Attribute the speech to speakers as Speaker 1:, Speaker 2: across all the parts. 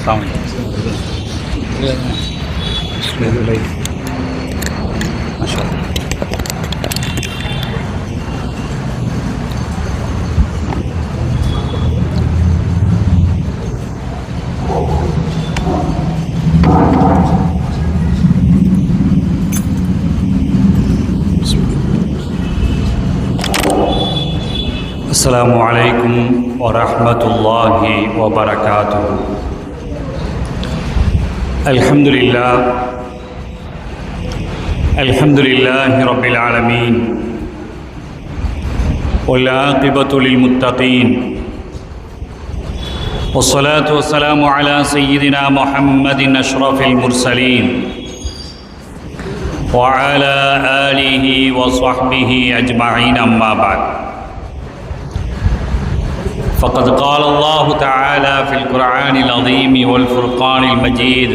Speaker 1: السلام عليكم ورحمة الله وبركاته. الحمد لله رب العالمين والعاقبة للمتقين والصلاة والسلام على سيدنا محمد أشرف المرسلين وعلى آله وصحبه أجمعين. أما بعد، فقد قال الله تعالى في القرآن العظيم والفرقان المجيد: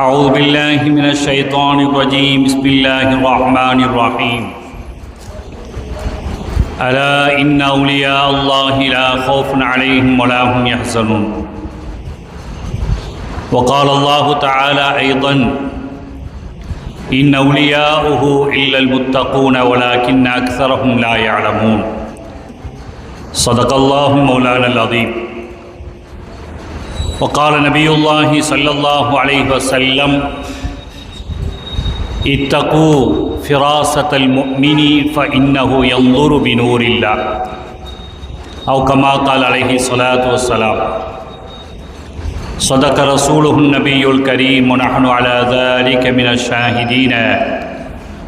Speaker 1: أعوذ بالله من الشيطان الرجيم، بسم الله الرحمن الرحيم. ألا إن أولياء الله لا خوف عليهم ولا هم يحزنون. وقال الله تعالى أيضا: إن أولياؤه إلا المتقون ولكن أكثرهم لا يعلمون. صدق الله مولانا العظيم. وقال نبي الله صلى الله عليه وسلم: اتقوا فراسة المؤمن فإنه ينظر بنور الله، أو كما قال عليه الصلاة والسلام. صدق رسوله النبي الكريم، ونحن على ذلك من الشاهدين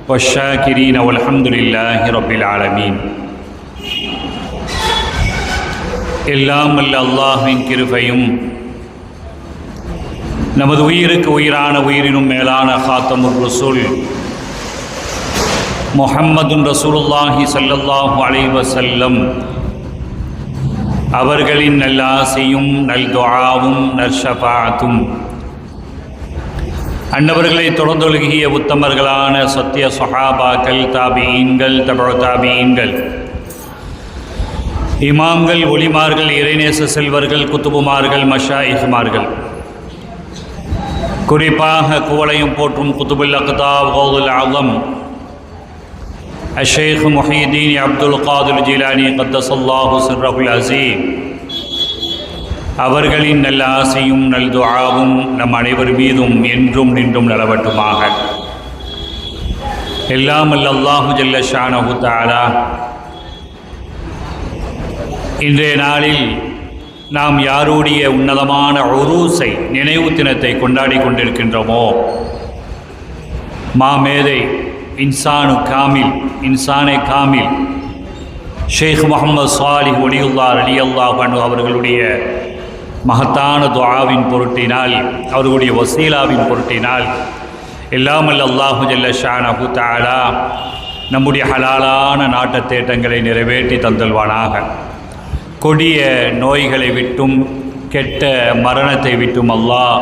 Speaker 1: والشاكرين والحمد لله رب العالمين. எல்லாம் வல்ல அல்லாஹ்வின் கிருபையும் நமது உயிருக்கு உயிரான உயிரினும் மேலான காத்தமுர் ரசூல் முஹம்மதுன் ரசூலுல்லாஹி ஸல்லல்லாஹு அலைஹி வஸல்லம் அவர்களின் நல்லாசையும் நல்துஆவும் நற்ஷஃபாஅத்தும் அன்னவர்களை தொடர்ந்தொழுகிய உத்தமர்களான சத்திய ஸஹாபாக்கள், தாபிஈன்கள், தபஉ தாபிஈன்கள், இமாம்கள், ஒலிமார்கள், இறைநேச செல்வர்கள், குத்துபுமார்கள், மஷாயிஹ்மார்கள், குறிப்பாக குவளையும் போற்றும் குத்துபுல் அக்தாப் கௌதுல் ஆலம் அஷேக் முஹியுத்தீன் அப்துல் காதிர் ஜிலானி கத்தஸல்லாஹு சிர்ரஹுல் அஸீம் அவர்களின் நல்ல ஆசையும் நல்துஆவும் நம் அனைவர் மீதும் என்றும் நின்றும் நிலவட்டுமாக. எல்லாம் வல்ல அல்லாஹு ஜல்ல ஷானஹு தஆலா இன்றைய நாளில் நாம் யாருடைய உன்னதமான உரூஸை, நினைவு தினத்தை கொண்டாடி கொண்டிருக்கின்றோமோ, மாமேதை இன்சானே காமில் ஷேக் முஹம்மது சாலிஹ் வலியுல்லாஹ் ரலியல்லாஹு அன்ஹு அவர்களுடைய மகத்தான துஆவின் பொருட்டினால், அவர்களுடைய வசீலாவின் பொருட்டினால் எல்லாம் வல்ல அல்லாஹு ஜல்ல ஷானஹு தஆலா நம்முடைய ஹலாலான நாட்டத்தேட்டங்களை நிறைவேற்றி தந்தல்வானாக. கொடிய நோய்களை விட்டும் கெட்ட மரணத்தை விட்டும் அல்லாஹ்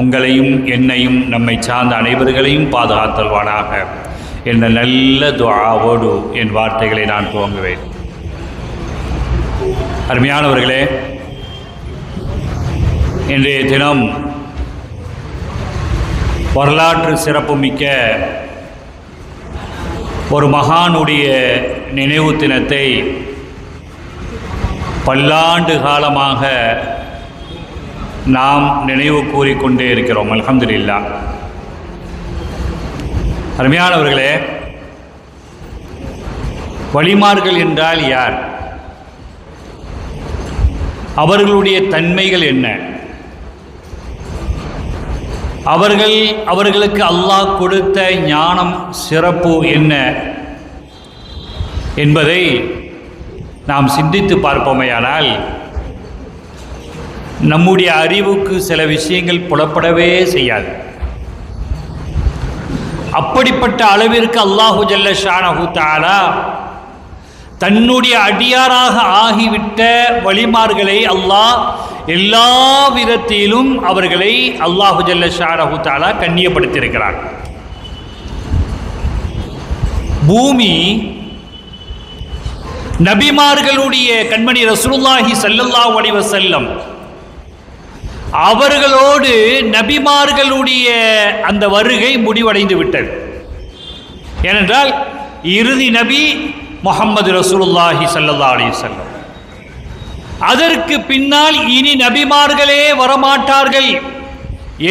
Speaker 1: உங்களையும் என்னையும் நம்மை சார்ந்த அனைவர்களையும் பாதுகாத்தல்வானாக என்ற நல்ல துஆவோடு என் வார்த்தைகளை நான் துவங்குவேன். அருமையானவர்களே, இன்றைய தினம் வரலாற்று சிறப்புமிக்க ஒரு மகானுடைய நினைவு தினத்தை பல்லாண்டு காலமாக நாம் நினைவு கூறிக்கொண்டே இருக்கிறோம். அல்ஹம்துலில்லாஹ். அருமையானவர்களே, வலிமார்கள் என்றால் யார்? அவர்களுடைய தன்மைகள் என்ன? அவர்களுக்கு அல்லாஹ் கொடுத்த ஞானம், சிறப்பு என்ன என்பதை நாம் சிந்தித்து பார்ப்போமேயானால் நம்முடைய அறிவுக்கு சில விஷயங்கள் புலப்படவே செய்யாது. அப்படிப்பட்ட அளவிற்கு அல்லாஹு ஜல்ல ஷானஹு தஆலா தன்னுடைய அடியாராக ஆகிவிட்ட வலிமார்களை அல்லாஹ் எல்லா விதத்திலும் அவர்களை அல்லாஹு ஜல்ல ஷானஹு தஆலா கண்ணியப்படுத்தியிருக்கிறார். பூமி நபிமார்களுடைய கண்மணி ரசூலுல்லாஹி ஸல்லல்லாஹு அலைஹி வஸல்லம் அவர்களோடு நபிமார்களுடைய அந்த வருகை முடிவடைந்து விட்டது. ஏனென்றால் இறுதி நபி முஹம்மது ரசூலுல்லாஹி ஸல்லல்லாஹு அலைஹி வஸல்லம். அதற்கு பின்னால் இனி நபிமார்களே வரமாட்டார்கள்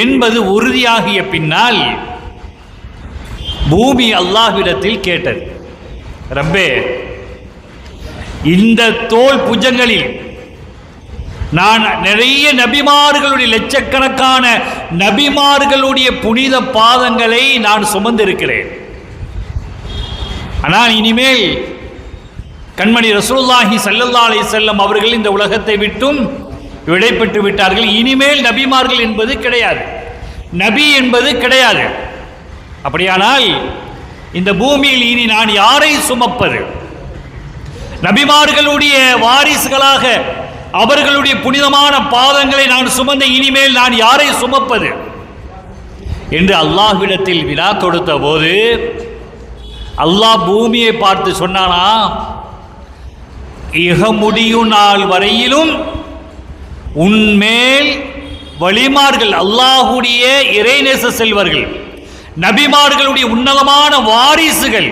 Speaker 1: என்பது உறுதியாகிய பின்னால் பூமி அல்லாஹ்விடத்தில் கேட்டது, ரப்பே, இந்த தோல் புஜங்களில் நான் நிறைய நபிமார்களுடைய லட்சக்கணக்கான நபிமார்களுடைய புனித பாதங்களை நான் சுமந்திருக்கிறேன். ஆனால் இனிமேல் கண்மணி ரசூலுல்லாஹி ஸல்லல்லாஹு அலைஹி வஸல்லம் அவர்கள் இந்த உலகத்தை விட்டும் விடைபெற்று விட்டார்கள். இனிமேல் நபிமார்கள் என்பது கிடையாது, நபி என்பது கிடையாது. அப்படியானால் இந்த பூமியில் இனி நான் யாரை சுமப்பது? நபிமார்களுடைய வாரிசுகளாக அவர்களுடைய புனிதமான பாதங்களை நான் சுமந்த இனிமேல் நான் யாரை சுமப்பது என்று அல்லாஹ்விடத்தில் வினா தொடுத்த போது அல்லாஹ் பூமியை பார்த்து சொன்னானா, இக முடியும் நாள் வரையிலும் உன்மேல் வலிமார்கள், அல்லாஹுடைய இறைநேச செல்வர்கள், நபிமார்களுடைய உன்னதமான வாரிசுகள்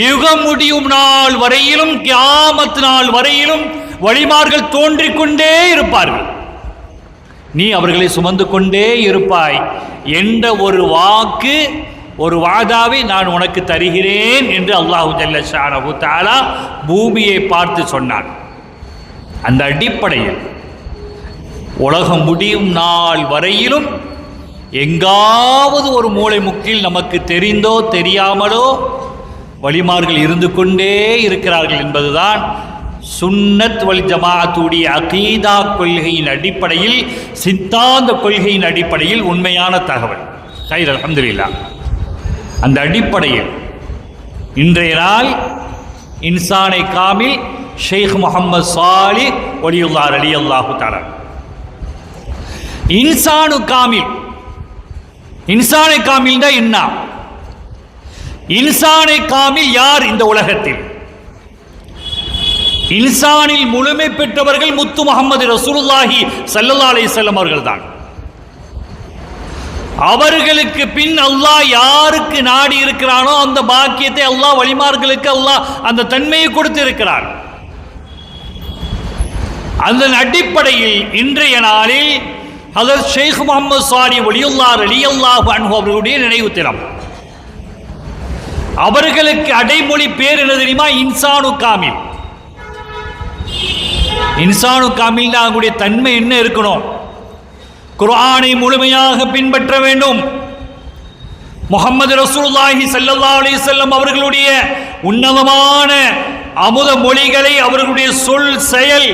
Speaker 1: யுக முடியும் நாள் வரையிலும், கியாமத் நாள் வரையிலும் வலிமார்கள் தோன்றிக் கொண்டே இருப்பார்கள். நீ அவர்களை சுமந்து கொண்டே இருப்பாய் என்ற ஒரு வாக்கு, ஒரு வாதாவை நான் உனக்கு தருகிறேன் என்று அல்லாஹு ஜல்ல ஷானஹு தஆலா பூமியை பார்த்து சொன்னான். அந்த அடிப்படையில் உலகம் முடியும் நாள் வரையிலும் எங்காவது ஒரு மூலை முக்கில் நமக்கு தெரிந்தோ தெரியாமலோ வலிமார்கள் இருந்து கொண்டே இருக்கிறார்கள் என்பதுதான் சுன்னத் வல் ஜமாஅத்துடைய அகீதா கொள்கையின் அடிப்படையில், சித்தாந்த கொள்கையின் அடிப்படையில் உண்மையான தகவல். ஹைர், அல்ஹம்துலில்லாஹ். அந்த அடிப்படையில் இன்றைய நாள் இன்சானை காமில் ஷேக் முஹம்மது சாலிஹ் வலியுல்லாஹ் ரலியல்லாஹு தஆலா, இன்சானு காமில். இன்சானை காமில் தான் என்ன? இன்சானை காமில் யார் இந்த உலகத்தில்? இன்சானில் முழுமை பெற்றவர்கள் முத்து முஹம்மது ரசூலுல்லாஹி ஸல்லல்லாஹு அலைஹி வஸல்லம் அவர்கள்தான். அவர்களுக்கு பின் அல்லாஹ் யாருக்கு நாடி இருக்கிறானோ அந்த பாக்கியத்தை அல்லாஹ் வலிமார்களுக்கு அல்லாஹ் அந்த தன்மையை கொடுத்து இருக்கிறார். அதன் அடிப்படையில் இன்றைய நாளில் ஹஜ்ரத் ஷேக் முஹம்மது சாலிஹ் வலியுல்லாஹ் ரலியல்லாஹு அன்ஹு அவர்களுடைய நினைவு தினம். அவர்களுக்கு அடைமொழி பேர் என்ன தெரியுமா? இன்சானு காமில். இன்சானு காமில் அவங்களுடைய தன்மை என்ன இருக்கணும்? குர்ஆனை முழுமையாக பின்பற்ற வேண்டும். முஹம்மது ரசூலுல்லாஹி ஸல்லல்லாஹு அலைஹி வஸல்லம் அவர்களுடைய உன்னதமான அமுத மொழிகளை, அவர்களுடைய சொல் செயல்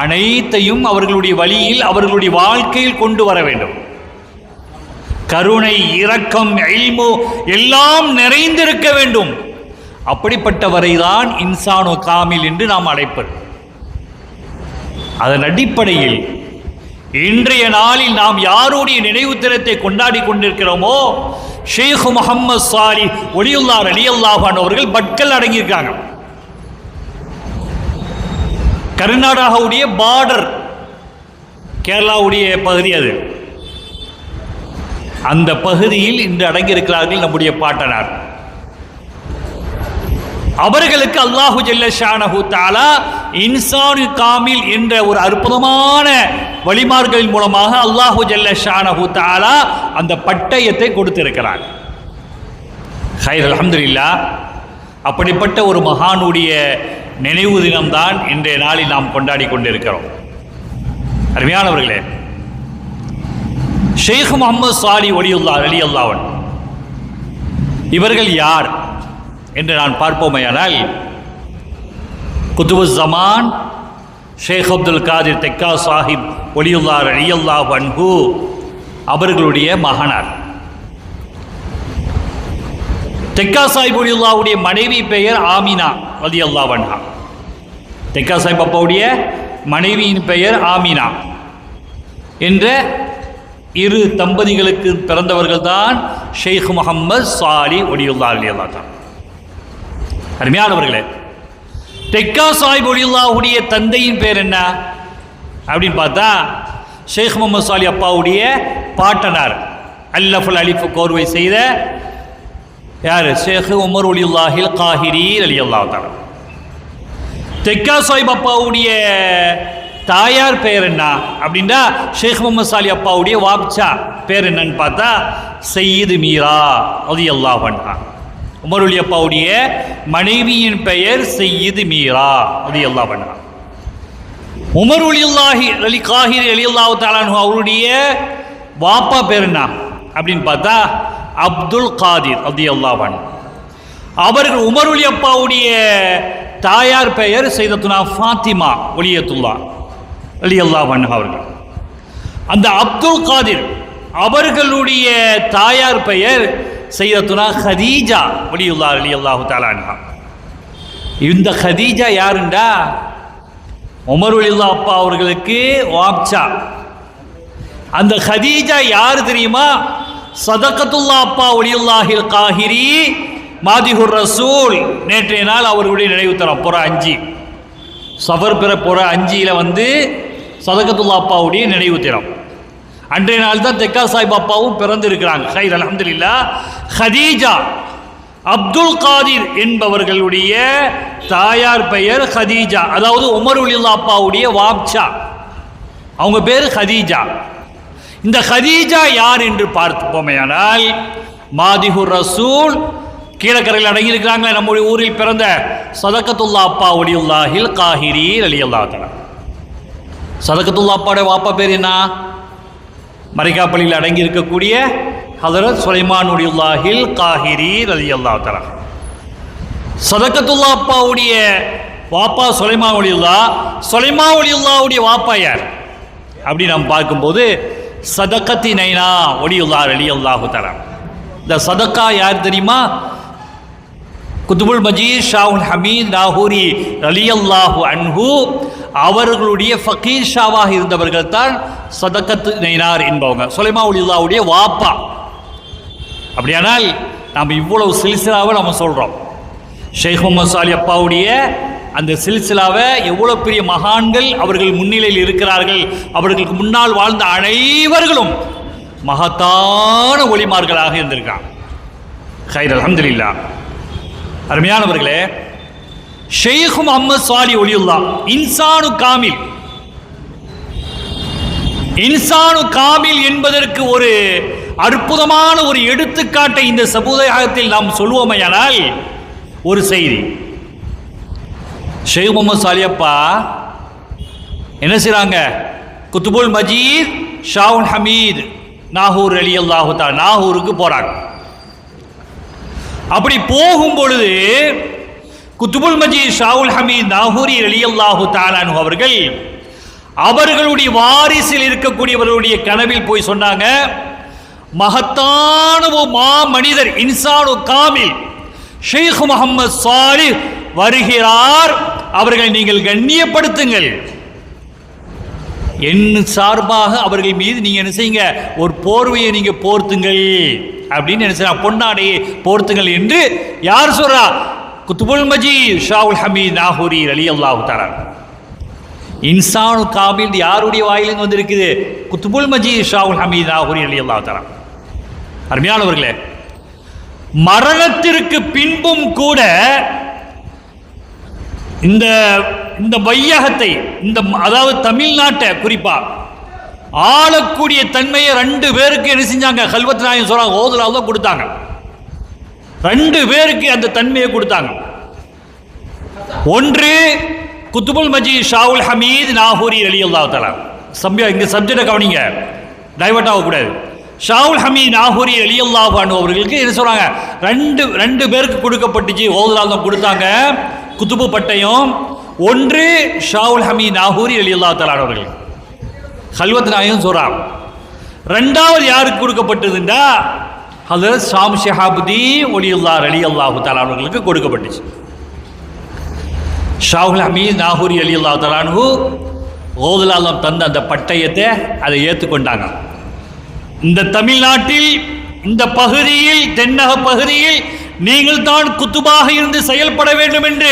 Speaker 1: அனைத்தையும் அவர்களுடைய வழியில், அவர்களுடைய வாழ்க்கையில் கொண்டு வர வேண்டும். கருணை, இரக்கம், இல்மு எல்லாம் நிறைந்திருக்க வேண்டும். அப்படிப்பட்டவரைதான் இன்சானு காமில் என்று நாம் அழைப்பது. அதன் அடிப்படையில் இன்றைய நாளில் நாம் யாருடைய நினைவு தினத்தை கொண்டாடி கொண்டிருக்கிறோமோ, ஷேக் முஹம்மது சாலிஹ் வலியுல்லாஹ் ரலியல்லாஹு அன்ஹு அவர்கள் பட்கல் அடங்கியிருக்காங்க. கர்நாடகாவுடைய பார்டர், கேரளாவுடைய பகுதி அது. அந்த பகுதியில் இன்று அடங்கியிருக்கிறார்கள் நம்முடைய பாட்டனார். அவர்களுக்கு அல்லாஹு ஜல்ல ஷானஹு தஆலா இன்சானு காமில் என்ற ஒரு அற்புதமான வழிமார்களின் மூலமாக அல்லாஹு ஜல்ல ஷானஹு தஆலா அந்த பட்டயத்தை கொடுத்திருக்கிறார். ஹைர், அல்ஹம்துலில்லாஹ். அப்படிப்பட்ட ஒரு மகானுடைய நினைவு தினம்தான் இன்றைய நாளில் நாம் கொண்டாடி கொண்டிருக்கிறோம். அருமையானவர்களே, ஷேக் முஹம்மது சாலிஹ் வலியுல்லாஹ் ரலியல்லாஹு அன்ஹு இவர்கள் யார் என்று நான் பார்ப்போமேயானால், குதுபுஸ் ஜமான் ஷேக் அப்துல் காதிர் தெக்கா சாஹிப் வலியுல்லாஹ் ரலியல்லாஹு அன்ஹு அவர்களுடைய மகனார். தெக்கா சாஹிப் வலியுல்லாஹுடைய மனைவி பெயர் ஆமினா ரலியல்லாஹு அன்ஹா. தெக்கா சாஹிப் அப்பாவுடைய மனைவியின் பெயர் ஆமினா என்ற இரு தம்பதிகளுக்கு பிறந்தவர்கள் தான் ஷேக் முஹம்மது சாலிஹ் வலியுல்லாஹ் ரலியல்லாஹு அன்ஹு. அருமையானவர்களே, தெக்கா சாஹிப் ஒலியுல்லாஹுடைய தந்தையின் பேர் என்ன அப்படின்னு பார்த்தா ஷேக் முகமது சாலி அப்பாவுடைய பாட்டனார் அல்லஃபுல் அலிஃபு கோர்வை செய்த யார்? ஷேக் உமர் ஒலியுல்லாஹில் காஹிரி ரலியல்லாஹு தஆலா. தெக்கா சாஹிப் அப்பாவுடைய தாயார் பேர் என்ன அப்படின்னா ஷேக் முகமது சாலி அப்பாவுடைய வாப்சா பேர் என்னன்னு பார்த்தா சையீது மீரா ரலியல்லாஹு அன்ஹா. உமர் ஒலி அப்பாவுடைய மனைவியின் பெயர் சையீது மீரா ரலியல்லாஹு அன்ஹா. உமர் ஒலியுல்லாஹி அலி காஹிரி ரலியல்லாஹு தஆலா அன்ஹு அவருடைய வாப்பா பேர் என்ன அப்படின்னு பார்த்தா அப்துல் காதிர் ரலியல்லாஹு அன்ஹு. அவர்கள் உமர் ஒலி அப்பாவுடைய தாயார் பெயர் சையதத்துனா ஃபாத்திமா ஒலியத்துல்லா ரலியல்லாஹு அன்ஹா அவர்கள். அந்த அப்துல் காதிர் அவர்களுடைய தாயார் பெயர் சையதத்துனா ஹதீஜா வலியுல்லா ரலியல்லாஹு தஆலா அன்ஹா. இந்த ஹதீஜா யாருண்டா உமர் வலியுல்லா அப்பா அவர்களுக்கு வாப்சா. அந்த ஹதீஜா யார் தெரியுமா? சதகத்துல்லா அப்பா வலியுல்லாஹில் காஹிரி மாதிஹுர் ரசூல். நேற்றைய நாள் அவர்களுடைய நினைவு தரம் புற 5 சஃபர் பிற புற 5 சதகத்துல்லா அப்பாவுடைய நினைவு தினம். அன்றைய நாள் தான் தெக்கா சாஹிப் அப்பாவும் பிறந்து இருக்கிறாங்க. ஹைர் அல்ஹம்துலில்லாஹ். ஹதீஜா அப்துல் காதிர் என்பவர்களுடைய தாயார் பெயர் ஹதீஜா, அதாவது உமர் வலியுல்லா அப்பாவுடைய வாப்சா. அவங்க பேர் ஹதீஜா. இந்த ஹதீஜா யார் என்று பார்த்துப்போமேயானால் மாதிஹுர் ரசூல் கீழக்கரையில் அடங்கியிருக்கிறாங்களே நம்முடைய ஊரில் பிறந்த சதகத்துல்லா அப்பா வலியுல்லாஹில் காஹிரி ரலியல்லாஹு தஆலா. சதகத்துல்லா அப்பாவுடைய வாப்பா பேர் என்ன? மரிகாப்பள்ளியில் அடங்கி இருக்கக்கூடிய ஹதரத் சுலைமான் வலியுல்லாஹில் காஹிரி ரலியல்லாஹு தஆலா. சதகத்துல்லா அப்பாவுடைய வாப்பா சுலைமான் வலியுல்லாஹுடைய வாப்பா யார் அப்படி நாம் பார்க்கும்போது சதகத்தி நைனா வலியுல்லாஹ் ரலியல்லாஹு தஆலா. இந்த சதக்கா யார் தெரியுமா? குதுபுல் மஜீத் ஷாவுல் ஹமீத் நாகூரி ரலியல்லாஹு அன்ஹு அவர்களுடைய ஃபகீர் ஷாவாக இருந்தவர்கள் தான் சதகத்து நைனார் என்பவங்க, சுலைமான் வலியுல்லாஹுடைய வாப்பா. அப்படியானால் நாம் இவ்வளவு சில்சிலாவை நம்ம சொல்கிறோம். ஷேக் முகமது சாலி அப்பாவுடைய அந்த சில்சிலாவை எவ்வளோ பெரிய மகான்கள் அவர்கள் முன்னிலையில் இருக்கிறார்கள். அவர்களுக்கு முன்னால் வாழ்ந்த அனைவர்களும் மகத்தான ஒளிமார்களாக இருந்திருக்காங்க. ஹைர் அல்ஹம்துலில்லாஹ். அருமையானவர்களே, ஷேக் முகமது சாலி ஒலியுல்லா இன்சானு காமில். இன்சானு காமில் என்பதற்கு ஒரு அற்புதமான ஒரு எடுத்துக்காட்டை இந்த சமுதாயத்தில் நாம் சொல்வோமையானால் ஒரு செய்தி. ஷேக் முகமது சாலி அப்பா என்ன செய்றாங்க? குதுபுல் மஜீத் ஷாவுல் ஹமீத் நாகூர் ரலியல்லாஹு தஆலா நாகூருக்கு போறாங்க. அப்படி போகும் பொழுது குதுபுல் மஜீத் ஷாவுல் ஹமீத் நாகூரி ரலியல்லாஹு தஆலா அவர்கள் அவர்களுடைய வாரிசில் இருக்கக்கூடியவர்களுடைய கனவில் போய் சொன்னாங்க, மகத்தான மா மனிதர் இன்சானு காமில் ஷேக் முகமது சாலி வருகிறார், அவர்களை நீங்கள் கண்ணியப்படுத்துங்கள். என் சார்பாக அவர்கள் மீது நீங்க என்ன செய்யுங்க, ஒரு போர்வையை நீங்க போர்த்துங்கள் அப்படின்னு என்ன செய்ய, பொன்னாடையை போர்த்துங்கள் என்று யார் சொல்றா? குதுபுல் மஜீத் ஷாவுல் ஹமீத் நாகூரி ரலியல்லாஹு தஆலா. இன்சானு காமில் யாருடைய வாயிலிருந்து வந்திருக்குது? குதுபுல் மஜீத் ஷாவுல் ஹமீத் நாகூரி ரலியல்லாஹு தஆலா. அருமையானவர்களே, மரணத்திற்கு பின்பும் கூட இந்த இந்த வையகத்தை, இந்த அதாவது தமிழ்நாட்டை குறிப்பா ஆளக்கூடிய தன்மையை 2 பேருக்கு என்ன செஞ்சாங்க? கல்வத் நாயகம் சொல்றாங்க, ஓதுலாக தான் கொடுத்தாங்க. 2 பேருக்கு அந்த தன்மையை கொடுத்தாங்க. ஒன்று குதுபுல் மஜீத் ஷாவுல் ஹமீத் நாகூரி ரலியல்லாஹு தஆலா. இங்க சப்ஜெக்டை கவனிங்க, டைவர்ட் ஆகக்கூடாது. ஷாவுல் ஹமீத் நாகூரி ரலியல்லாஹு அன்ஹு அவர்களுக்கு என்ன சொல்றாங்க? 2 பேருக்கு கொடுக்கப்பட்டுச்சு, ஓதுலாக தான் கொடுத்தாங்க குதுபு பட்டயம். ஒன்று ஷாவுல் ஹமீத் நாகூரி ரலியல்லாஹு தஆலா அவர்கள் கல்வத் நாயகம் சொல்றாங்க. 2வது யாருக்கு கொடுக்கப்பட்டதுண்டா ஹஜ்ரத் ஷாம் ஷிஹாபுதீன் வலியுல்லாஹ் ரலியல்லாஹு தஆலா அவர்களுக்கு கொடுக்கப்பட்டுச்சு. ஷாவுல் ஹமீத் நாகூரி ரலியல்லாஹு தஆலா அன்ஹு ஓதுலாலம் தந்த அந்த பட்டயத்தை அதை ஏற்றுக்கொண்டாங்க. இந்த தமிழ்நாட்டில், இந்த பகுதியில், தென்னக பகுதியில் நீங்கள் தான் குத்துபாக இருந்து செயல்பட வேண்டும் என்று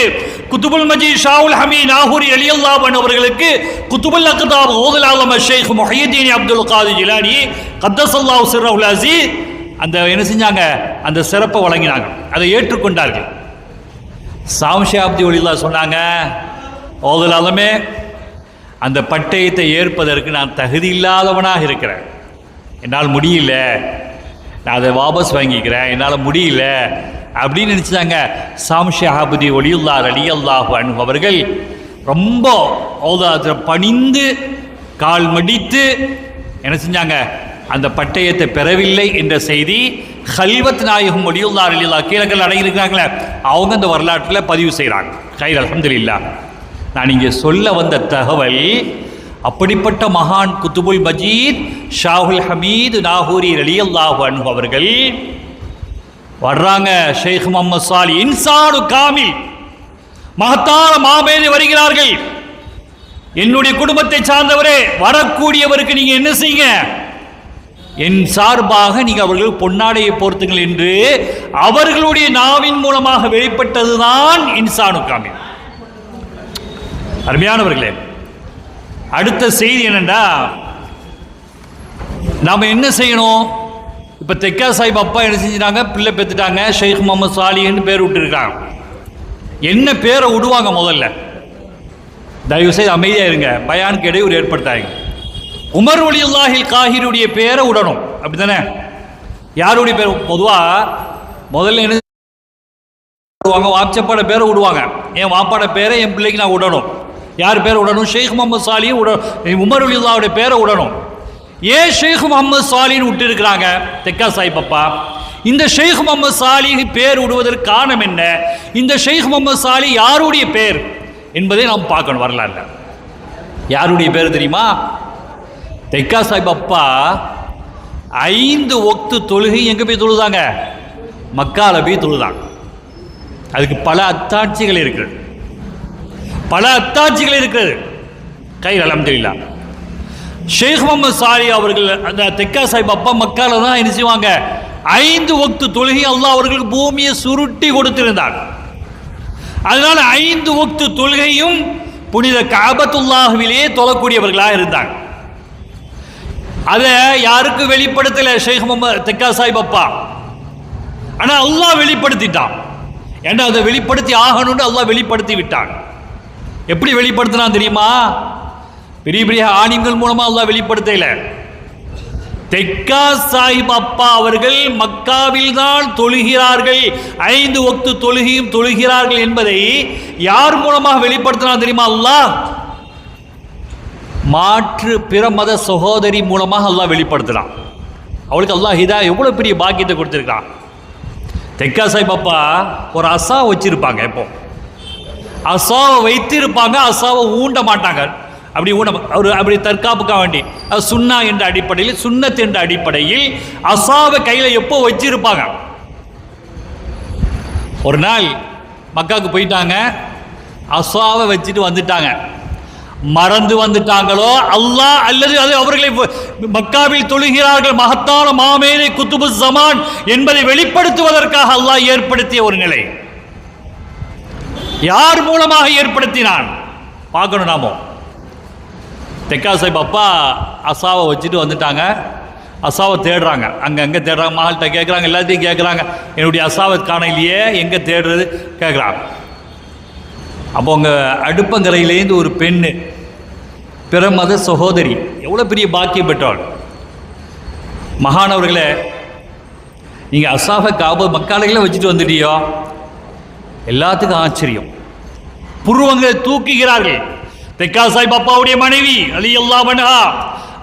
Speaker 1: குத்துபுல் மஜீத் ஷாவுல் ஹமீத் நாகூரி ரலியல்லாஹு அன்ஹு அவர்களுக்கு குத்துபுல் அக்தாப் ஓதுல் ஆலம் ஷேக் முஹய்யித்தீன் அப்துல் காதிர் ஜிலானி கத்தஸல்லாஹு சிர்ரஹுல் அஸீஸ் அந்த என்ன செஞ்சாங்க, அந்த சிறப்பை வழங்கினாங்க, அதை ஏற்றுக்கொண்டார்கள். சாம்ஷாப்தி ஒலில்லா சொன்னாங்க, ஓதுல் ஆலமே அந்த பட்டயத்தை ஏற்பதற்கு நான் தகுதி இல்லாதவனாக இருக்கிறேன், என்னால் முடியல, நான் அதை வாபஸ் வாங்கிக்கிறேன், என்னால் முடியல அப்படின்னு நினச்சிட்டாங்க. சாம்ஷாப்தி ஒலியுல்லா ரலியல்லாஹு அன்ஹு அவர்கள் ரொம்ப பணிந்து கால் மடித்து என்ன செஞ்சாங்க, அந்த பட்டயத்தை பெறவில்லை என்ற செய்தி ஹல்வத் நாயகம் ஒலியுல்லா ரலியல்லாஹு கீழர்கள் அடங்கியிருக்கிறாங்களே அவங்க அந்த வரலாற்றில் பதிவு செய்கிறாங்க. கைர் அல்ஹம்துலில்லாஹ். நான் இங்கே சொல்ல வந்த தகவல், அப்படிப்பட்ட மகான் குத்துபுல் மஜீத் ஷாஹுல் ஹமீது நாகூரி ரலியல்லாஹு அன்ஹு அவர்கள் வர்றாங்க. ஷேக் முகமது சாலி இன்சானு காமில் மகத்தான மாமேதை வருகிறார்கள். என்னுடைய குடும்பத்தை சார்ந்தவரே, வரக்கூடியவருக்கு நீங்க என்ன செய்யுங்க, என் சார்பாக நீங்க அவர்கள் பொன்னாடையை போர்த்துங்கள் என்று அவர்களுடைய நாவின் மூலமாக வெளிப்பட்டதுதான் இன்சானு காமில். அருமையானவர்களே, அடுத்த செய்தி என்னண்டா, நாம என்ன செய்யணும்? இப்ப தெக்கா சாஹிப் அப்பா என்ன செஞ்சிட்டாங்க, பிள்ளை பெற்றுட்டாங்க, ஷேக் முகமது சாலின்னு பேர் விட்டுருக்காங்க. என்ன பேரை விடுவாங்க? முதல்ல தயவு செய்து அமைதியா இருங்க, பயானுக்கு இடையூறு ஏற்படுத்தாங்க. உமர் வலியுல்லாஹில் காஹிருடைய பேரை விடணும், அப்படித்தானே? யாருடைய பேர்? பொதுவா முதல்ல என்ன விடுவாங்க, வாப்சப்பாட பேரை விடுவாங்க. என் வாப்பாட பேரை என் பிள்ளைக்கு நான் விடணும். யார் பேரை விடணும்? ஷேக் முகமது சாலியும் உமர் வலியுல்லாவுடைய பேரை விடணும். ஏன் ஷேக் முகமது சாலின்னு விட்டு இருக்கிறாங்க தெக்கா சாஹிப் அப்பா? இந்த ஷேக் முகமது சாலி பேர் விடுவதற்கு காரணம் என்ன? இந்த ஷேக் முகமது சாலி யாருடைய பேர் என்பதை நாம் பார்க்கணும். வரலாறுல யாருடைய பேர் தெரியுமா? தெக்கா சாஹிப் அப்பா 5 வக்து தொழுகை எங்க போய் தொழுதாங்க? மக்கால போய் தொழுதாங்க. அதுக்கு பல அத்தாட்சிகள் இருக்கிறது, பல அத்தாட்சிகள் இருக்கிறது. கைர் அல்ஹம்துலில்லாஹ். ஷேக் முகமது சாலி அவர்கள் அந்த தெக்கா சாஹிப் அப்பா மக்கால தான் என்ன செய்வாங்க, 5 வக்து தொழுகை அல்லாஹ் அவர்களுக்கு பூமியை சுருட்டி கொடுத்திருந்தார். அதனால 5 வக்து தொழுகையும் புனித கஅபத்துல்லாஹ்விலே தொழக்கூடியவர்களாக இருந்தாங்க. அதை யாருக்கு வெளிப்படுத்தல ஷேக் முகமது தெக்கா சாஹிப் அப்பா, ஆனா அல்லாஹ் வெளிப்படுத்திட்டான். ஏன்னா அதை வெளிப்படுத்தி ஆகணும்னு அல்லாஹ் வெளிப்படுத்தி விட்டான். எப்படி வெளிப்படுத்தினான் தெரியுமா? பெரிய பெரிய ஆணிகள் மூலமா அல்லாஹ் வெளிப்படுத்தல. தெக்கா சாஹிப் அப்பா அவர்கள் மக்காவில் தான் தொழுகிறார்கள், 5 வக்து தொழுகையும் தொழுகிறார்கள் என்பதை யார் மூலமாக வெளிப்படுத்தினான் தெரியுமா? அல்லாஹ் மாற்று பிற மத சகோதரி மூலமாக அல்லாஹ் வெளிப்படுத்தலாம். அவளுக்கு அல்லாஹ் ஹிதாயத் எவ்வளவு பெரிய பாக்கியத்தை கொடுத்திருக்கான். தெக்கா சாஹிப் அப்பா ஒரு அசா வச்சிருப்பாங்க, எப்போ அசாவை வைத்திருப்பாங்க, அசாவை ஊண்ட மாட்டாங்க. அப்படி அப்படி தற்காப்புக்காக வேண்டி சுன்னா என்ற அடிப்படையில், சுன்னத் என்ற அடிப்படையில் அசாவை கையில எப்போ வச்சிருப்பாங்க. ஒரு நாள் மக்காவுக்கு போயிட்டாங்க, அசாவை வச்சுட்டு வந்துட்டாங்க. மறந்து வந்துட்டாங்களோ அல்லாஹ் அல்லது அது அவர்களை மக்காவில் தொழுகிறார்கள் மகத்தான மாமேதை குத்துபு ஜமான் என்பதை வெளிப்படுத்துவதற்காக அல்லாஹ் ஏற்படுத்திய ஒரு நிலை. யார் மூலமாக ஏற்படுத்தினான் பார்க்கணும். நாமோ தெக்கா சாஹிப் அப்பா அசாவை வச்சுட்டு வந்துட்டாங்க. அசாவை தேடுறாங்க, அங்கே தேடுறாங்க, மகள்கிட்ட கேட்குறாங்க, எல்லாத்தையும் கேட்குறாங்க, என்னுடைய அசாவை காண இல்லையே, எங்கே தேடுறது கேட்குறாங்க. அப்போ அங்கே அடுப்பங்கரையிலேருந்து ஒரு பெண்ணு, பிற மத சகோதரி, எவ்வளோ பெரிய பாக்கியம் பெற்றவள். மகானவர்களே, நீங்கள் அசாஃபை காப மக்காலைகளை வச்சுட்டு வந்துட்டியோ, எல்லாத்துக்கும் ஆச்சரியம். புருவங்களை தூக்குகிறார்கள். தெக்கா சாஹிப் அப்பாவுடைய மனைவி ரலியல்லாஹு அன்ஹா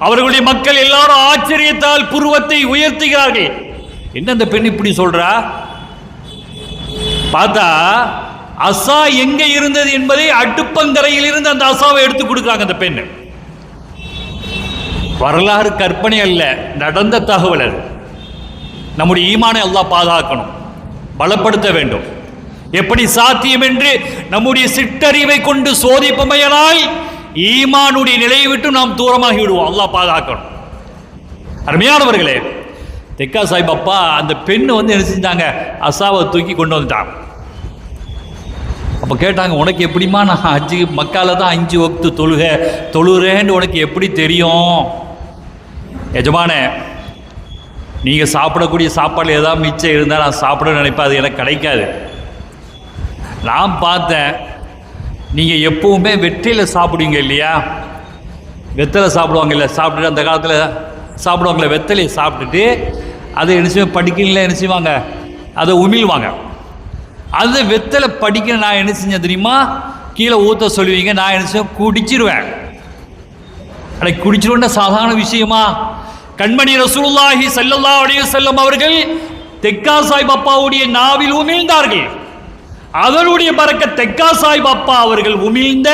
Speaker 1: அவர்களுடைய மக்கள் எல்லாரும் ஆச்சரியத்தால் புருவத்தை உயர்த்துகிறார்கள். என்ன அந்த பெண் இப்படி சொல்றா? பார்த்தா அசா எங்க இருந்தது என்பதை அடுப்பங்கரையில் இருந்து அந்த அசாவை எடுத்து கொடுக்குறாங்க அந்த பெண். வரலாறு கற்பனை அல்ல, நடந்த தகவல் அது. நம்முடைய ஈமானை அல்லாஹ் பாதுகாக்கணும், பலப்படுத்த வேண்டும். எப்படி சாத்தியம் என்று நம்முடைய சிற்றறிவை கொண்டு சோதிப்பமையனால் ஈமானுடைய நிலையை விட்டு நாம் தூரமாகி விடுவோம். அல்லாஹ் பாதுகாக்கணும். அருமையானவர்களே, தெக்கா சாஹிப் அப்பா அந்த பெண்ணு என்ன செஞ்சாங்க, அசாவை தூக்கி கொண்டு வந்துட்டாங்க. அப்போ கேட்டாங்க, உனக்கு எப்படிமா நான் மக்கால தான் 5 வக்து தொழுகிறேன்னு உனக்கு எப்படி தெரியும்? எஜமானே, நீங்கள் சாப்பிடக்கூடிய சாப்பாடு ஏதாவது மிச்சம் இருந்தால் நான் சாப்பிட நினைப்பேன், அது எனக்கு கிடைக்காது. நான் பார்த்தேன், நீங்கள் எப்பவுமே வெற்றியில் சாப்பிடுவீங்க இல்லையா? வெத்தலை சாப்பிடுவாங்க இல்லை, சாப்பிட்டுட்டு அந்த காலத்தில் சாப்பிடுவாங்களே, வெத்தலையை சாப்பிட்டுட்டு அதை என்ன செய்வோம், படிக்கல என்ன செய்வாங்க, அதை உமிழ்வாங்க. அந்த வெத்தலை படிக்க நான் என்ன செஞ்சேன் தெரியுமா? கீழே ஊற்ற சொல்லுவீங்க, நான் என்ன செய்வேன், குடிச்சிருவேன். அதை குடிச்சிருவேன்னா சாதாரண விஷயமா? கண்மணி ரசூலுல்லாஹி ஸல்லல்லாஹு அலைஹி வஸல்லம் அவர்கள் தெக்கா சாஹிப் அப்பாவுடைய நாவில் உமிழ்ந்தார்கள். அதனுடைய பரக்கத் தெக்கா சாஹிப் அப்பா அவர்கள் உமிழ்ந்த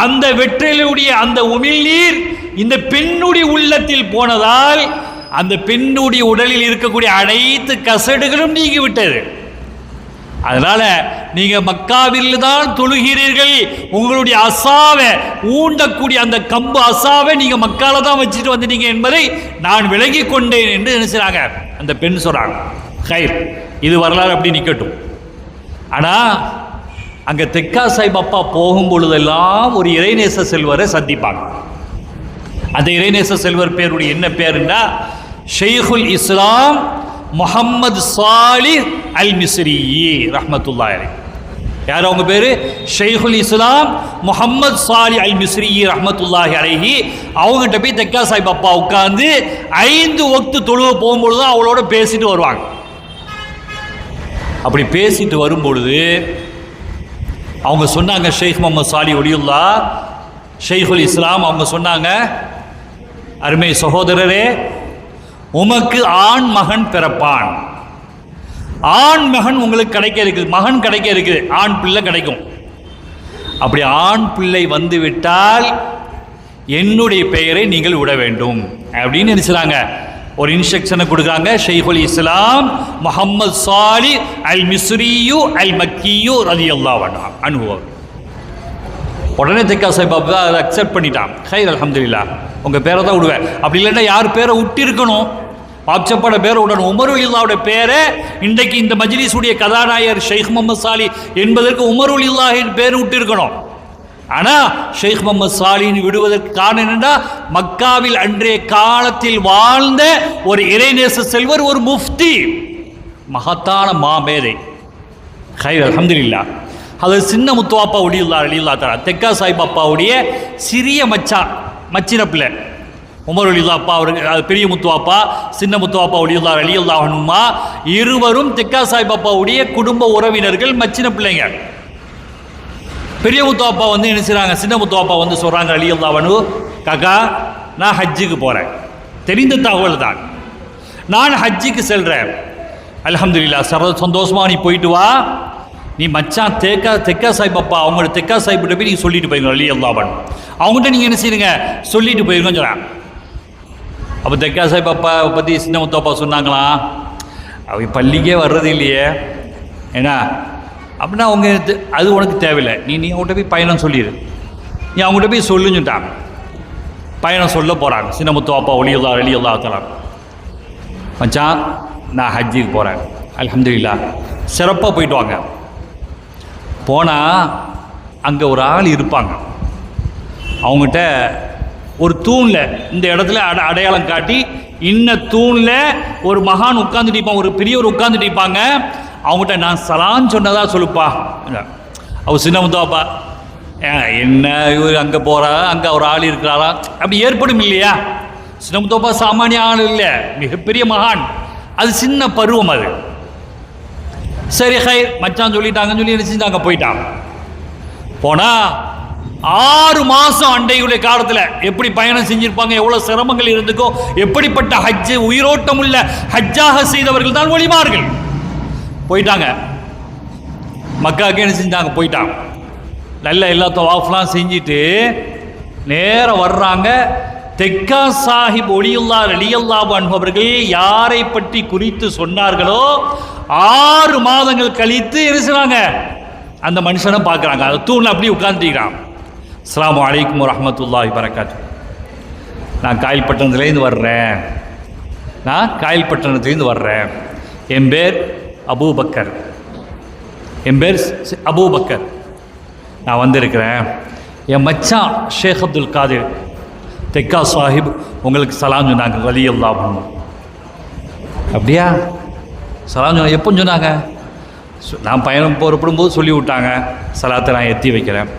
Speaker 1: அந்த வெற்றிலுடைய அந்த உமிழ்நீர் இந்த பெண்ணுடைய உள்ளத்தில் போனதால் அந்த பெண்ணுடைய உடலில் இருக்கக்கூடிய அனைத்து கசடுகளும் நீங்கிவிட்டது. அதனால நீங்க மக்காவில் தான் தொழுகிறீர்கள், உங்களுடைய அசாவை ஊண்டக்கூடிய அந்த கம்பு அசாவை நீங்க மக்கால தான் வச்சுட்டு வந்துட்டீங்க என்பதை நான் விலகி கொண்டேன் என்று நினைச்சாங்க அந்த பெண் சொல்றாங்க. ஹைர், இது வரலாறு அப்படி நிக்கட்டும். ஆனா அங்க தெக்கா சாஹிப் அப்பா போகும் பொழுதெல்லாம் ஒரு இறைநேச செல்வரை சந்திப்பாங்க. அந்த இறைநேச செல்வர் பேருடைய என்ன பேருன்னா ஷைகுல் இஸ்லாம் முஹம்மது சாலிஹ் அல் மிஸ்ரி ரஹ்மத்துல்லாஹி அலைஹி. யார் அவங்க பேரு? ஷைகுல் இஸ்லாம் முஹம்மது சாலிஹ் அல் மிஸ்ரி ரஹ்மத்துல்லாஹி அலைஹி. அவங்ககிட்ட போய் தெக்கா சாஹிப் அப்பா உட்கார்ந்து 5 வக்து தொழுவ போகும்பொழுது அவளோட பேசிட்டு வருவாங்க. அப்படி பேசிட்டு வரும்பொழுது அவங்க சொன்னாங்க, ஷேக் முகமது சாலி ஒலியுல்லா ஷைகுல் இஸ்லாம் அவங்க சொன்னாங்க, அருமை சகோதரரே, உமக்கு ஆண் மகன் பிறப்பான். ஆண் மகன் உங்களுக்கு கிடைக்க இருக்குது, மகன் கிடைக்க இருக்குது, ஆண் பிள்ளை கிடைக்கும். அப்படி ஆண் பிள்ளை வந்து விட்டால் என்னுடைய பெயரை நீங்கள் விட வேண்டும் அப்படின்னு நினைச்சாங்க. ஒரு இன்ஸ்ட்ரக்ஷனை கொடுக்குறாங்க. ஷைகுல் இஸ்லாம் முஹம்மது சாலி அல் மிஸ்ரியூ அல் மக்கியூ ரலியல்லாஹு அன்ஹு. உடனே தெக்கா சாஹிப் அப்பா அதை அக்செப்ட் பண்ணிட்டான். ஹைர், அல்ஹம்துலில்லாஹ், உங்கள் பேரை தான் விடுவேன். அப்படி இல்லைன்னா யார் பேரை விட்டிருக்கணும்? வாட்சப்பட பேரை விடணும். உமர் உலில்லாவுடைய பேரை இன்றைக்கு இந்த மஜ்லிஸுடைய கதாநாயகர் ஷேக் முகமது சாலி என்பதற்கு உமர் உலில்லாஹின் பேர் விட்டிருக்கணும். ஆனால் ஷேக் முகமது சாலின்னு விடுவதற்கு காரணம் என்னன்னா, மக்காவில் அன்றைய காலத்தில் வாழ்ந்த ஒரு இறைநேச செல்வர், ஒரு முஃப்தி, மகத்தான மாமேதை. ஹைர், அல்ஹம்துலில்லாஹ். அது சின்ன முத்துவாப்பா ஒலியுல்லா தஆலா தெக்கா சாஹிப் அப்பாவுடைய சிறிய மச்சின பிள்ளை. உமர் ஒலியுல்லா அப்பா அவருக்கு பெரிய முத்துவாப்பா, சின்ன முத்துவாப்பா ஒலியுல்லா ரலியல்லாஹு அன்ஹுமா இருவரும் தெக்கா சாஹிப் அப்பாவுடைய குடும்ப உறவினர்கள், மச்சின பிள்ளைங்க. பெரிய முத்துவாப்பா வந்து என்ன செய்றாங்க, சின்ன முத்துவாப்பா வந்து சொல்றாங்க, ரலியல்லாஹு அன்ஹு, காக்கா நான் ஹஜ்ஜுக்கு போறேன், தெரிந்த தகவல் தான், நான் ஹஜ்ஜுக்கு செல்றேன், அல்ஹம்துலில்லாஹ், சந்தோஷமா நீ போயிட்டு வா, நீ மச்சான் தெக்கா சாஹிப் அப்பா அவங்களோட தெக்கா சாஹிப்கிட்ட போய் நீங்கள் சொல்லிட்டு போயிருங்க ரலியல்லாஹு அன்ஹு, அவங்ககிட்ட நீங்கள் என்ன செய்யுங்க, சொல்லிட்டு போயிருங்கன்னு சொல்கிறாங்க. அப்போ தெக்கா சாஹிப் அப்பா பற்றி சின்ன முத்தப்பா சொன்னாங்களாம், அவங்க பள்ளிக்கே வர்றது இல்லையே, ஏன்னா அப்படின்னா அவங்க அது உனக்கு தேவையில்லை, நீ அவங்ககிட்ட போய் பயணம் சொல்லிடு, நீ அவங்ககிட்ட போய் சொல்லுஞ்சுட்டாங்க. பயணம் சொல்ல போகிறாங்க. சின்ன முத்தப்பா ஒலியுல்லா ரலியல்லாஹு தஆலா, மச்சான் நான் ஹஜ்ஜுக்கு போகிறேன், அல்ஹம்துலில்லாஹ், சிறப்பாக போயிட்டு வாங்க. போனால் அங்கே ஒரு ஆள் இருப்பாங்க, அவங்ககிட்ட ஒரு தூணில் இந்த இடத்துல அடையாளம் காட்டி, இன்ன தூணில் ஒரு மகான் உட்காந்துட்டு இருப்பான், ஒரு பெரியவர் உட்காந்துட்டு இருப்பாங்க, அவங்ககிட்ட நான் சலான் சொன்னதா சொல்லுப்பா. அவர் சின்ன முத்தாப்பா, என்ன இவர் அங்கே போகிறா, அங்கே ஒரு ஆள் இருக்கிறாரா, அப்படி ஏற்படும் இல்லையா? சின்ன முத்தாப்பா சாமானிய ஆள் இல்லை, மிகப்பெரிய மகான், அது சின்ன பருவம் அது. சரி ஹைர், மச்சான் சொல்லிட்டாங்கன்னு சொல்லி என்ன செஞ்சாங்க, போயிட்டாங்க. போனால் 6 மாதம் அண்டையுடைய காலத்தில் எப்படி பயணம் செஞ்சிருப்பாங்க, எவ்வளோ சிரமங்கள் இருந்துக்கோ, எப்படிப்பட்ட ஹஜ்ஜு உயிரோட்டம் உள்ள ஹஜ்ஜாக செய்தவர்கள் தான் ஒளிமார்கள். போயிட்டாங்க மக்காவுக்கு, என்ன செஞ்சாங்க, போயிட்டாங்க. நல்ல எல்லா தவாஃப்லாம் செஞ்சுட்டு நேரம் வர்றாங்க. தெக்கா சாஹிப் ஒலியுல்லா ரலியல்லாஹு அன்ஹு அவர்கள் யாரை பற்றி குறித்து சொன்னார்களோ 6 மாதங்கள் கழித்து இருக்கிறாங்க, அந்த மனுஷனை பார்க்குறாங்க. அந்த தூணில் அப்படியே உட்காந்துக்கிறான். அஸ்ஸலாமு அலைக்கும் வரஹ்மத்துல்லாஹி வரகாத்து. நான் காயல்பட்டணத்துலேருந்து வர்றேன், என் பேர் அபூபக்கர், நான் வந்திருக்கிறேன், என் மச்சான் ஷேக் அப்துல் காதிர் தெக்கா சாஹிப் உங்களுக்கு சலாம் சொன்னாங்க ரலியல்லாஹு அன்ஹு. அப்படியா? சலாம் சொன்னாங்க. எப்போ சொன்னாங்க? நான் பயணம் புறப்படும்போது சொல்லி விட்டாங்க. சலாத்தை நான் எத்தி வைக்கிறேன்.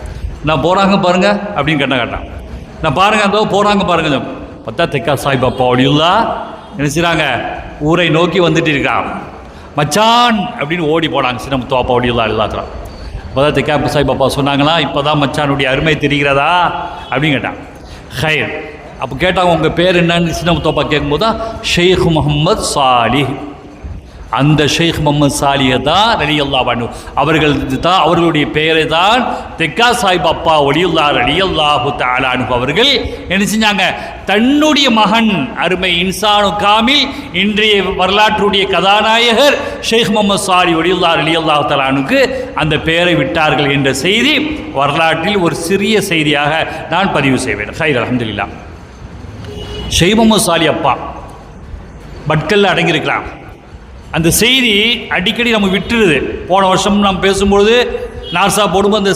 Speaker 1: நான் போகிறாங்க பாருங்கள் அப்படின்னு கேட்டான். நான் பாருங்கள் அதோ போகிறாங்க பாருங்கள். பார்த்தா தெக்கா சாஹிப் அப்பா அப்படியுள்ளா நினைச்சுறாங்க, ஊரை நோக்கி வந்துட்டு இருக்கான். மச்சான் அப்படின்னு ஓடி போனாங்க. சின்ன முத்துவாப்பா அப்படியுள்ளா எல்லாத்திரம். அப்போ தான் தெக்கா சாஹிப் அப்பா சொன்னாங்களா, இப்போ தான் மச்சானுடைய அருமை தெரிகிறதா அப்படின்னு கேட்டான். ஹைர். அப்போ கேட்டாங்க உங்கள் பேர் என்னன்னு சின்ன முத்துவாப்பா கேட்கும்போது தான் ஷேக் முகமது சாலிஹ். அந்த ஷேக் முகமது சாலியை தான் ரலியல்லாஹு அன்ஹு அவர்கள் தான், அவர்களுடைய பெயரை தான் தெக்கா சாஹிப் அப்பா வலியுல்லாஹ் ரலியல்லாஹு தஆலா அன்ஹு அவர்கள் என்ன செஞ்சாங்க, தன்னுடைய மகன் அருமை இன்சானு காமில் இன்றைய வரலாற்றுடைய கதாநாயகர் ஷேக் முகமது சாலி வலியுல்லாஹ் ரலியல்லாஹு தஆலா அன்ஹுக்கு அந்த பெயரை விட்டார்கள் என்ற செய்தி வரலாற்றில் ஒரு சிறிய செய்தியாக நான் பதிவு செய்வேன். ஹைர், அல்ஹம்துலில்லாஹ். ஷேக் முகமது சாலி அப்பா பட்கல்ல அடங்கியிருக்கிறான். அந்த செய்தி அடிக்கடி நம்ம விட்டுருது. போன வருஷம் நாம் பேசும்பொழுது நார்சா போடும்போது அந்த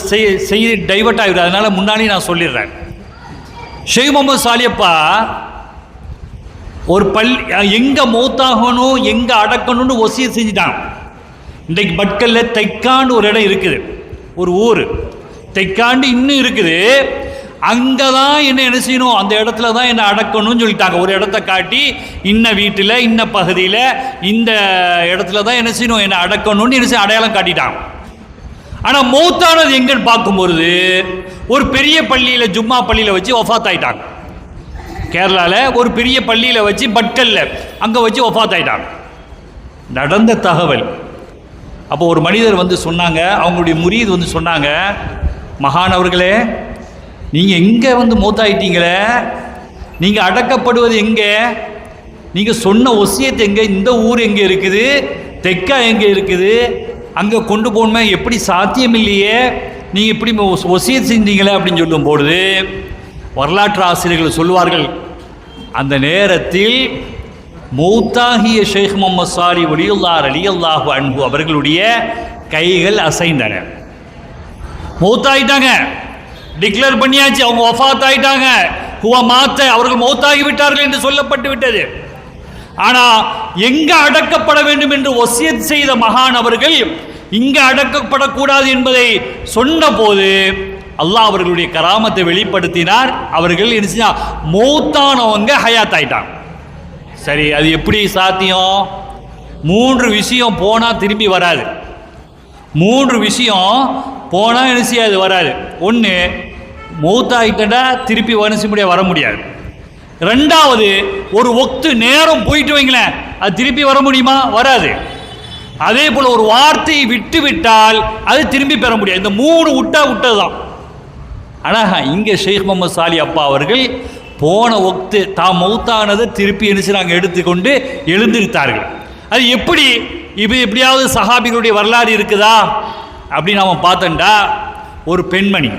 Speaker 1: செய்தி டைவர்ட் ஆகிடுது. அதனால் முன்னாடி நான் சொல்லிடுறேன். ஷேக் முகமது சாலியப்பா ஒரு எங்கே மௌத்தாகணும் எங்கே அடக்கணும்னு வசியத் செஞ்சுட்டான். இன்றைக்கு பட்கல்ல தைக்காண்டு ஒரு இடம் இருக்குது, ஒரு ஊர் தைக்காண்டு இன்னும் இருக்குது. அங்கே தான் என்ன செய்யணும், அந்த இடத்துல தான் என்னை அடக்கணும்னு சொல்லிட்டாங்க. ஒரு இடத்த காட்டி இன்ன வீட்டில் இன்ன பகுதியில் இந்த இடத்துல தான் என்ன செய்யணும், என்னை அடக்கணும்னு என்ன செய்ய அடையாளம் காட்டிட்டாங்க. ஆனால் மௌத்தானது எங்கன்னு பார்க்கும்பொழுது ஒரு பெரிய பள்ளியில், ஜும்மா பள்ளியில் வச்சு வஃபாத் ஆயிட்டாங்க. கேரளாவில் ஒரு பெரிய பள்ளியில் வச்சு பட்கல்ல அங்கே வச்சு வஃபாத் ஆயிட்டாங்க. நடந்த தகவல். அப்போ ஒரு மனிதர் வந்து சொன்னாங்க, அவங்களுடைய முரீத் வந்து சொன்னாங்க, மகானவர்களே நீங்கள் எங்கே வந்து மூத்தாயிட்டீங்களே, நீங்கள் அடக்கப்படுவது எங்கே, நீங்கள் சொன்ன ஒசியத்து எங்கே, இந்த ஊர் எங்கே இருக்குது, தெக்கா எங்கே இருக்குது, அங்கே கொண்டு போகணுமே, எப்படி சாத்தியம் இல்லையே, நீங்கள் இப்படி ஒசியத் செஞ்சீங்களே அப்படின்னு சொல்லும்போது வரலாற்று ஆசிரியர்கள் சொல்வார்கள், அந்த நேரத்தில் மௌத்தாகிய ஷேக் முகமது சாலி வலியுல்லாஹ் ரலியல்லாஹு அன்ஹு அவர்களுடைய கைகள் அசைந்தன. மௌத்தாயிட்டாங்க, டிக்ளேர் பண்ணியாச்சு, அவங்க வஃபாத் ஆயிட்டாங்க. ஹுவ மாத்த, அவர்கள் மௌத்தாகி விட்டார்கள் என்று சொல்லப்பட்டு விட்டது. ஆனால் எங்கே அடக்கப்பட வேண்டும் என்று வசியத் செய்த மகான் அவர்கள் இங்கே அடக்கப்படக்கூடாது என்பதை சொன்ன போது அல்லாஹ் அவர்களுடைய கராமத்தை வெளிப்படுத்தினார். அவர்கள் என்ன செஞ்சா, மௌத்தானவங்க ஹயாத் ஆயிட்டாங்க. சரி, அது எப்படி சாத்தியம்? 3 விஷயம் போனால் திரும்பி வராது. 3 விஷயம் போனால் என்ன செய்யாது, வராது. ஒன்று, மௌத்தாயிட்டா திருப்பி வனசி முடிய வர முடியாது. 2வது, ஒரு ஒக்து நேரம் போயிட்டு வைங்களேன், அது திருப்பி வர முடியுமா? வராது. அதே போல் ஒரு வார்த்தையை விட்டு விட்டால் அது திரும்பி பெற முடியாது. இந்த 3 விட்டது தான். ஆனால் இங்கே ஷேக் முகமது சாலி அப்பா அவர்கள் போன ஒக்து தாம் மௌத்தானதை திருப்பி என்ன செய்றாங்க, எடுத்துக்கொண்டு எழுந்திருத்தார்கள். அது எப்படி? இது எப்படியாவது சஹாபிகளுடைய வரலாறு இருக்குதா அப்படின்னு நாம் பார்த்தோம்டா, ஒரு பெண்மணி,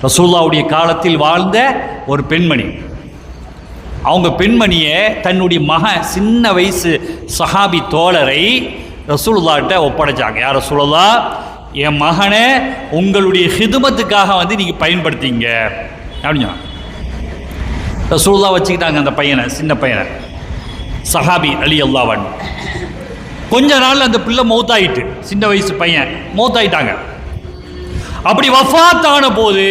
Speaker 1: ரசூலுல்லாஹ்வுடைய காலத்தில் வாழ்ந்த ஒரு பெண்மணி, அவங்க பெண்மணியை தன்னுடைய சின்ன வயசு சஹாபி தோழரை ரசூலுல்லாஹ்ட்ட ஒப்படைச்சாங்க. யார் ரசூலுல்லாஹ், என் மகனை உங்களுடைய ஹிதுமத்துக்காக வந்து நீங்கள் பயன்படுத்திங்க அப்படின்னு சொன்னாங்க. ரசூலுல்லாஹ் வச்சுக்கிட்டாங்க அந்த பையனை, சின்ன பையனை, சஹாபி ரலியல்லாஹு அன்ஹு. கொஞ்ச நாள் அந்த பிள்ளை மௌத்தாயிட்டு, சின்ன வயசு பையன் மௌத்தாயிட்டாங்க. அப்படி வஃபாத் ஆன போது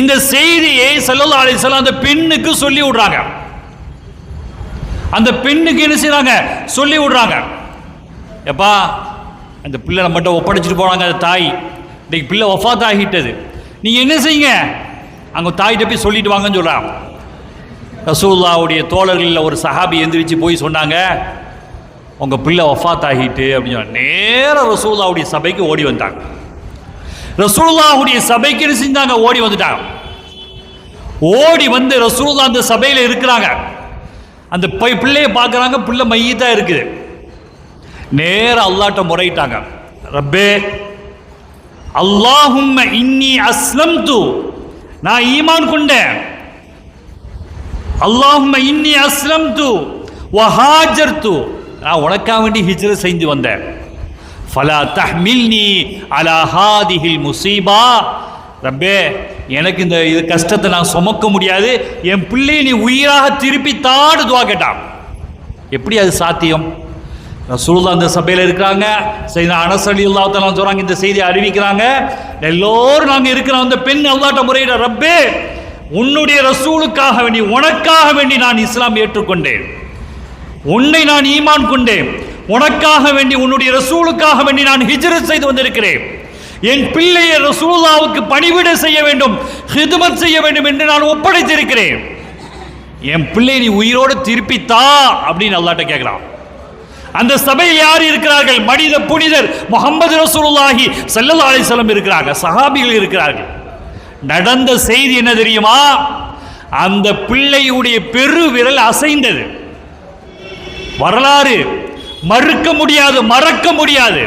Speaker 1: இந்த செய்தியை ஸல்லல்லாஹு அலைஹி வஸல்லம் அந்த பெண்ணுக்கு சொல்லி விடுறாங்க. அந்த பெண்ணுக்கு என்ன செய்றாங்க, சொல்லி விடுறாங்க, எப்பா அந்த பிள்ளை நம்மகிட்ட ஒப்படைச்சிட்டு போனாங்க அந்த தாய், இன்னைக்கு பிள்ளை வஃபாத் ஆகிட்டது, நீங்கள் என்ன செய்யுங்க, அங்கே தாய்கிட்ட போய் சொல்லிட்டு வாங்கன்னு சொல்கிறாங்க. ரசூலுல்லாஹ்வுடைய தோழர்களில் ஒரு சஹாபி எந்திரிச்சு போய் சொன்னாங்க, உங்கள் பிள்ளை வஃபாத் ஆகிட்டு அப்படின்னு சொன்னாங்க. நேராக ரசூலுல்லாஹ்வுடைய சபைக்கு ஓடி வந்தாங்க. ரசூலுல்லாஹ்வுடைய சபைக்கு என்ன செஞ்சாங்க, ஓடி வந்துட்டாங்க. ஓடி வந்து ரசூலுல்லாஹ் அந்த சபையில் இருக்கிறாங்க. அந்த பிள்ளையை பார்க்குறாங்க, பிள்ளை மையத்தான் இருக்குது. நேராக அல்லாஹ்ட்ட முறையிட்டாங்க, ரப்பே அல்லாஹும்ம இன்னி அஸ்லம்து, நான் ஈமான் கொண்டேன், அல்லாஹும்ம இன்னி அஸ்லம்து வஹாஜர்து, நான் உனக்காக வேண்டி ஹிஜ்ரத் செஞ்சு வந்தேன், ஃபலா தஹ்மில்னி அலா ஹாதிஹில் முஸீபா. ரப்பே, எனக்கு இந்த கஷ்டத்தை நான் சுமக்க முடியாது, என் பிள்ளையை நீ உயிராக திருப்பி தாடு துவா கேட்டான். எப்படி அது சாத்தியம்? ரசூலுல்லாஹ் அந்த சபையில் இருக்கிறாங்க. சையதுனா அனஸ் ரலியல்லாஹு தஆலா சொல்றாங்க, இந்த செய்தியை அறிவிக்கிறாங்க. எல்லோரும் நாங்கள் இருக்கிறோம். அந்த பெண் அல்லாஹ்ட்ட முறையிட, ரப்பே, உன்னுடைய ரசூலுக்காக வேண்டி, உனக்காக வேண்டி நான் இஸ்லாம் ஏற்றுக்கொண்டேன், உன்னை நான் ஈமான் கொண்டேன், உனக்காக வேண்டி உன்னுடைய ரசூலுக்காக வேண்டி நான் ஹிஜ்ரத் செய்து வந்திருக்கிறேன். என் பிள்ளையை ரசூலுல்லாஹ்வுக்கு பணிவிடை செய்ய வேண்டும், ஹிதுமத் செய்ய வேண்டும் என்று நான் ஒப்படைத்திருக்கிறேன். என் பிள்ளை நீ உயிரோடு திருப்பி தா அப்படின்னு அல்லாஹ்ட்ட கேட்கிறான். அந்த சபையில் யார் இருக்கிறார்கள்? மனித புனிதர் முஹம்மது ரசூலுல்லாஹி ஸல்லல்லாஹு அலைஹி வஸல்லம் இருக்கிறார்கள், சஹாபிகள் இருக்கிறார்கள். நடந்த செய்தி என்ன தெரியுமா? அந்த பிள்ளையுடைய பெரு விரல் அசைந்தது. வரலாறு மறுக்க முடியாது, மறக்க முடியாது.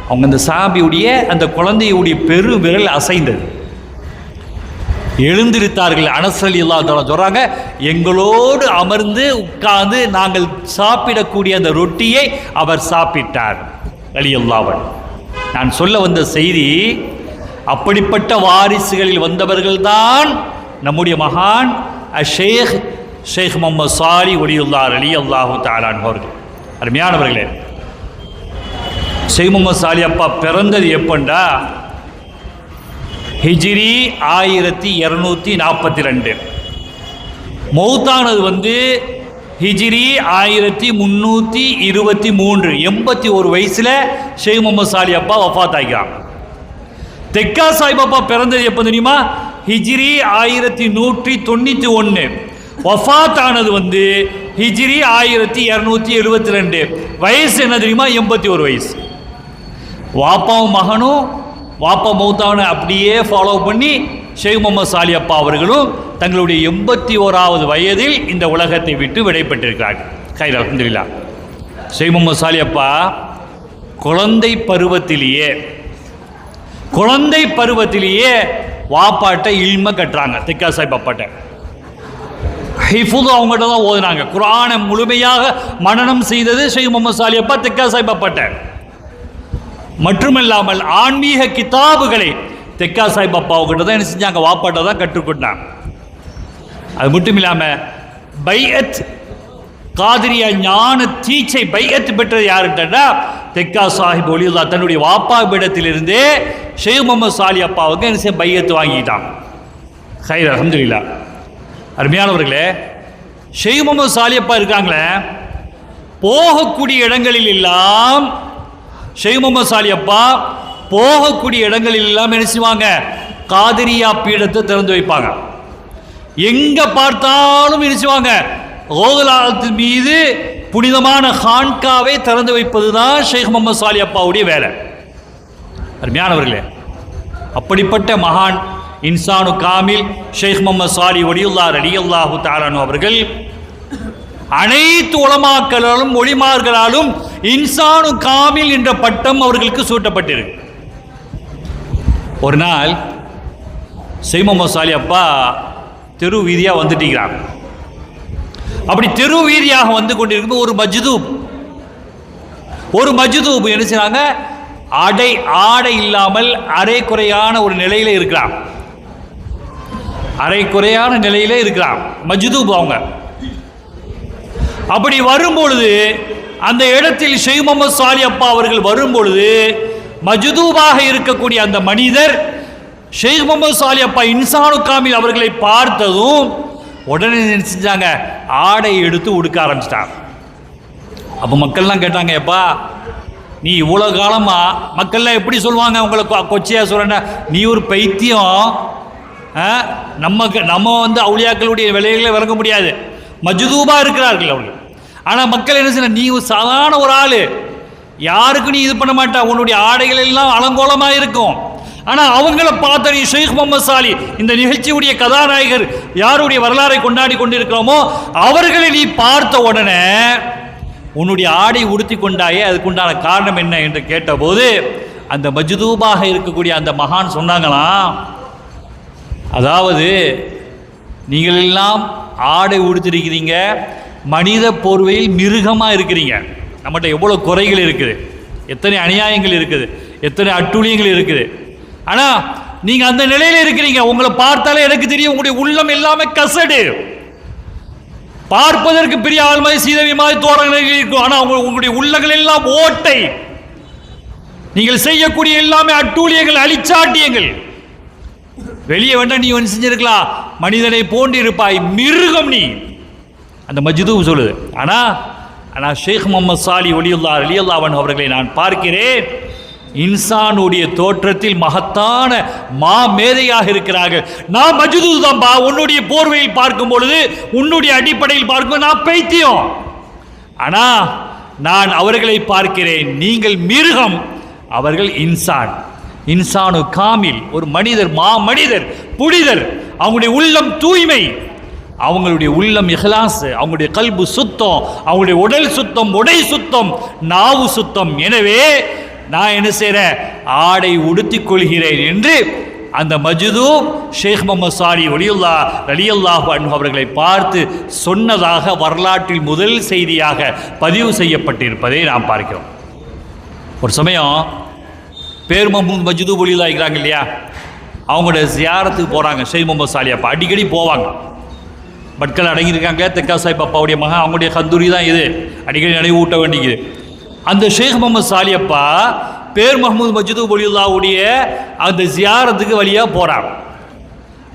Speaker 1: அவங்க அந்த சஹாபியுடைய அந்த குழந்தையுடைய பெரு விரல் அசைந்தது. எழுந்திருத்தார்கள். அனஸ் ரலியல்லாஹு தஆலா சொல்றாங்க, எங்களோடு அமர்ந்து உட்கார்ந்து நாங்கள் சாப்பிடக்கூடிய அந்த ரொட்டியை அவர் சாப்பிட்டார் ரலியல்லாஹு அன்ஹு. நான் சொல்ல வந்த செய்தி, அப்படிப்பட்ட வாரிசுகளில் வந்தவர்கள்தான் நம்முடைய மகான் ஷேக் முஹம்மது சாலிஹ் வலியுல்லாஹ் ரலியல்லாஹு தஆலா அன்ஹு அவர்கள். அருமையானவர்களே, ஷேக் முஹம்மது சாலிஹ் அப்பா பிறந்தது எப்பண்டா? ஹிஜ்ரி 1242. மௌத்தானது ஹிஜ்ரி 1323. 81 வயசுல ஷேக் முஹம்மது சாலிஹ் அப்பா வஃபாத் ஆகிறான். தெக்கா சாஹிப் அப்பா பிறந்தது எப்போ தெரியுமா? ஹிஜ்ரி 1191. வஃபாத் ஆனது ஹிஜ்ரி 1272. வயசு என்ன தெரியுமா? 81 வயசு. வாப்பாவும் மகனும் வாப்பா மௌத்தான அப்படியே ஃபாலோ பண்ணி ஷேக் முஹம்மது சாலிஹ் அப்பா அவர்களும் தங்களுடைய 81வது வயதில் இந்த உலகத்தை விட்டு விடைபெற்றிருக்கிறார்கள். கைர் அல்ஹம்துலில்லாஹ். ஷேக் முஹம்மது சாலிஹ் அப்பா குழந்தை பருவத்திலேயே வாப்பாட்ட இல்ம கட்டுறாங்க. தெக்கா சாஹிப் அப்பாட்ட ஹிஃபுது அவங்ககிட்ட தான் ஓதுனாங்க. குர்ஆனை முழுமையாக மனனம் செய்தது ஷேக் முஹம்மது சாலிஹ் அப்பா தெக்கா சாஹிப் அப்பாட்ட. மட்டுமல்லாமல் ஆன்மீக கிதாபுகளை தெக்கா சாஹிப் அப்பாவுக்கிட்ட தான் என்ன செஞ்சாங்க? வாப்பாட்ட தான் கற்றுக்கொண்டாங்க. அது மட்டும் இல்லாமல் பைஅத் காதிரியா ஞான தீட்சை பைஅத் பெற்றது யாருன்னா தெக்கா சாஹிப் வலியுல்லாஹ் தன்னுடைய வாப்பா பீடத்திலிருந்தே ஷேக் முஹம்மது சாலிஹ் அப்பாவுக்கு என்ன செய்ய பைஅத் வாங்கிட்டாங்க. கைர் அல்ஹம்துலில்லாஹ். அருமையானவர்களே, ஷேக் முஹம்மது சாலிஹ் அப்பா இருக்காங்களே, போகக்கூடிய இடங்களில் எல்லாம் ஷேக் முஹம்மது சாலிஹ் அப்பா போகக்கூடிய இடங்களில் எல்லாம் என்ன செய்வாங்க? காதிரியா பீடத்தை திறந்து வைப்பாங்க. எங்க பார்த்தாலும் என்ன செய்வாங்க? கோகுலாத்தின் மீது புனிதமான ஹான்காவை திறந்து வைப்பது தான் ஷேக் முஹம்மது சாலிஹ் அப்பாவுடைய வேலை. அருமையானவர்களே, அப்படிப்பட்ட மகான் இன்சானு காமில் ஷேக் முஹம்மது சாலிஹ் வலியுல்லாஹ் ரலியல்லாஹு தஆலா அன்ஹு அவர்கள் அனைத்து உலமாக்களாலும் ஒளிமார்களாலும் இன்சானு காமில் என்ற பட்டம் அவர்களுக்கு சூட்டப்பட்டிருக்கு. ஒரு நாள் ஷேக் முஹம்மது சாலிஹ் அப்பா தெரு வீதியாக வந்துட்டீங்கிறாங்க. அப்படி தெரு வீதியாக வந்து கொண்டிருக்கும் ஒரு மஜ்தூப் என்ன செய்றாங்க? ஆடை இல்லாமல் அரை குறையான ஒரு நிலையில இருக்கிறான். மஜ்தூப் அவங்க. அப்படி வரும்பொழுது அந்த இடத்தில் ஷேக் முஹம்மது சாலிஹ் அப்பா அவர்கள் வரும்பொழுது மஜ்தூபாக இருக்கக்கூடிய அந்த மனிதர் ஷேக் முஹம்மது சாலிஹ் அப்பா இன்சானு காமில் அவர்களை பார்த்ததும் உடனே என்ன செஞ்சாங்க? ஆடை எடுத்து உடுக்க ஆரம்பிச்சிட்டாங்க. அப்போ மக்கள்லாம் கேட்டாங்க, எப்பா நீ இவ்வளோ காலமா, மக்கள்லாம் எப்படி சொல்லுவாங்க உங்களை கொச்சையாக சொல்கிறேன்னா, நீ ஒரு பைத்தியம், நம்ம அவுலியாக்களுடைய விலைகளை விளங்க முடியாது, மஜ்தூபாக இருக்கிறார்கள் அவர்கள். ஆனால் மக்கள் என்ன செய்ய, நீ ஒரு சாதாரண ஒரு ஆள், யாருக்கும் நீ இது பண்ண மாட்டா, உன்னுடைய ஆடைகள் எல்லாம் அலங்கோலமாக இருக்கும். ஆனால் அவங்கள பார்த்த நீ ஷேக் முஹம்மது சாலிஹ், இந்த நிகழ்ச்சியுடைய கதாநாயகர் யாருடைய வரலாறை கொண்டாடி கொண்டிருக்கிறோமோ அவர்களை நீ பார்த்த உடனே உன்னுடைய ஆடை உடுத்தி கொண்டாயே, அதுக்குண்டான காரணம் என்ன என்று கேட்டபோது அந்த மஜ்தூபாக இருக்கக்கூடிய அந்த மகான் சொன்னாங்களாம், அதாவது நீங்கள் எல்லாம் ஆடை உடுத்திருக்கிறீங்க, மனித போர்வையில் மிருகமாக இருக்கிறீங்க, நம்மகிட்ட எவ்வளோ குறைகள் இருக்குது, எத்தனை அநியாயங்கள் இருக்குது, எத்தனை அட்டூழியங்கள் இருக்குது. ஆனால் நீங்கள் அந்த நிலையில் இருக்கிறீங்க. உங்களை பார்த்தாலே எனக்கு தெரியும் உங்களுடைய உள்ளம் எல்லாமே கசடு. பார்ப்பதற்கு பெரிய ஆள் மாதிரி சீதவி மாதிரி தோரணைகள் இருக்கும். ஆனால் உங்களுடைய உள்ளங்கள் எல்லாம் ஓட்டை. நீங்கள் செய்யக்கூடிய எல்லாமே அட்டூழியங்கள், அழிச்சாட்டியங்கள். வெளியே வேண்டாம் நீ ஒன்று செஞ்சிருக்கலாம், மனிதனை போன்று இருப்பாய், மிருகம் நீ. அந்த மஜ்து சொல்லுது. ஆனால் ஷேக் முகமது சாலி ரலியல்லாஹு அன்ஹு அவர்களை நான் பார்க்கிறேன், இன்சானுடைய தோற்றத்தில் மகத்தான மேதையாக இருக்கிறார்கள். நான் மஜ்து தான்பா, உன்னுடைய போர்வையில் பார்க்கும் பொழுது, உன்னுடைய அடிப்படையில் பார்க்கும் நான் பைத்தியம். ஆனால் நான் அவர்களை பார்க்கிறேன், நீங்கள் மிருகம், அவர்கள் இன்சான். இன்சானு காமில், ஒரு மனிதர், மனிதர், புனிதர். அவங்களுடைய உள்ளம் தூய்மை, அவங்களுடைய உள்ளம் இஹ்லாஸ், அவங்களுடைய கல்பு சுத்தம், அவங்களுடைய உடல் சுத்தம், உடை சுத்தம், நாவு சுத்தம். எனவே நான் என்ன செய்கிறேன், ஆடை உடுத்திக் கொள்கிறேன் என்று அந்த மஜ்து ஷேக் முகமது சாலி ரலியல்லாஹு அன்ஹு அவர்களை பார்த்து சொன்னதாக வரலாற்றில் முதல் செய்தியாக பதிவு செய்யப்பட்டிருப்பதை நாம் பார்க்கிறோம். ஒரு சமயம் பேர் முகமது மஜ்து இருக்கிறாங்க இல்லையா, அவங்களோட ஜியாரத்துக்கு போகிறாங்க. ஷேக் முகமது சாலி அப்பா அடிக்கடி போவாங்க. பட்கள் அடங்கியிருக்காங்க. தெக்கா சாஹிப் அப்பாவுடைய மகன், அவங்களுடைய கந்தூரி தான் இது, அடிக்கடி நினைவு ஊட்ட வேண்டியது. அந்த ஷேக் முகமது சாலி அப்பா பேர் முகமது மஜ்து வலியுல்லாவுடைய அந்த ஜியாரத்துக்கு வழியாக போகிறாங்க.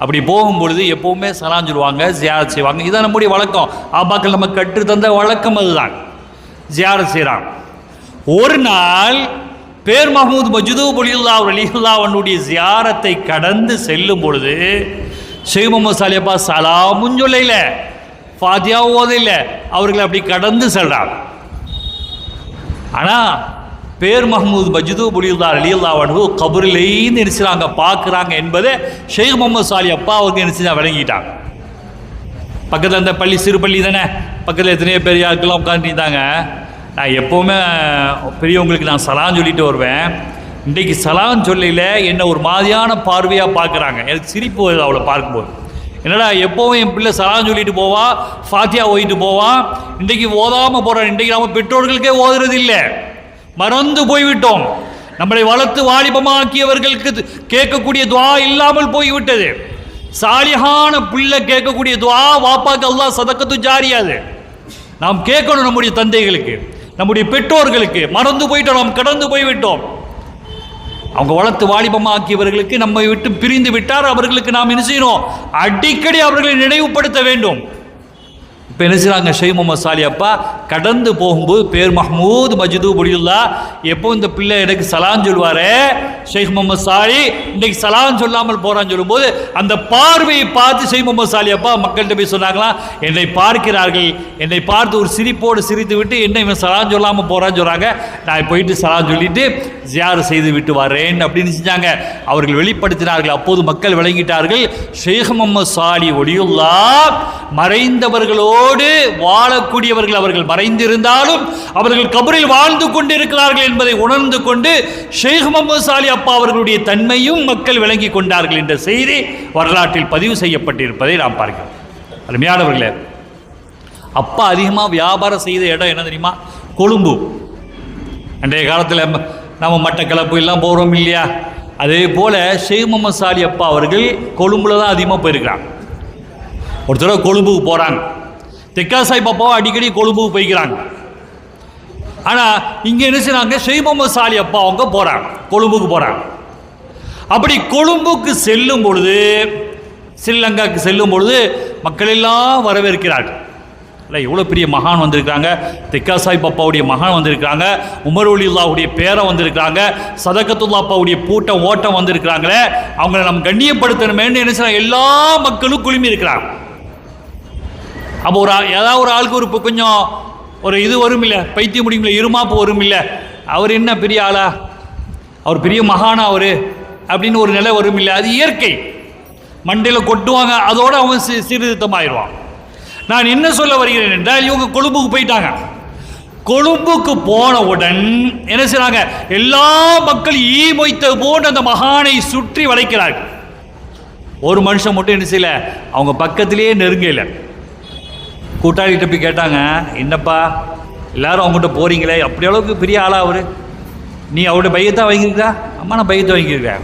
Speaker 1: அப்படி போகும்பொழுது எப்போவுமே சலாம் சொல்லுவாங்க, ஜியாரத் செய்வாங்க. இதுதான் நம்முடைய வழக்கம். ஆபாக்கள் நம்ம கற்று தந்த வழக்கம் அதுதான். ஜியாரத் செய்கிறாங்க. ஒரு நாள் பேர் முகமது மஜ்து ரலியல்லாஹு அன்ஹுடைய ஜியாரத்தை கடந்து செல்லும் பொழுது ஷேக் முகமது சாலி அப்பா சலாமும் சொல்லல, ஃபாத்தியா ஓதையில, அவர்களை அப்படி கடந்து செல்றாங்க. ஆனால் பேர் முகமது மஜ்து ரலியல்லாஹு அன்ஹு கபரிலேருந்து நினைச்சாங்க பார்க்குறாங்க என்பதை ஷேக் முகமது சாலி அப்பா அவங்க நினைச்சு விளங்கிட்டாங்க. பக்கத்தில் அந்த பள்ளி, சிறு பள்ளி தானே, பக்கத்தில் எத்தனையோ பெரிய ஆட்கள்லாம் உட்காந்துட்டாங்க. நான் எப்போவுமே பெரியவங்களுக்கு நான் சலாம் சொல்லிட்டு வருவேன். இன்றைக்கு சலாம் சொல்லல என்ன ஒரு மாதிரியான பார்வையாக பார்க்குறாங்க. எனக்கு சிரிப்பு வருது அவளை பார்க்கும்போது. என்னடா எப்போவும் என் பிள்ளை சலாம் சொல்லிட்டு போவான், ஃபாத்தியா ஓதிட்டு போவான், இன்றைக்கு ஓதாமல் போகிறான். இன்றைக்கு நம்ம பெற்றோர்களுக்கே ஓதுறது இல்லை, மறந்து போய்விட்டோம். நம்மளை வளர்த்து வாலிபமாக்கியவர்களுக்கு கேட்கக்கூடிய துவா இல்லாமல் போய்விட்டது. சாலிஹான பிள்ளை கேட்கக்கூடிய துவா வாப்பாக்கு அல்லாஹ் சதக்கத்து ஜாரியாது. நாம் கேட்கணும் நம்முடைய தந்தைகளுக்கு, நம்முடைய பெற்றோர்களுக்கு. மறந்து போயிட்டோம், நாம் கடந்து போய்விட்டோம். அவங்க வளர்த்து வாலிபமாக்கியவர்களுக்கு நம்மை விட்டு பிரிந்து விட்டார். அவர்களுக்கு நாம் என்ன செய்யணும், அடிக்கடி அவர்களை நினைவுபடுத்த வேண்டும். இப்போ என்ன செய்கிறாங்க, ஷேக் முகமது சாலி அப்பா கடந்து போகும்போது பேர் முகமது மஜ்து எப்போ இந்த பிள்ளை எனக்கு சலாம் சொல்லுவாரே, ஷேக் முகமது சாலி இன்னைக்கு சலாம் சொல்லாமல் போகிறான்னு சொல்லும்போது அந்த பார்வையை பார்த்து ஷேக் முகமது சாலி அப்பா மக்கள்கிட்ட போய் சொன்னாங்களா, என்னை பார்க்கிறார்கள், என்னை பார்த்து ஒரு சிரிப்போடு சிரித்து விட்டு என்ன இவன் சலாம் சொல்லாமல் போகிறான்னு சொல்கிறாங்க, நான் போயிட்டு சலாம் சொல்லிட்டு ஜியார் செய்து விட்டு வரேன் அப்படின்னு செஞ்சாங்க. அவர்கள் வெளிப்படுத்தினார்கள். அப்போது மக்கள் விளங்கிட்டார்கள், ஷேக் முகமது சாலி மறைந்தவர்களோடு வாழக்கூடியவர்கள். அவர்கள் மறைந்திருந்தாலும் அவர்கள் கபரில் வாழ்ந்து கொண்டிருக்கிறார்கள் என்பதை உணர்ந்து கொண்டு ஷேக் முகமது சாலி அப்பா அவர்களுடைய தன்மையும் மக்கள் விளங்கி கொண்டார்கள் என்ற செய்தி வரலாற்றில் பதிவு செய்யப்பட்டிருப்பதை நாம் பார்க்கிறோம். அருமையானவர்களே, அப்பா அதிகமாக வியாபாரம் செய்த இடம் என்ன தெரியுமா, கொழும்பு. அன்றைய காலத்தில் நம்ம மட்டக்களப்பு எல்லாம் போகிறோம் இல்லையா, அதே போல் ஷேக் முகமது சாலி அப்பா அவர்கள் கொழும்புல தான் அதிகமாக போயிருக்கிறாங்க. ஒரு தடவை கொழும்புக்கு போகிறாங்க. தெக்கா சாஹிப் அப்பாவை அடிக்கடி கொழும்புக்கு போய்க்கிறாங்க. ஆனால் இங்கே என்ன செய்றாங்க, ஷேக் முகமது சாலி அப்பா அவங்க போகிறாங்க, கொழும்புக்கு போகிறாங்க. அப்படி கொழும்புக்கு செல்லும் பொழுது, ஸ்ரீலங்காவுக்கு செல்லும் பொழுது மக்கள் எல்லாம் வரவேற்கிறார்கள். இல்லை, இவ்வளோ பெரிய மகான் வந்திருக்காங்க, தெக்கா சாஹிப் அப்பாவுடைய மகான் வந்திருக்காங்க, உமர் வலியுல்லாஹுடைய பேரை வந்திருக்காங்க, சதகத்துல்லா அப்பாவுடைய பூட்டம் ஓட்டம் வந்திருக்கிறாங்களே, அவங்கள நம்ம கண்ணியப்படுத்தணுமேன்னு என்ன செய்யறாங்க, எல்லா மக்களும் குழுமி இருக்கிறாங்க. அப்போ ஏதாவது ஒரு ஆளுக்கு ஒரு கொஞ்சம் ஒரு இது வரும் இல்லை, பைத்தியம் முடியுமில்ல, இருமாப்பு வரும் இல்லை, அவர் என்ன பெரிய ஆளா, அவர் பெரிய மகானா அவர் அப்படின்னு ஒரு நிலை வரும் இல்லை. அது இயற்கை. மண்டையில் கொட்டுவாங்க, அதோடு அவன் சீர்திருத்தமாயிடுவான். நான் என்ன சொல்ல வருகிறேன் என்றால், இவங்க கொழும்புக்கு போயிட்டாங்க. கொழும்புக்கு போனவுடன் என்ன செய்றாங்க, எல்லா மக்கள் ஈ மொய்த்த போன்று அந்த மகானை சுற்றி வளைக்கிறார்கள். ஒரு மனுஷன் மட்டும் என்ன செய்யல, அவங்க பக்கத்திலேயே நெருங்கல. கூட்டாளிகிட்ட போய் கேட்டாங்க, என்னப்பா எல்லாரும் அவங்ககிட்ட போறீங்களே, அப்படி அளவுக்கு பெரிய ஆளா அவரு, நீ அவருடைய பையத்தை வாங்கியிருக்கா? அம்மா நான் பையத்தை வாங்கியிருக்கேன்.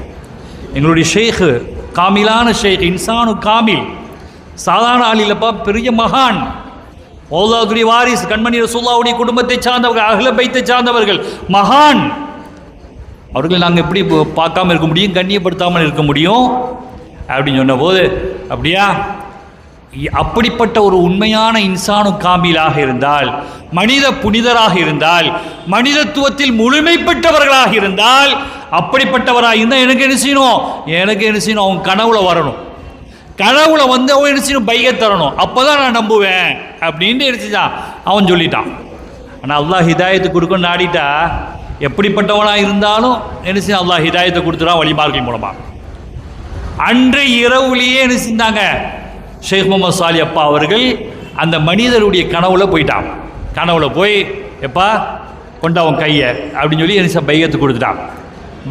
Speaker 1: எங்களுடைய ஷேக்கு காமிலான ஷேக், இன்சானு காமில், சாதாரண ஆள் இல்லைப்பா, பெரிய மகான், மௌலாவுடைய வாரிஸ், கண்மணி ரசூலுல்லாஹ்வுடைய குடும்பத்தை சார்ந்தவர்கள், அஹ்ல பைத்தை சார்ந்தவர்கள், மகான். அவர்கள் நாங்கள் எப்படி பார்க்காம இருக்க முடியும், கண்ணியப்படுத்தாமல் இருக்க முடியும் அப்படின்னு சொன்ன போது, அப்படியா, அப்படிப்பட்ட ஒரு உண்மையான இன்சானு காமிலாக இருந்தால், மனித புனிதராக இருந்தால், மனிதத்துவத்தில் முழுமை பெற்றவர்களாக இருந்தால், அப்படிப்பட்டவராக இருந்தால் எனக்கு என்ன செய்யணும், அவங்க கனவுல வரணும், கனவுல வந்து அவன் என்ன செய்யணும், பையத் தரணும், அப்போதான் நான் நம்புவேன் அப்படின்ட்டு எடுத்துச்சான். அவன் சொல்லிட்டான். ஆனால் அல்லாஹ் ஹிதாயத்து கொடுக்கணும்னு நாடிட்டா எப்படிப்பட்டவனாக இருந்தாலும் என்ன செய்ய அல்லாஹ் ஹிதாயத்தை கொடுத்துறான் வழிமார்கள் மூலமாக. அன்றைய இரவுலேயே என்ன செஞ்சாங்க, ஷேக் முகமது சாலி அப்பா அவர்கள் அந்த மனிதருடைய கனவுல போயிட்டான். கனவுல போய் எப்பா கொண்டவன் கையை அப்படின்னு சொல்லி என்ன பையத்தை கொடுத்துட்டான்.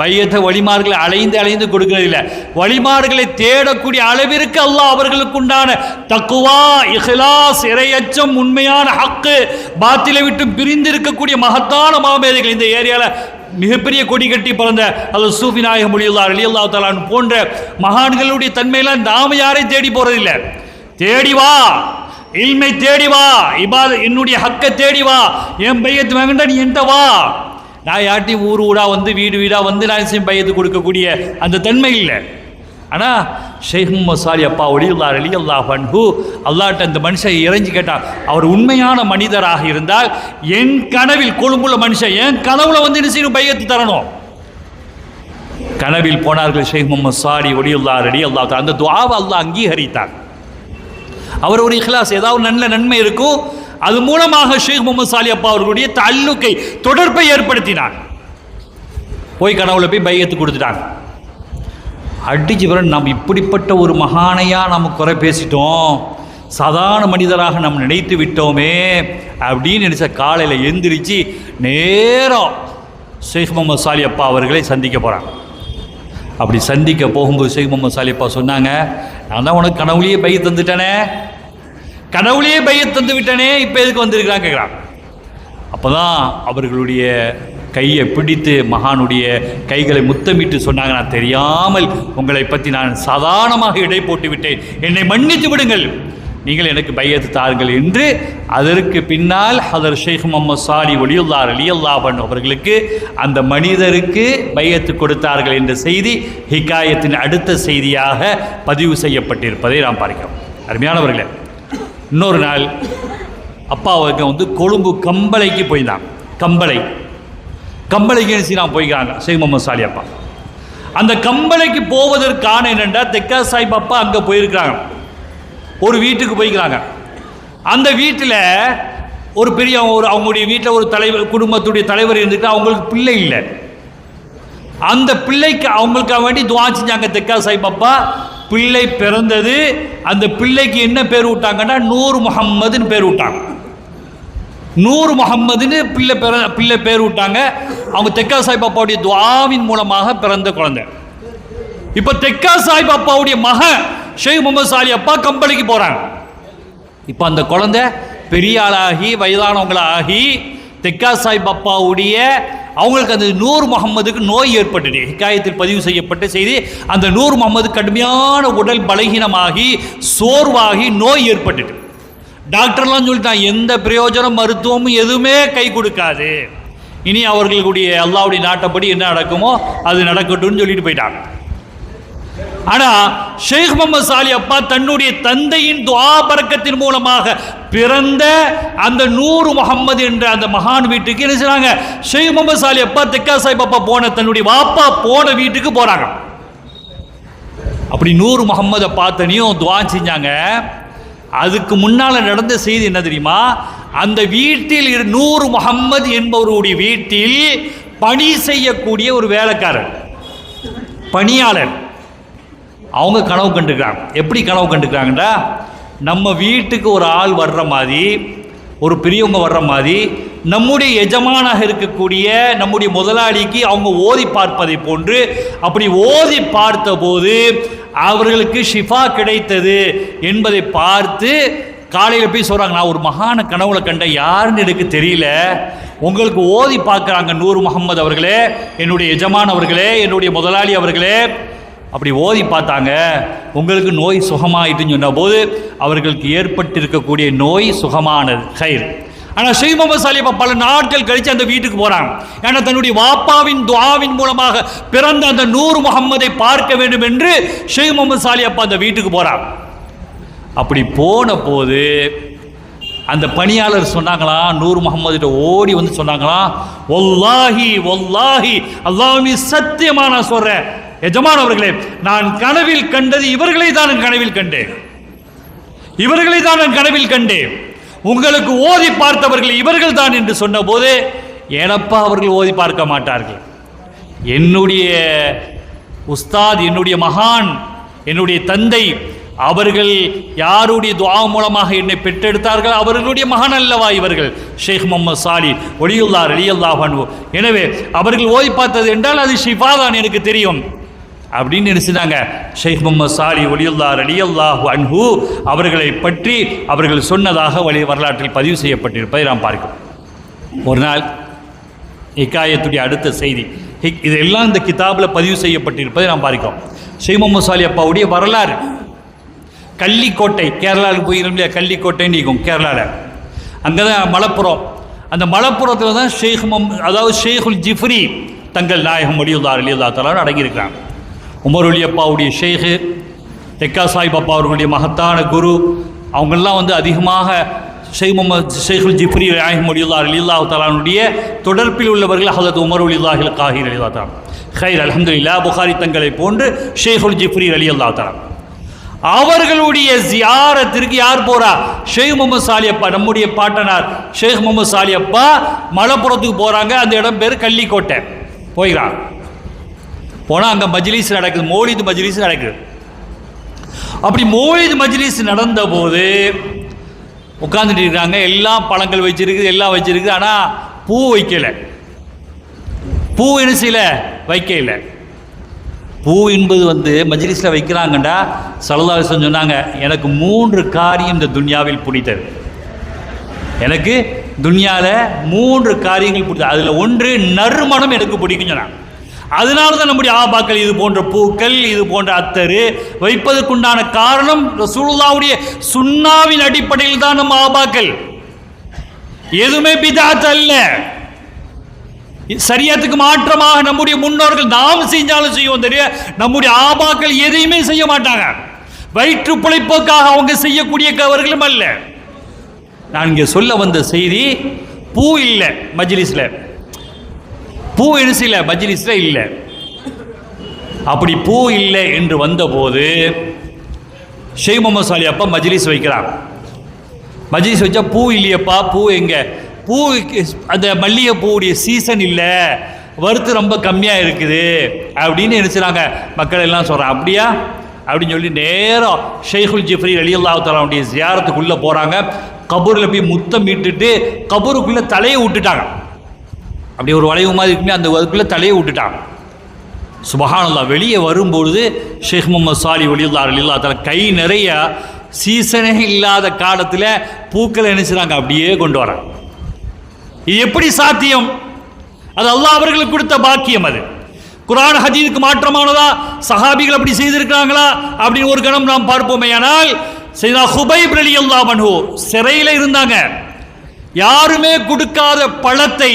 Speaker 1: பையத்தை வழிமார்களை அலைந்து கொடுக்கறதில்லை, வழிமார்களை தேடக்கூடிய அளவிற்கு அல்லாஹ் அவர்களுக்கு உண்டான தக்குவா, இஹ்லாஸ், இறையச்சம், உண்மையான ஹக்கு, பாத்திலை விட்டு பிரிந்து இருக்கக்கூடிய மகத்தான மாமேதைகள் இந்த ஏரியாவில் மிகப்பெரிய கொடி கட்டி பிறந்த அது சூஃபி நாயகம் ரலியல்லாஹு தஆலா போன்ற மகான்களுடைய தன்மையெல்லாம் நாம யாரையும் தேடி போறதில்லை. தேடி வா, இல்மை தேடி வா, என்னுடைய ஹக்கை தேடி வா, என் பையத்து வாங்கிட்டா நீ என்கிட்ட வா. நான் யார்ட்டையும் ஊர் ஊரா வந்து வீடு வீடாக வந்து நான் பையத்து கொடுக்கக்கூடிய அந்த தன்மை இல்லை. ஆனால் ஷேக் முகமது சாலி அப்பா ரலியல்லாஹு அன்ஹு அல்லாஹ்ட்ட அந்த மனுஷன் இறைஞ்சி கேட்டான். அவர் உண்மையான மனிதராக இருந்தால் என் கனவில், கொழும்புள்ள மனுஷன் என் கனவுல வந்து என்ன செய்யணும், பையத்து தரணும். கனவில் போனார்கள் ஷேக் முகமது சாலி ரலியல்லாஹு அந்த துஆவை அல்லாஹ் அங்கீகரித்தார். அவர் ஒரு இஹ்லாஸ், ஏதாவது நல்ல நன்மை இருக்கும், அது மூலமாக ஷேக் முகமது சாலி அப்பா அவர்களுடைய தல்லுக்கை, தொடர்பை ஏற்படுத்தினார். போய் கனவுல போய் பையத்து கொடுத்துட்டாங்க. அடிச்சு பிறகு நாம் இப்படிப்பட்ட ஒரு மகானையா நம்ம குறை பேசிட்டோம், சாதாரண மனிதராக நாம் நினைத்து விட்டோமே அப்படின்னு நினைச்ச காலையில் எந்திரிச்சு நேரம் ஷேக் முகமது சாலி அப்பா அவர்களை சந்திக்க போகிறாங்க. அப்படி சந்திக்க போகும்போது ஷேக் முகமது சாலி அப்பா சொன்னாங்க, நான் தான் உனக்கு கனவுலேயே பைய தந்துட்டேனே, கனவுலேயே பைய தந்து விட்டனே, இப்போ எதுக்கு வந்திருக்கிறாங்க கேட்குறாங்க. அப்போ தான் அவர்களுடைய கையை பிடித்து மகானுடைய கைகளை முத்தமிட்டு சொன்னாங்க, நான் தெரியாமல் உங்களை பற்றி நான் சாதாரணமாக இடை போட்டு விட்டேன், என்னை மன்னித்து விடுங்கள், நீங்கள் எனக்கு பையத்து தாருங்கள் என்று. அதற்கு பின்னால் ஹதர் ஷேக் முகமது சாலி ரலியல்லாஹு அன்ஹு அவர்களுக்கு அந்த மனிதருக்கு பையத்து கொடுத்தார்கள் என்ற செய்தி ஹிகாயத்தின் அடுத்த செய்தியாக பதிவு செய்யப்பட்டிருப்பதை நாம் பார்க்கிறோம். அருமையானவர்களே, இன்னொரு நாள் அப்பா அவருக்கு வந்து கொழும்பு கம்பளைக்கு போயிருந்தாங்க. கம்பளைக்கு நான் போய்க்கிறாங்க ஷேக் முகமது சாலி அப்பா. அந்த கம்பளைக்கு போவதற்கான என்னென்னா தெக்கா சாஹிப் அப்பா அங்கே போயிருக்கிறாங்க, ஒரு வீட்டுக்கு போய்க்கிறாங்க. அந்த வீட்டில் ஒரு பெரிய அவங்களுடைய வீட்டில் ஒரு தலைவர், குடும்பத்துடைய தலைவர் இருந்துட்டு அவங்களுக்கு பிள்ளை இல்லை. அந்த பிள்ளைக்கு அவங்களுக்காக வேண்டி துஆ செஞ்சாங்க தெக்கா சாஹிப் அப்பா. பிள்ளை பிறந்தது. அந்த பிள்ளைக்கு என்ன பேர் விட்டாங்கன்னா நூர் முஹம்மதுன்னு பேர் விட்டாங்க. நூர் முஹம்மதுன்னு பிள்ளை பேர் விட்டாங்க. அவங்க தெக்கா சாஹிப் அப்பாவுடைய துஆவின் மூலமாக பிறந்த குழந்தை. இப்போ தெக்கா சாஹிப் அப்பாவுடைய மகன் ஷேக் முகமது சாலி அப்பா கம்பளிக்கு போகிறாங்க. இப்போ அந்த குழந்தை பெரிய ஆளாகி வயதானவங்களாகி தெக்கா சாஹிப் அப்பாவுடைய அவங்களுக்கு அந்த நூர் முகம்மதுக்கு நோய் ஏற்பட்டது. ஹிகாயத்தில் பதிவு செய்யப்பட்ட செய்தி, அந்த நூர் முகம்மது கடுமையான உடல் பலகீனமாகி சோர்வாகி நோய் ஏற்பட்டுட்டு டாக்டர்லாம் சொல்லிட்டான், எந்த பிரயோஜனம் மருத்துவமும் எதுவுமே கை கொடுக்காது, இனி அவர்களுடைய அல்லாஹ்வுடைய நாட்டப்படி என்ன நடக்குமோ அது நடக்கட்டும்னு சொல்லிட்டு போயிட்டாங்க. ஆனால் ஷேக் முகமது சாலி அப்பா தன்னுடைய தந்தையின் துஆ பரக்கத்தின் மூலமாக பிறந்த அந்த நூர் முகம்மது என்ற அந்த மகான் வீட்டுக்கு என்ன செய்றாங்க, ஷேக் முகமது சாலி அப்பா தெக்கா சாஹிப் அப்பா போன தன்னுடைய வாப்பா போன வீட்டுக்கு போறாங்க. அப்படி நூர் முகம்மதை பார்த்தனையும் துஆ செஞ்சாங்க. அதுக்கு முன்னால் நடந்த செய்தி என்ன தெரியுமா, அந்த வீட்டில் நூர் முகம்மது என்பவருடைய வீட்டில் பணி செய்யக்கூடிய ஒரு வேலைக்காரர், பணியாளர், அவங்க கனவு கண்டுக்கிறாங்க. எப்படி கனவு கண்டுக்கிறாங்கடா, நம்ம வீட்டுக்கு ஒரு ஆள் வர்ற மாதிரி, ஒரு பெரியவங்க வர்ற மாதிரி, நம்முடைய எஜமானாக இருக்கக்கூடிய நம்முடைய முதலாளிக்கு அவங்க ஓதி பார்ப்பதை போன்று, அப்படி ஓதி பார்த்தபோது அவர்களுக்கு ஷிஃபா கிடைத்தது என்பதை பார்த்து காலையில் போய் சொல்கிறாங்க, நான் ஒரு மகான கனவுல கண்ட, யாருன்னு எனக்கு தெரியல, உங்களுக்கு ஓதி பார்க்குறாங்க நூறு முகமது அவர்களே, என்னுடைய எஜமான் அவர்களே, என்னுடைய முதலாளி அவர்களே. அப்படி ஓதி பார்த்தாங்க, உங்களுக்கு நோய் சுகமாயிட்டுன்னு சொன்ன போது அவர்களுக்கு ஏற்பட்டிருக்கக்கூடிய நோய் சுகமானது, ஹைர். ஆனால் ஷேக் முகமது சாலி அப்பா பல நாட்கள் கழித்து அந்த வீட்டுக்கு போகிறாங்க. ஏன்னா தன்னுடைய வாப்பாவின் துஆவின் மூலமாக பிறந்த அந்த நூறு முகம்மதை பார்க்க வேண்டும் என்று ஷேக் முகமது சாலி அப்பா அந்த வீட்டுக்கு போகிறாங்க. அப்படி போன போது அந்த பணியாளர் சொன்னாங்களா, நூறு முகம்மது ஓடி வந்து சொன்னாங்களா, வல்லாஹி வல்லாஹி அல்லாஹ்வே சத்தியமா நான் சொல்றேன் எஜமான் அவர்களே, நான் கனவில் கண்டது இவர்களை தான் கனவில் கண்டேன், இவர்களை தான் நான் கனவில் கண்டேன், உங்களுக்கு ஓதி பார்த்தவர்கள் இவர்கள் தான் என்று சொன்ன போது, ஏனப்பா அவர்கள் ஓதி பார்க்க மாட்டார்கள், என்னுடைய உஸ்தாத், என்னுடைய மகான், என்னுடைய தந்தை, அவர்கள் யாருடைய துஆ மூலமாக என்னை பெற்றெடுத்தார்கள், அவர்களுடைய மகன் அல்லவா இவர்கள், ஷேக் முகமது சாலி ஒலியுல்லாஹ் ரலியல்லாஹு அன்ஹு. எனவே அவர்கள் ஓதி பார்த்தது என்றால் அது ஷிஃபா தான், எனக்கு தெரியும் அப்படின்னு நினைச்சாங்க. ஷேக் முகமது சாலி ஒலியுல்லாஹ் ரலியல்லாஹு அன்ஹு அவர்களை பற்றி அவர்கள் சொன்னதாக வரலாற்றில் பதிவு செய்யப்பட்டிருப்பதை நாம் பார்க்கிறோம். ஒரு நாள் ஹிகாயத்துடைய அடுத்த செய்தி, இதெல்லாம் இந்த கிதாபில் பதிவு செய்யப்பட்டிருப்பதை நாம் பார்க்கிறோம். ஷேக் முகமது சாலி அப்பாவுடைய வரலாறு. கள்ளிக்கோட்டை, கேரளாவுக்கு போயிருந்தோம் இல்லையா, கள்ளிக்கோட்டைன்னு இருக்கும் கேரளாவில், அங்கே தான் மலப்புரம். அந்த மலப்புரத்தில் தான் ஷேக் அதாவது ஷேகுல் ஜிஃப்ரி தங்கள் நாயகம் வலியுல்லாஹ் ரலியல்லாஹு தஆலா அடங்கியிருக்கிறாங்க. உமர் அலி அப்பாவுடைய ஷேகு, தெக்கா சாஹிப் அப்பா அவர்களுடைய மகத்தான குரு, அவங்கெல்லாம் வந்து அதிகமாக ஷேகுல் ஜிஃப்ரி நாயகம் வலியுல்லாஹ் ரலியல்லாஹு தஆலாவுடைய தொடர்பில் உள்ளவர்கள் ஹஜரத் உமர் வலியுல்லாஹில் காஹிர் ரலியல்லாஹு தஆலா. ஹைர், அல்ஹம்துலில்லாஹ். புகாரி தங்களை போன்று ஷேகுல் ஜிஃப்ரி ரலியல்லாஹு தஆலா அவர்களுடைய ஜியாரத்திற்கு யார் போறா? ஷேக் முகமது சாலி அப்பா, நம்முடைய பாட்டனார் ஷேக் முகமது சாலி அப்பா மலப்புரத்துக்கு போறாங்க. அந்த இடம் பேர் கள்ளிக்கோட்டை. போய்கிறான், போனா அங்க மஜ்லிஸ் நடக்குது, மௌலித் மஜ்லிஸ் நடக்குது. அப்படி மௌலித் மஜ்லிஸ் நடந்த போது உட்கார்ந்துட்டு இருக்காங்க. எல்லாம் பழங்கள் வச்சிருக்குது, எல்லாம் வச்சிருக்குது, ஆனா பூ வைக்கல. பூ என்ன செய்யல, வைக்கல. பூ என்பது வந்து மஜ்லிஸில் வைக்கிறாங்கண்டா ஸல்லல்லாஹு அலைஹி வஸல்லம் சொன்னாங்க, எனக்கு 3 காரியம் இந்த துன்யாவில் பிடித்தது, எனக்கு துன்யாவில் 3 காரியங்கள் பிடித்தது, அதில் ஒன்று நறுமணம் எனக்கு பிடிக்கும் சொன்னாங்க. அதனால தான் நம்முடைய ஆபாக்கள் இது போன்ற பூக்கள், இது போன்ற அத்தரு வைப்பதற்குண்டான காரணம் ரசூலுல்லாஹ்வுடைய சுன்னாவின் அடிப்படையில் தான் நம்ம ஆபாக்கள். எதுவுமே பிதாத் அல்ல, சரியத்துக்கு மாற்றமாக நம்முடைய முன்னோர்கள் நாம் செஞ்சாலும் செய்வோம் தெரியும். நம்முடைய ஆபாக்கள் எதையுமே செய்ய மாட்டாங்க, வயிற்று பிழைப்புக்காக அவங்க செய்யக்கூடியவர்களும் அல்ல. நான் இங்கே சொல்ல வந்த செய்தி, பூ இல்லை மஜ்லிஸ்ல, பூ என்ன மஜ்லிஸ்ல இல்லை. அப்படி பூ இல்லை என்று வந்தபோது ஷேக் முகமது சாலி அப்பா மஜ்லிஸ் வைக்கிறாங்க. மஜ்லிஸ் வச்சா பூ இல்லையப்பா, பூ எங்க? பூ அந்த மல்லிகைப்பூவுடைய சீசன் இல்லை, வறுத்து ரொம்ப கம்மியாக இருக்குது அப்படின்னு நினைச்சாங்க. மக்கள் எல்லாம் சொல்கிறாங்க, அப்படியா அப்படின்னு சொல்லி நேரம் ஷேகுல் ஜிஃப்ரி ரலியல்லாஹு தஆலாவுடைய ஜியாரத்துக்குள்ளே போகிறாங்க. கபூரில் போய் முத்தம் மீட்டுட்டு கபூருக்குள்ளே தலையை விட்டுட்டாங்க. அப்படி ஒரு வளைவு மாதிரி இருக்குமே, அந்த அதுக்குள்ளே தலையை விட்டுட்டாங்க. சுபஹானல்லாஹ். வெளியே வரும்பொழுது ஷேக் முகமது சாலி வலியுல்லாஹ் ரலியல்லாஹு தஆலா கை நிறைய சீசனே இல்லாத காலத்தில் பூக்களை நினைச்சுறாங்க, அப்படியே கொண்டு வராங்க. இது எப்படி சாத்தியம்? அது அல்லாஹ் அவர்களுக்கு கொடுத்த பாக்கியம். அது குர்ஆன் ஹதீஸுக்கு மாற்றமானதா? சஹாபிகள் அப்படி செய்திருக்கிறாங்களா அப்படின்னு ஒரு கணம் நாம் பார்ப்போமே. ஆனால் சையதுனா ஹுபைப் ரலியல்லாஹு அன்ஹு சிறையில் இருந்தாங்க. யாருமே கொடுக்காத பழத்தை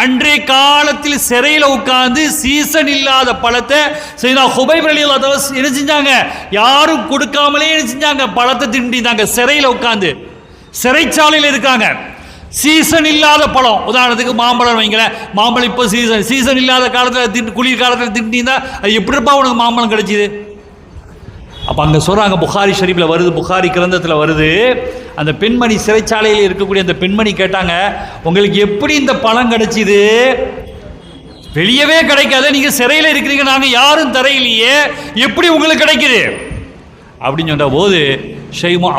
Speaker 1: அன்றைய காலத்தில் சிறையில் உட்கார்ந்து சீசன் இல்லாத பழத்தை சையதுனா ஹுபைப் ரலியல்லாஹு அன்ஹு என்ன செஞ்சாங்க? யாரும் கொடுக்காமலே என்ன செஞ்சாங்க? பழத்தை திண்டினாங்க. சிறையில் உட்கார்ந்து சிறைச்சாலையில் இருக்காங்க. சீசன் இல்லாத பழம், உதாரணத்துக்கு மாம்பழம் வைங்களேன். மாம்பழம் இப்போ சீசன் இல்லாத காலத்தில் குளிர் காலத்தில் திண்டினா அது எப்படிப்பா உனக்கு மாம்பழம் கிடைச்சிது? அப்போ அங்கே சொல்கிறாங்க, புகாரி ஷரீஃபில் வருது, புகாரி கிரந்தத்தில் வருது, அந்த பெண்மணி சிறைச்சாலையில் இருக்கக்கூடிய அந்த பெண்மணி கேட்டாங்க, உங்களுக்கு எப்படி இந்த பழம் கிடைச்சிது? வெளியவே கிடைக்காத, நீங்கள் சிறையில் இருக்கிறீங்க, நாங்கள் யாரும் தரையிலேயே, எப்படி உங்களுக்கு கிடைக்குது அப்படின்னு சொன்ன போது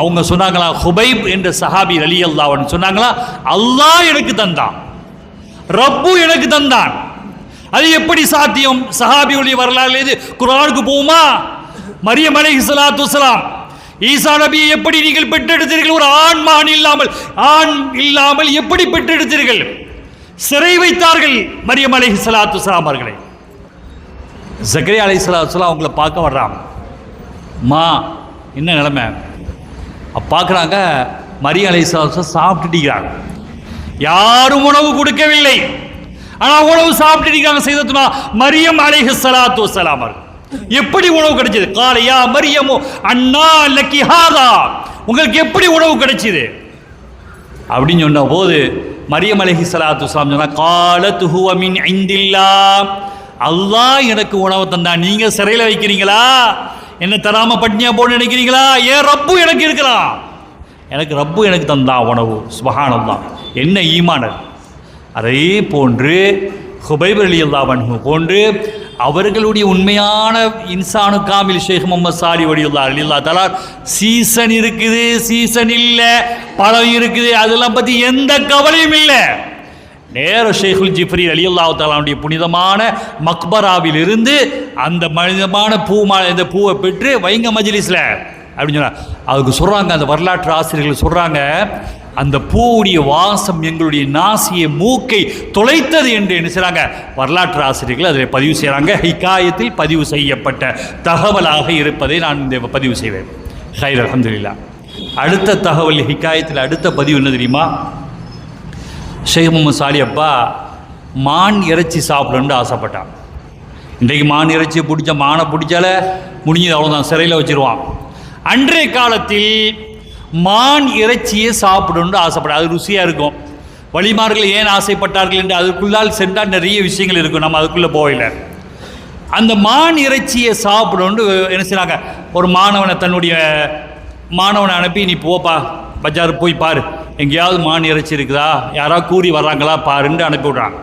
Speaker 1: அவங்க சொன்னாங்களா, ஹுபைப் என்ற சஹாபி ரலியல்லாஹு அன்ஹு சொன்னாங்களா, அல்லாஹ் எனக்கு தந்தான், ரப்பு எனக்கு தந்தான். அது எப்படி சாத்தியம்? சஹாபியுடைய வரலாறு இது குர்ஆனுக்கு போகுமா? மரியம் அலைஹிஸ்ஸலாத்து வஸ்ஸலாம் ஈசா நபியை எப்படி நீங்கள் பெற்றெடுத்தீர்கள்? ஒரு ஆண் இல்லாமல் எப்படி பெற்றெடுத்தீர்கள்? சிறை வைத்தார்கள் மரியம் அலைஹிஸ்ஸலாத்து வஸ்ஸலாம் அவர்களை. ஜக்கரியா அலைஹிஸ்ஸலாத்து வஸ்ஸலாம் அவங்கள பார்க்க வர்றாங்க. மா என்ன நிலைமை பார்க்குறாங்க. மரியம் அலைஹிஸ்ஸலாத்து வஸ்ஸலாம் சாப்பிட்டுட்டாங்க. யாரும் உணவு கொடுக்கவில்லை, ஆனால் உணவு சாப்பிட்டுட்டாங்க. செய்ததுனா மரியம் அலைஹிஸ்ஸலாத்து வஸ்ஸலாம் அவர்கள் எப்படி உணவு கிடைச்சது? காலையா மரியமோ அண்ணா லக்கி ஹாதா, உங்களுக்கு எப்படி உணவு கிடைச்சது அப்படின்னு சொன்ன போது மரியம் அலைஹிஸ்ஸலாத்து வஸ்ஸலாம் சொன்னா, காலத்து ஹுவ மின் இந்தில்லாஹ், அல்லாஹ் எனக்கு உணவு தந்தா. நீங்க சிறையில் வைக்கிறீங்களா? என்ன தராம பட்னியா போன்னு நினைக்கிறீங்களா? ஏன் ரப்பு எனக்கு இருக்கலாம், எனக்கு ரப்பு எனக்கு தந்தா உணவு. சுப்ஹானல்லாஹ், என்ன ஈமான்! அதே போன்று ஹுபைப் ரலியல்லாஹு அன்ஹு போன்று அவர்களுடைய உண்மையான இன்சானு காமில் ஷேக் முகமது சாலி வலியுல்லாஹ் தஆலா சீசன் இருக்குது, சீசன் இல்லை, பழம் இருக்குது, அதெல்லாம் பற்றி எந்த கவலையும் இல்லை. நேர ஷேகுல் ஜிஃப்ரி ரலியல்லாஹு தஆலாவுடைய புனிதமான மக்பராவில் இருந்து அந்த மனிதமான இந்த பூவை பெற்று வைங்க மஜ்லிஸ்ல அப்படின்னு சொன்னா அதுக்கு சொல்றாங்க. அந்த வரலாற்று ஆசிரியர்கள் சொல்றாங்க, அந்த பூவுடைய வாசம் எங்களுடைய நாசியை மூக்கை தொலைத்தது என்று என்ன செய்றாங்க வரலாற்று ஆசிரியர்கள் அதில் பதிவு செய்கிறாங்க. ஹிகாயத்தில் பதிவு செய்யப்பட்ட தகவலாக இருப்பதை நான் இந்த பதிவு செய்வேன். ஹைர் அல்ஹம்துலில்லாஹ். அடுத்த தகவல் ஹிகாயத்தில் அடுத்த பதிவு என்ன தெரியுமா? ஷேக் முகமது சாலி அப்பா மான் இறைச்சி சாப்பிடணுன்னு ஆசைப்பட்டான். இன்றைக்கு மான் இறைச்சியை பிடிச்ச மானை பிடிச்சால முடிஞ்சது, அவ்வளோதான், சிறையில் வச்சிருவான். அன்றைய காலத்தில் மான் இறைச்சியை சாப்பிடணும்னு ஆசைப்பட, அது ருசியாக இருக்கும். வழிமார்கள் ஏன் ஆசைப்பட்டார்கள் என்று அதுக்குள்ளால் சென்றால் நிறைய விஷயங்கள் இருக்கும், நம்ம அதுக்குள்ளே போகல. அந்த மான் இறைச்சியை சாப்பிடணுன்னு என்ன செய்றாங்க, ஒரு மாணவனை அனுப்பி நீ போப்பா பஜார் போய் பாரு, எங்கேயாவது மான் இறைச்சி இருக்குதா, யாராவது கூறி வர்றாங்களா பாருன்னு அனுப்பி விட்றாங்க.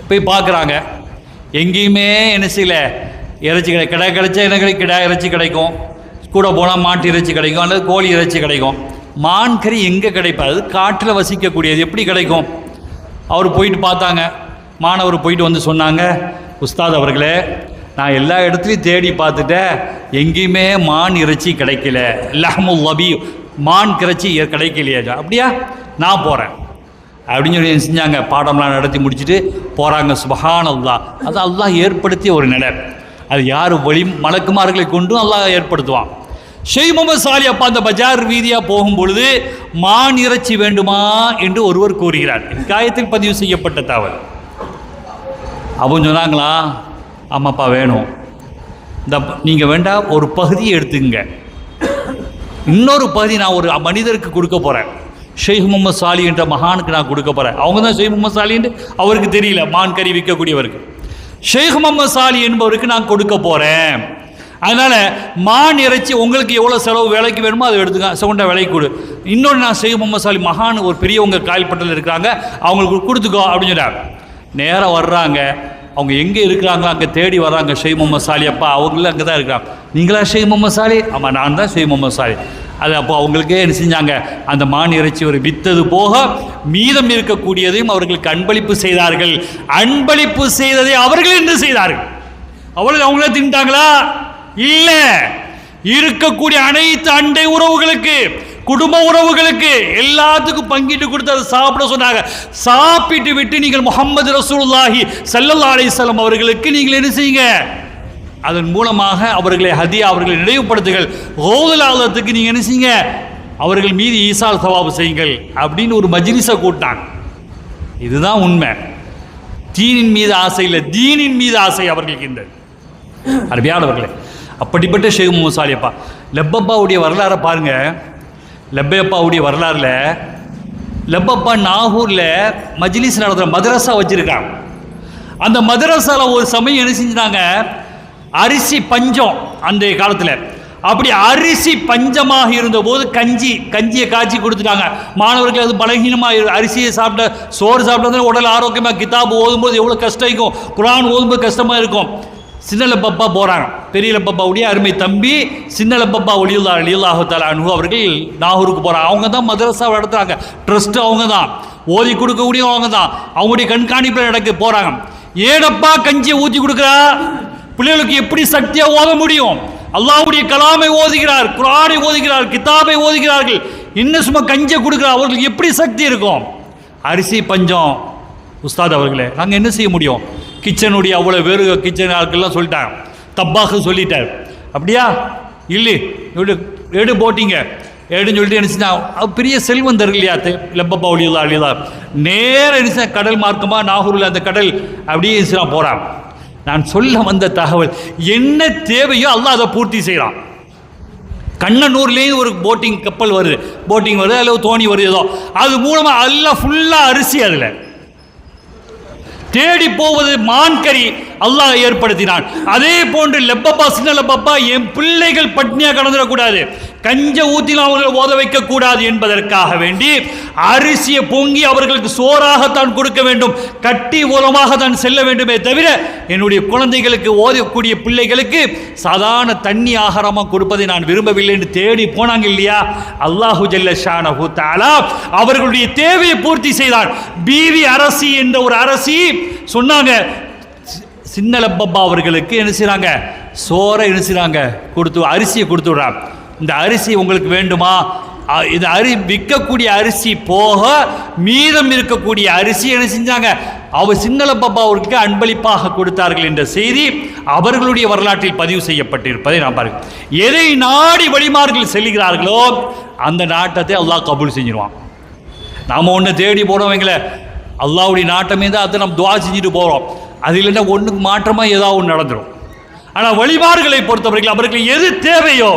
Speaker 1: போய் பார்க்குறாங்க, எங்கேயுமே என்ன செய்யல இறைச்சி கிடைச்சா என்ன கிடை இறைச்சி கிடைக்கும், கூட போனால் மாட்டு இறைச்சி கிடைக்கும் அல்லது கோழி இறைச்சி கிடைக்கும். மான் கறி எங்கே கிடைப்பாது? காட்டில் வசிக்கக்கூடியது, எப்படி கிடைக்கும்? அவர் போயிட்டு பார்த்தாங்க. மாணவர் போயிட்டு வந்து சொன்னாங்க, உஸ்தாத் அவர்களே, நான் எல்லா இடத்துலையும் தேடி பார்த்துட்டேன், எங்கேயுமே மான் இறைச்சி கிடைக்கல, லஹ்முல் லபி, மான் இறைச்சி கிடைக்கலையா? அப்படியா, நான் போகிறேன் அப்படின்னு சொல்லி செஞ்சாங்க. பாடம்லாம் நடத்தி முடிச்சுட்டு போகிறாங்க. சுப்ஹானல்லாஹ், அது அல்லாஹ் ஏற்படுத்திய ஒரு நிலை. அது யார் மலக்குமார்களை கொண்டும் அல்லாஹ் ஏற்படுத்துவான். ஷேக் முகமது சாலி அப்பா அந்த பஜார் வீதியாக போகும் பொழுது மான் இறைச்சி வேண்டுமா என்று ஒருவர் கூறுகிறார். காயத்தில் பதிவு செய்யப்பட்ட தகவல். அவங்க சொன்னாங்களா, ஆமாப்பா வேணும், இந்த நீங்கள் வேண்டாம் ஒரு பகுதியை எடுத்துங்க, இன்னொரு பகுதி நான் ஒரு மனிதருக்கு கொடுக்க போகிறேன், ஷேக் முகமது சாலி என்ற மகானுக்கு நான் கொடுக்க போகிறேன். அவங்க தான் ஷேக் முகமது சாலி என்று அவருக்கு தெரியல, மான் கறி விற்கக்கூடியவருக்கு. ஷேக் முகமது சாலி என்பவருக்கு நான் கொடுக்க போகிறேன், அதனால் மான் இறைச்சி உங்களுக்கு எவ்வளோ செலவு விலைக்கு வேணுமோ அதை எடுத்துக்க, செகண்டா விலைக்கு கொடு. இன்னொன்று, நான் ஷேக் முகமது சாலி மகான் ஒரு பெரியவங்க காயல்பட்டில் இருக்கிறாங்க, அவங்களுக்கு கொடுத்துக்கோ அப்படின்னு சொல்கிறாங்க. நேராக வர்றாங்க, அவங்க எங்கே இருக்கிறாங்களோ அங்கே தேடி வர்றாங்க. ஷேக் முகமது சாலி அப்பா அவங்களும் அங்கே தான் இருக்கிறாங்க. நீங்களா ஷேக் முகமது சாலி? ஆமாம், நான் தான் ஷேக் முகமது சாலி. அது அப்போ அவங்களுக்கே என்ன செஞ்சாங்க, அந்த மான் இறைச்சி ஒரு வித்தது போக மீதம் இருக்கக்கூடியதையும் அவர்களுக்கு அன்பளிப்பு செய்தார்கள். அன்பளிப்பு செய்ததை அவர்கள் என்ன செய்தார்கள்? அவங்களே தின்ட்டாங்களா? இல்லை, இருக்கக்கூடிய அனைத்து அண்டை உறவுகளுக்கு, குடும்ப உறவுகளுக்கு எல்லாத்துக்கும் பங்கிட்டு கொடுத்து அதை சாப்பிட சொன்னாங்க. சாப்பிட்டு விட்டு நீங்கள் முஹம்மது ரசூலுல்லாஹி ஸல்லல்லாஹு அலைஹி வஸல்லம் அவர்களுக்கு நீங்கள் என்ன செய்யுங்க, அதன் மூலமாக அவர்களை ஹதியா, அவர்களை நினைவுபடுத்துங்கள். ஹௌதுல் ஆலத்துக்கு நீங்கள் என்ன செய்யுங்க, அவர்கள் மீது ஈசால் சவாபு செய்யுங்கள் அப்படின்னு ஒரு மஜ்லிஸை கூட்டாங்க. இதுதான் உண்மை. தீனின் மீது ஆசை இல்லை, தீனின் மீது ஆசை அவர்களுக்கு இந்த அருமையானவர்களே. அப்படிப்பட்ட ஷேக் முகமது சாலி அப்பா லப்பப்பாவுடைய வரலாறை பாருங்க. லப்பப்பாவுடைய வரலாறுல லப்பப்பா நாகூரில் மஜ்லிஸ் நடத்துகிற மதரசா வச்சிருக்காங்க. அந்த மதரசாவில் ஒரு சமயம் என்ன செஞ்சாங்க, அரிசி பஞ்சம் அந்த காலத்தில். அப்படி அரிசி பஞ்சமாக இருந்தபோது கஞ்சியை காய்ச்சி கொடுத்துட்டாங்க. மாணவர்கள் அது பலகீனமாக அரிசியை சாப்பிட்ட சோறு சாப்பிட்டது உடல் ஆரோக்கியமாக, கிதாபு ஓதும்போது எவ்வளோ கஷ்டம் இருக்கும், குர்ஆன் ஓதும்போது கஷ்டமாக இருக்கும். சின்ன லப்பப்பா போகிறாங்க. பெரிய லப்பப்பாவுடைய அருமை தம்பி சின்ன லப்பப்பா ரலியல்லாஹு தஆலா அன்ஹு அவர்கள் நாகூருக்கு போகிறாங்க. அவங்க தான் மதரசாவை நடத்துகிறாங்க, ட்ரஸ்ட்டு அவங்க தான், ஓதி கொடுக்கக்கூடிய அவங்க தான், அவங்களுடைய கண்காணிப்பில் நடக்க போகிறாங்க. ஏனப்பா கஞ்சியை ஊற்றி கொடுக்குறா, பிள்ளைகளுக்கு எப்படி சக்தியாக ஓத முடியும்? அல்லாஹ்வுடைய கலாமை ஓதுகிறார், குர்ஆனை ஓதுகிறார், கிதாபை ஓதுகிறார்கள், இன்னும் சும்மா கஞ்சை கொடுக்கிறார். அவர்களுக்கு எப்படி சக்தி இருக்கும்? அரிசி பஞ்சம் உஸ்தாத் அவர்களே, நாங்கள் என்ன செய்ய முடியும்? கிச்சனுடைய அவ்வளோ வேறு கிச்சன் ஆட்கள்லாம் சொல்லிட்டாங்க, தப்பாக சொல்லிட்டார். அப்படியா இல்லை எடு போட்டிங்க எடுன்னு சொல்லிட்டு நினச்சினா பெரிய செல்வந்தர்கள் இல்லையா லப்பப்பா ஒளியதா அழியதா நேரம் நினச்சா கடல் மார்க்கமாக நாகூரில் அந்த கடல் அப்படியே நினச்சினா போகிறான். நான் சொல்ல வந்த தகவல் என்ன தேவையோ அல்லாஹ் அதை பூர்த்தி செய்கிறான். கண்ணனூர்லேயும் ஒரு போட்டிங் கப்பல் வருது, போட்டிங் வருது, அதில் தோணி வருது, ஏதோ அது மூலமாக எல்லாம் ஃபுல்லாக அரிசி அதில் தேடி போவது மான்கறி அல்லாஹ் ஏற்படுத்தினான். அதே போன்று லப்பப்பா சின்ன லப்பப்பா என் பிள்ளைகள் பட்னியாக கடந்துடக்கூடாது, கஞ்ச ஊத்தினால் அவர்களை ஓத வைக்க கூடாது என்பதற்காக வேண்டி அரிசியை பொங்கி அவர்களுக்கு சோறாகத்தான் கொடுக்க வேண்டும், கட்டி மூலமாக தான் செல்ல வேண்டுமே தவிர என்னுடைய குழந்தைகளுக்கு ஓதக்கூடிய பிள்ளைகளுக்கு சாதாரண தண்ணி ஆகாரமாக கொடுப்பதை நான் விரும்பவில்லை என்று தேடி போனாங்க இல்லையா? அல்லாஹு ஜல்ல ஷானஹு தஆலா அவர்களுடைய தேவையை பூர்த்தி செய்தான். பீவி அரசி என்ற ஒரு அரசி சொன்னாங்க, சின்ன லப்பப்பா அவர்களுக்கு என்ன செய்றாங்க, சோறை என்ன செய்றாங்க, கொடுத்து அரிசியை கொடுத்து விடுறாங்க. இந்த அரிசி உங்களுக்கு வேண்டுமா? இது விற்கக்கூடிய அரிசி போக மீதம் இருக்கக்கூடிய அரிசி என்ன செஞ்சாங்க, அவர் சின்னலப்பப்பா அவர்களுக்கு அன்பளிப்பாக கொடுத்தார்கள் என்ற செய்தி அவர்களுடைய வரலாற்றில் பதிவு செய்யப்பட்டிருப்பதை நாம் பாருங்க. எதை நாடி வழிமார்கள் செல்கிறார்களோ அந்த நாட்டத்தை அல்லாஹ் கபூல் செஞ்சிருவான். நாம் ஒன்று தேடி போனவங்கள அல்லாஹ்வுடைய நாட்டமே தான் அதை நம்ம துவா செஞ்சுட்டு போகிறோம், அது இல்லைன்னா ஒன்றுக்கு மாற்றமாக ஏதாவது ஒன்று நடந்துடும். ஆனால் வழிமார்களை பொறுத்தவரைக்கும் அவர்களுக்கு எது தேவையோ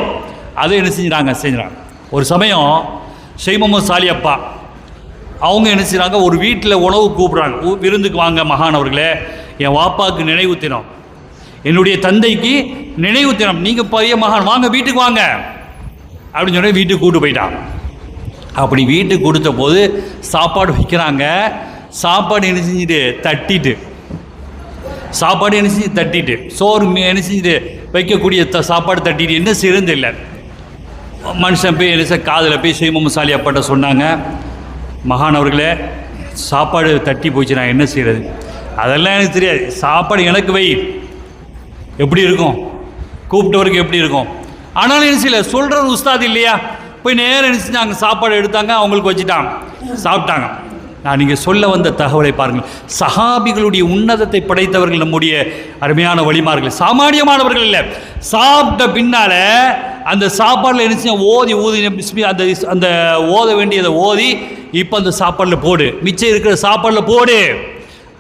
Speaker 1: அதை என்ன செஞ்சுறாங்க. ஒரு சமயம் ஷேக் முகமது சாலி அப்பா அவங்க என்ன செய்கிறாங்க, ஒரு வீட்டில் உணவு கூப்பிட்றாங்க, விருந்துக்கு வாங்க மகானவர்களே, என் வாப்பாவுக்கு நினைவு தினம், என்னுடைய தந்தைக்கு நினைவு தினம், நீங்கள் பெரிய மகான் வாங்க வீட்டுக்கு வாங்க அப்படின்னு சொல்லி வீட்டுக்கு கூப்பிட்டு போயிட்டாங்க. அப்படி வீட்டுக்கு கொடுத்த போது சாப்பாடு வைக்கிறாங்க. சாப்பாடு என்ன செஞ்சுட்டு தட்டிட்டு, சாப்பாடு என்ன செஞ்சு தட்டிட்டு, சோறு என்ன செஞ்சுட்டு வைக்கக்கூடிய சாப்பாடு தட்டிட்டு என்ன செய்யறது இல்லை. மனுஷன் போய் என்ன காதில் போய் ஷேக் முகமது சாலி அப்பாட்ட சொன்னாங்க, மகானவர்களே சாப்பாடு தட்டி போச்சு, நான் என்ன செய்கிறது? அதெல்லாம் எனக்கு தெரியாது, சாப்பாடு எனக்கு வை, எப்படி இருக்கும் கூப்பிட்டவருக்கு எப்படி இருக்கும்? ஆனாலும் என்ன செய்யல, சொல்கிற உஸ்தாது இல்லையா, போய் நேரம் என்ன செஞ்சாங்க, சாப்பாடு எடுத்தாங்க, அவங்களுக்கு வச்சுட்டாங்க, சாப்பிட்டாங்க. நான் நீங்கள் சொல்ல வந்த தகவலை பாருங்கள். சஹாபிகளுடைய உன்னதத்தை படைத்தவர்கள் நம்முடைய அருமையான வழிமார்கள், சாமானியமானவர்கள் இல்லை. சாப்பிட்ட பின்னால் அந்த சாப்பாடில் என்ன செய்ய ஓதி அந்த அந்த ஓத வேண்டியதை ஓதி இப்போ அந்த சாப்பாடில் போடு, மிச்சம் இருக்கிற சாப்பாடில் போடு,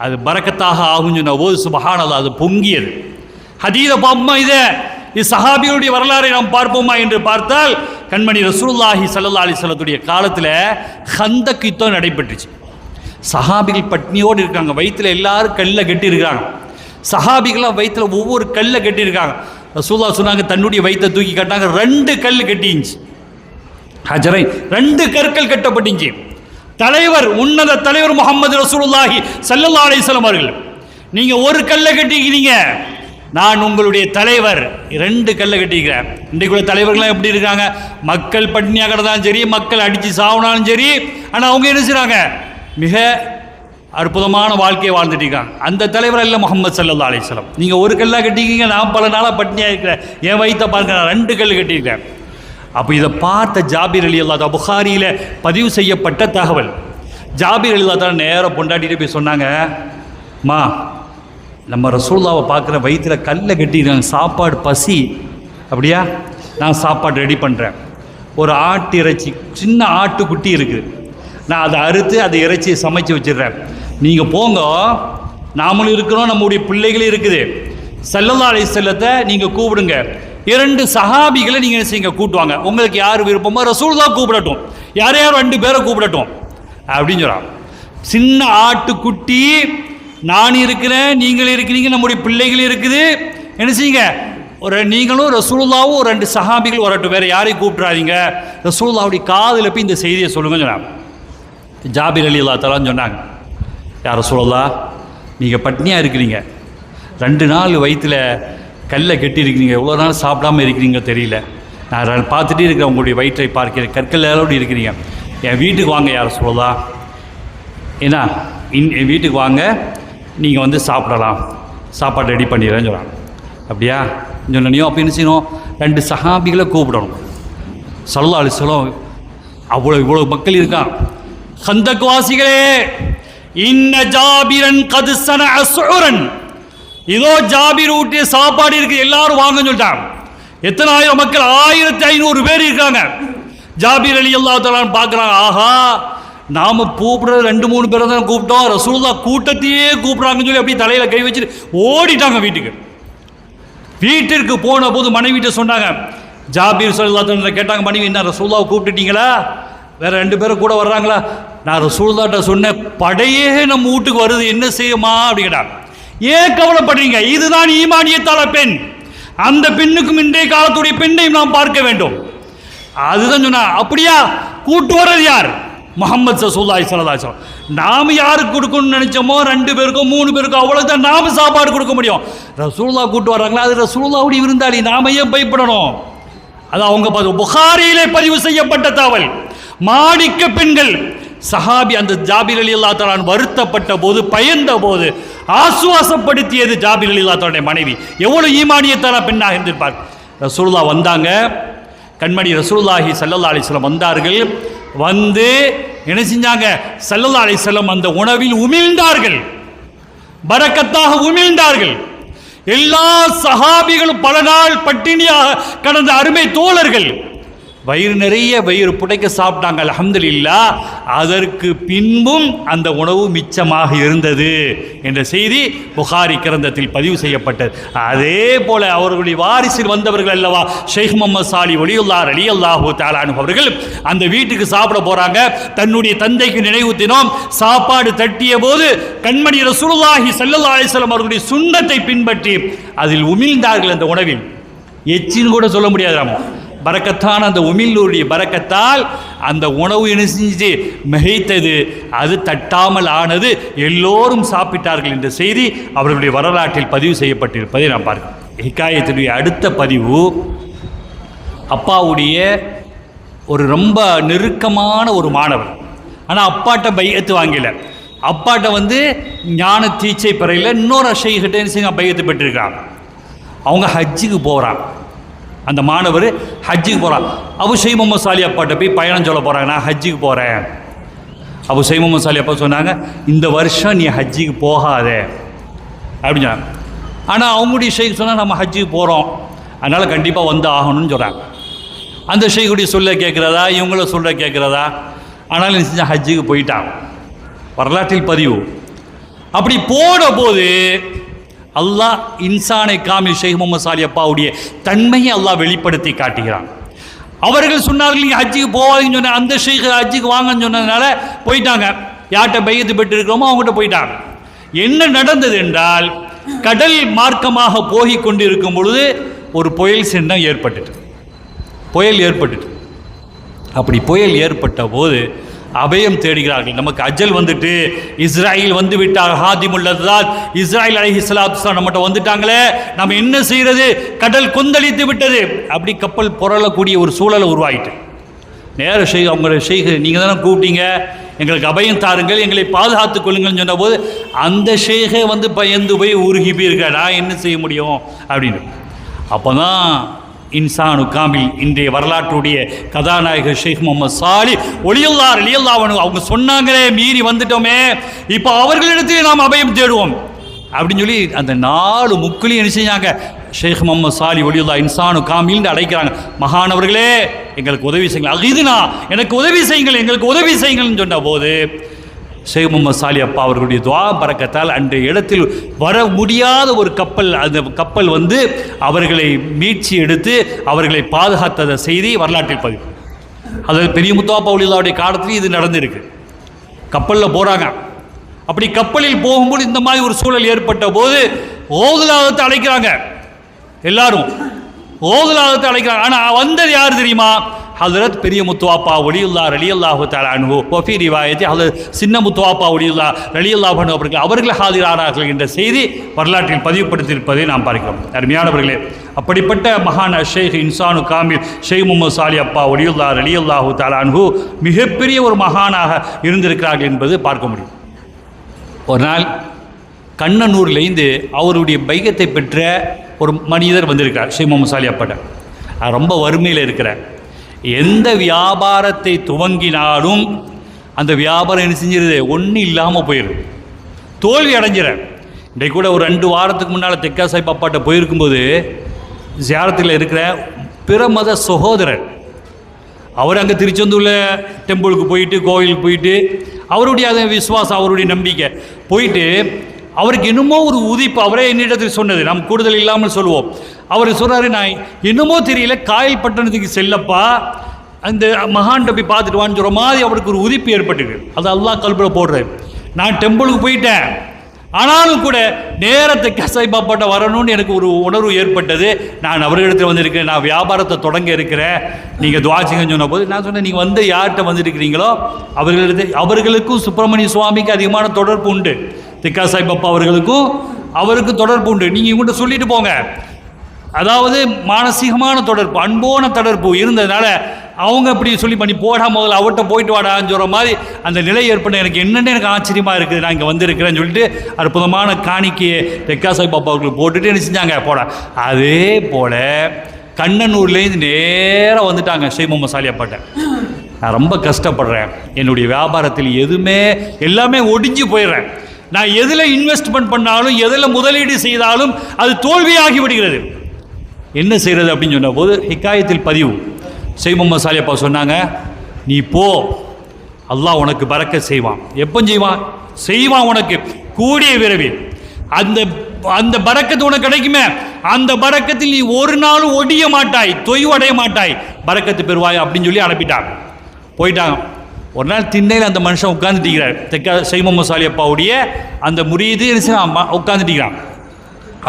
Speaker 1: அது பரக்கத்தாக ஆகும் சொன்ன ஓது சுபஹானல்லாஹ், அது பொங்கியது. ஹதீஸை பார்ப்போமா, இது சஹாபிகளுடைய வரலாறை நாம் பார்ப்போமா என்று பார்த்தால் கண்மணி ரசூலுல்லாஹி ஸல்லல்லாஹு அலைஹி வஸல்லத்துடைய காலத்தில் ஹந்தக் யுத்தம் நடைபெற்றுச்சு. சஹாபிகள் பட்னியோடு இருக்காங்க, வயிற்றில் எல்லாரும் கல்லை கட்டி இருக்காங்க. சஹாபிகளாக வயிற்றில் ஒவ்வொரு கல்லை கட்டியிருக்காங்க. ரசூலுல்லாஹ் சொன்னாங்க, தன்னுடைய வயிற்றை தூக்கி கட்டாங்க, 2 கல் கட்டிச்சு, ஹஜரை 2 கற்கள் கட்டப்பட்டுச்சு. தலைவர், உன்னத தலைவர் முஹம்மது ரசூலுல்லாஹி ஸல்லல்லாஹு அலைஹி வஸல்லம் அவர்கள், நீங்கள் ஒரு கல்லை கட்டிக்கிறீங்க, நான் உங்களுடைய தலைவர் 2 கல்லை கட்டிக்கிறேன். இன்றைக்குள்ள தலைவர்கள்லாம் எப்படி இருக்காங்க, மக்கள் பட்னியாக கிடந்தாலும் சரி, மக்கள் அடித்து சாவினாலும் சரி, ஆனால் அவங்க என்ன செய்கிறாங்க, மிக அற்புதமான வாழ்க்கையை வாழ்ந்துட்டு இருக்காங்க. அந்த தலைவர் அல்ல முஹம்மது ஸல்லல்லாஹு அலைஹி வஸல்லம். நீங்கள் ஒரு கல்லாக கட்டிக்கிங்க, நான் பல நாளாக பட்னியாக இருக்கிறேன், என் வயிற்றை பாருங்க, நான் 2 கல் கட்டியிருக்கேன். அப்போ இதை பார்த்த ஜாபீர் ரலியல்லாஹு அன்ஹு, புகாரியில் பதிவு செய்யப்பட்ட தகவல், ஜாபீர் ரலியல்லாஹு அன்ஹு நேராக பொண்டாட்டிட்டு போய் சொன்னாங்க, மா நம்ம ரசூலுல்லாவை பார்க்குற வயிற்றில் கல்லை கட்டியிருக்காங்க, சாப்பாடு பசி, அப்படியா, நான் சாப்பாடு ரெடி பண்ணுறேன். ஒரு ஆட்டு இறைச்சி, சின்ன ஆட்டுக்குட்டி இருக்குது, நான் அதை அறுத்து அதை இறைச்சியை சமைச்சு வச்சிடுறேன், நீங்கள் போங்க, நாமளும் இருக்கிறோம், நம்முடைய பிள்ளைகளும் இருக்குது, ஸல்லல்லாஹு அலைஹி வஸல்லத்தை நீங்கள் கூப்பிடுங்க, 2 சஹாபிகளை நீங்கள் என்ன செய்யுங்க, கூட்டுவாங்க, உங்களுக்கு யார் விருப்பமோ ரசூலுல்லாஹ் கூப்பிடட்டும், யாரையாரும் 2 பேரை கூப்பிடட்டும் அப்படின்னு சொல்கிறான். சின்ன ஆட்டுக்குட்டி, நான் இருக்கிறேன், நீங்கள் இருக்கிறீங்க, நம்முடைய பிள்ளைகளும் இருக்குது, என்ன செய்யுங்க, நீங்களும் ரசூலுல்லாவும் 2 சஹாபிகள் வரட்டும், வேறு யாரையும் கூப்பிட்றாதீங்க, ரசூலுல்லாவுடைய காதில் போய் இந்த செய்தியை சொல்லுங்கன்னு சொன்னாங்க. ஜாபீர் ரலியல்லாஹு தஆலா சொன்னாங்க, யார் ரசூலுல்லாஹ், நீங்கள் பட்னியாக இருக்கிறீங்க, 2 நாள் வயிற்றில் கல்லை கட்டி இருக்கிறீங்க, எவ்வளோ நாள் சாப்பிடாமல் இருக்கிறீங்க தெரியல, நான் பார்த்துட்டே இருக்கிறேன், உங்களுடைய வயிற்றை பார்க்கிறேன், கற்களோடு இருக்கிறீங்க, என் வீட்டுக்கு வாங்க யார் ரசூலுல்லாஹ், ஏன்னா என் வீட்டுக்கு வாங்க, நீங்கள் வந்து சாப்பிடலாம், சாப்பாடு ரெடி பண்ணிடுறேன்னு சொல்கிறாங்க. அப்படியா சொன்னியோ, அப்போ என்ன செய்யணும், 2 சஹாபிகளை கூப்பிடணும். ஸல்லல்லாஹு அலைஹி வஸல்லம் இவ்வளவு மக்கள் இருக்கான். கந்தக் வாசிகளே, இன்ன ஜாபிரன் கது ஸனஅ சுஉரன், இதோ ஜாபிர் ஊட்டிய சாப்பாடு இருக்கு, எல்லாரும் வாங்கன்னு சொல்லிட்டாங்க. எத்தனை ஆயிரம் மக்கள்? 1500 பேர் இருக்காங்க. ஜாபிர் ரலியல்லாஹு தஆலா பார்க்குறாங்க, ஆஹா நாம் கூப்பிடுற 2-3 பேரை தான் கூப்பிட்டோம், ரசூலுல்லாஹ் கூட்டத்தையே கூப்பிட்றாங்கன்னு சொல்லி அப்படியே தலையில் கை வச்சுட்டு ஓடிட்டாங்க வீட்டுக்கு. வீட்டிற்கு போன போது மனைவிட்ட சொன்னாங்க, ஜாபிர் ஸல்லல்லாஹு அலைஹி வஸல்லம் கேட்டாங்க, மனைவி என்ன ரசூலுல்லாஹ் கூப்பிட்டுட்டீங்களா, வேற 2 பேரும் கூட வர்றாங்களா? நான் ரசூலுல்லாஹ்ட்ட சொன்னேன், படையே நம்ம வீட்டுக்கு வருது, என்ன செய்யுமா அப்படி கேட்டாங்க. ஏன் கவலைப்படுறீங்க, இதுதான் ஈமானியத்தால பெண், அந்த பெண்ணுக்கும் இன்றைய காலத்துடைய பெண்ணையும் நாம் பார்க்க வேண்டும். அதுதான் சொன்னா. அப்படியா, கூட்டு வர்றது யார்? முஹம்மது ரசூலுல்லாஹி ஸல்லல்லாஹு அலைஹி வஸல்லம். நாம் யாருக்கு கொடுக்கணும்னு நினைச்சோமோ 2 பேருக்கோ 3 பேருக்கோ அவ்வளவுதான் நாம சாப்பாடு கொடுக்க முடியும். ரசூலுல்லாஹ் கூட்டு வர்றாங்களா, அது ரசூலுல்லாஹ்வுடைய விருந்தாளி, நாம ஏன் பயப்படணும்? அது அவங்க புகாரியிலே பதிவு செய்யப்பட்ட தகவல். மாணிக்க பெண்கள் சஹாபி அந்த ஜாபிர் ரலியல்லாஹு தஆலா வருத்தப்பட்ட போது, பயந்த போது ஆசுவாசப்படுத்தியது ஜாபிர் ரலியல்லாஹு தஆலா மனைவி. எவ்வளவு ஈமானியத்தான பெண்ணாக இருந்திருப்பார். ரசூலுல்லாஹ் வந்தாங்க, கண்மணி ரசூலுல்லாஹி ஸல்லல்லாஹு அலைஹி வஸல்லம் வந்தார்கள். வந்து என்ன செஞ்சாங்க, ஸல்லல்லாஹு அலைஹி வஸல்லம் அந்த உணவில் உமிழ்ந்தார்கள், பரக்கத்தாக உமிழ்ந்தார்கள். எல்லா சஹாபிகளும் பல நாள் பட்டினியாக கடந்த அருமை தோழர்கள் வயிறு நிறைய வயிறு புடைக்க சாப்பிட்டாங்க, அல்ஹம்துலில்லாஹ். அதற்கு பின்பும் அந்த உணவு மிச்சமாக இருந்தது என்ற செய்தி புகாரி கிரந்தத்தில் பதிவு செய்யப்பட்டது. அதே போல அவர்களுடைய வாரிசில் வந்தவர்கள் அல்லவா ஷேக் முஹம்மது சாலி வலியுல்லாஹ் ரலியல்லாஹு தஆலா அன்ஹு அவர்கள் அந்த வீட்டுக்கு சாப்பிட போறாங்க. தன்னுடைய தந்தைக்கு நினைவு தினம் சாப்பாடு தட்டிய போது கண்மணி ரசூலுல்லாஹி ஸல்லல்லாஹு அலைஹி வஸல்லம் அவர்களுடைய சுன்னத்தை பின்பற்றி அதில் உமிழ்ந்தார்கள். அந்த உணவில் எச்சின்னு கூட சொல்ல முடியாது, நாம பரக்கத்தான அந்த உமிழ்நூருடைய பரக்கத்தால் அந்த உணவு என்ன செஞ்சு மிகைத்தது, அது தட்டாமல் ஆனது, எல்லோரும் சாப்பிட்டார்கள் என்ற செய்தி அவர்களுடைய வரலாற்றில் பதிவு செய்யப்பட்டிருப்பதை நாம் பார்க்கிறோம். ஹிகாயத்தினுடைய அடுத்த பதிவு அப்பாவுடைய ஒரு ரொம்ப நெருக்கமான ஒரு மாணவர். ஆனால் அப்பாட்ட பையத்து வாங்கல. அப்பாட்ட ஞான தீட்சை பெறையில் இன்னொரு ஷைகிட்ட என்ன செய்ய பையத்து பெற்றிருக்காங்க. அவங்க ஹஜ்ஜுக்கு போகிறாங்க. அந்த மாணவர் ஹஜ்ஜுக்கு போகிறான். அபு ஷைக் முஹம்மது சாலி அப்பாட்ட போய் பயணம் சொல்ல போகிறாங்க, நான் ஹஜ்ஜுக்கு போகிறேன். அபு ஷைக் முஹம்மது சாலி அப்பா சொன்னாங்க, இந்த வருஷம் நீ ஹஜ்ஜுக்கு போகாதே அப்படின்னு சொன்னாங்க. ஆனால் அவங்களுடைய ஷேக் சொன்னால் நம்ம ஹஜ்ஜுக்கு போகிறோம், அதனால் கண்டிப்பாக வந்து ஆகணும்னு சொல்கிறாங்க. அந்த ஷேக்குடைய சொல்ல கேட்குறதா, இவங்கள சொல்ல கேட்குறதா, ஆனாலும் நீ செஞ்ச ஹஜ்ஜுக்கு போயிட்டாங்க. வரலாற்றில் பதிவு. அப்படி போன போது அல்லாஹ் இன்சானை காமில் ஷேக் முஹம்மது சாலி அப்பாவுடைய தன்மையை அல்லாஹ் வெளிப்படுத்தி காட்டுகிறான். அவர்கள் சொன்னார்கள் நீங்கள் ஹஜ்ஜுக்கு போவாதீங்கன்னு சொன்ன, அந்த ஷேக் ஹஜ்ஜுக்கு வாங்கன்னு சொன்னதுனால போயிட்டாங்க. யார்கிட்ட பையத்து பெற்று இருக்கிறோமோ அவங்ககிட்ட போயிட்டாங்க. என்ன நடந்தது என்றால், கடல் மார்க்கமாக போய் கொண்டு இருக்கும் பொழுது ஒரு புயல் சின்னம் ஏற்பட்டுட்டு, புயல் ஏற்பட்டுட்டு. அப்படி புயல் ஏற்பட்ட போது அபயம் தேடுகிறார்கள். நமக்கு அஜல் வந்துட்டு, இஸ்ராயில் வந்து விட்டார், ஹாதிமுல்லதாத் இஸ்ராயில் அலைஹிஸ்ஸலாத்து வஸ்ஸலாம் நம்மகிட்ட வந்துட்டாங்களே, நம்ம என்ன செய்யறது, கடல் கொந்தளித்து விட்டது. அப்படி கப்பல் புரளக்கூடிய ஒரு சூழலை உருவாயிட்டு நேர ஷேக் அவங்க ஷேக் நீங்கள் தானே கூப்பிட்டீங்க, எங்களுக்கு அபயம் தாருங்கள், எங்களை பாதுகாத்துக் கொள்ளுங்கள்னு சொன்ன போது அந்த ஷேகை பயந்து போய் உருகி போயிருக்கா, நான் என்ன செய்ய முடியும் அப்படின்னு. அப்போ தான் இன்சானு காமில் இன்றைய வரலாற்றுடைய கதாநாயகர் ஷேக் முஹம்மது சாலி வலியுல்லாஹ் ரலியல்லாஹு அன்ஹு அவங்க சொன்னாங்களே, மீறி வந்துட்டோமே, இப்போ அவர்களிடத்திலே நாம் அபயம் தேடுவோம் அப்படின்னு சொல்லி அந்த 4 முக்குலையும் என்ன செஞ்சாங்க, ஷேக் முஹம்மது சாலி வலியுல்லாஹ் இன்சானு காமில்னு அழைக்கிறாங்க. மகானவர்களே எங்களுக்கு உதவி செய்யுங்கள், அகிதுனா எனக்கு உதவி செய்யுங்கள், எங்களுக்கு உதவி செய்யுங்கள்னு சொன்ன போது ஷேக் முஹம்மது சாலி அப்பா அவர்களுடைய துஆ பரக்கத்தால் அன்றைய இடத்தில் வர முடியாத ஒரு கப்பல், அந்த கப்பல் அவர்களை மீட்சி எடுத்து அவர்களை பாதுகாத்த செய்தி வரலாற்றில் பதிவு. அதாவது பெரிய முத்தாப்பா வலியுல்லாஹ்வுடைய காலத்திலேயும் இது நடந்திருக்கு. கப்பலில் போகிறாங்க. அப்படி கப்பலில் போகும்போது இந்த மாதிரி ஒரு சூழல் ஏற்பட்ட போது ஓதுலாகத்தை அழைக்கிறாங்க. எல்லாரும் ஓதுலாகத்தை அழைக்கிறாங்க. ஆனால் வந்தது யார் தெரியுமா, ஹதரத் பெரிய முத்துவாப்பா வலியுல்லாஹ் ரலியல்லாஹு தஆலா அன்ஹு வஃபி ரிவாயத்தி ஹதரத் சின்ன முத்துவாப்பா வலியுல்லாஹ் ரலியல்லாஹு அன்ஹு அவர்கள் ஹாதிரானார்கள் என்ற செய்தி வரலாற்றில் பதிவுபடுத்தியிருப்பதை நாம் பார்க்கிறோம். அருமையானவர்களே, அப்படிப்பட்ட மகான் ஷேக் இன்சானு காமில் ஷேக் முஹம்மது சாலி அப்பா வலியுல்லாஹ் ரலியல்லாஹு தஆலா அன்ஹு மிகப்பெரிய ஒரு மகானாக இருந்திருக்கிறார்கள் என்பது பார்க்க முடியும். ஒரு நாள் கண்ணனூர்லேருந்து அவருடைய பைகத்தை பெற்ற ஒரு மனிதர் வந்திருக்கிறார் ஷேக் முஹம்மது சாலி அப்பாட்ட. நான் ரொம்ப வறுமையில் இருக்கிறேன். எந்த வியாபாரத்தை துவங்கினாலும் அந்த வியாபாரம் என்ன செஞ்சிருது, ஒன்றும் இல்லாமல் போயிடும், தோல்வி அடைஞ்சிறேன். இன்றைக்கு கூட ஒரு 2 வாரத்துக்கு முன்னால் தெக்கா சாஹிப் அப்பாட்ட போயிருக்கும்போது ஜியாரத்தில் இருக்கிற பிற மத சகோதரர், அவர் அங்கே திருச்செந்தூரில் டெம்பிளுக்கு போயிட்டு கோவிலுக்கு போயிட்டு அவருடைய அதை விசுவாசம், அவருடைய நம்பிக்கை போயிட்டு அவருக்கு என்னமோ ஒரு உதிப்பு, அவரே என்னிடத்தில் சொன்னது, நாம் கூடுதல் இல்லாமல் சொல்லுவோம். அவர் சொல்கிறாரு, நான் என்னமோ தெரியல காயல் பட்டணத்துக்கு செல்லப்பா, அந்த மகான் போய் பார்த்துட்டு வான்னு சொல்கிற மாதிரி அவருக்கு ஒரு உதிப்பு ஏற்பட்டுருக்கு. அது அல்லாஹ் கல்பில் போடுறேன். நான் டெம்பிளுக்கு போயிட்டேன், ஆனாலும் கூட நேரத்தை கசாய் பாப்பாட்ட வரணும்னு எனக்கு ஒரு உணர்வு ஏற்பட்டது. நான் அவர்களிடத்தில் வந்திருக்கிறேன், நான் வியாபாரத்தை தொடங்க இருக்கிறேன், நீங்கள் துவாச்சிங்கன்னு சொன்ன போது நான் சொன்னேன், நீங்கள் வந்து யார்கிட்ட வந்துருக்கிறீங்களோ அவர்களுக்கும் சுப்பிரமணிய சுவாமிக்கு அதிகமான தொடர்பு உண்டு, திக்கா சாஹிப் அப்பா அவருக்கும் தொடர்பு உண்டு, நீங்கள் இவங்கள்ட்ட சொல்லிட்டு போங்க. அதாவது மானசீகமான தொடர்பு, அன்போன தொடர்பு இருந்ததுனால அவங்க அப்படி சொல்லி பண்ணி போடா, முதல்ல அவர்கிட்ட போயிட்டு வாடான்னு சொல்கிற மாதிரி அந்த நிலை ஏற்பட்ட எனக்கு என்னென்ன எனக்கு ஆச்சரியமாக இருக்குது. நான் இங்கே வந்திருக்கிறேன்னு சொல்லிட்டு அற்புதமான காணிக்கையை தெக்கா சாஹிப் அப்பா அவர்களுக்கு போட்டுட்டு என்ன செஞ்சாங்க போட. அதே போல் கண்ணனூர்லேருந்து நேராக வந்துட்டாங்க ஷேக் முகமது சாலி அப்பாட்ட. நான் ரொம்ப கஷ்டப்படுறேன், என்னுடைய வியாபாரத்தில் எதுவுமே எல்லாமே ஒடிஞ்சு போயிடுறேன், நான் எதில் இன்வெஸ்ட்மெண்ட் பண்ணாலும் எதில் முதலீடு செய்தாலும் அது தோல்வியாகி விடுகிறது, என்ன செய்கிறது அப்படின்னு சொன்ன போது ஹிகாயத்தில் பதிவு ஷேக் முகமது சாலி அப்பா சொன்னாங்க, நீ போ, அல்லாஹ் உனக்கு பரக்கத் செய்வான். எப்போ செய்வான் உனக்கு கூடிய விரைவில். அந்த அந்த பரக்கத்து உனக்கு கிடைக்குமே, அந்த பரக்கத்தில் நீ ஒரு நாளும் ஒடிய மாட்டாய், தொய்வடைய மாட்டாய், பரக்கத்து பெறுவாய் அப்படின்னு சொல்லி அனுப்பிட்டாங்க. போயிட்டாங்க. ஒரு நாள் திண்ணையில் அந்த மனுஷன் உட்காந்துட்டிருக்கிறார், தெக்கா ஷேக் முகமது சாலி அப்பாவுடைய அந்த முரீது உட்காந்துட்டிருக்கிறான்.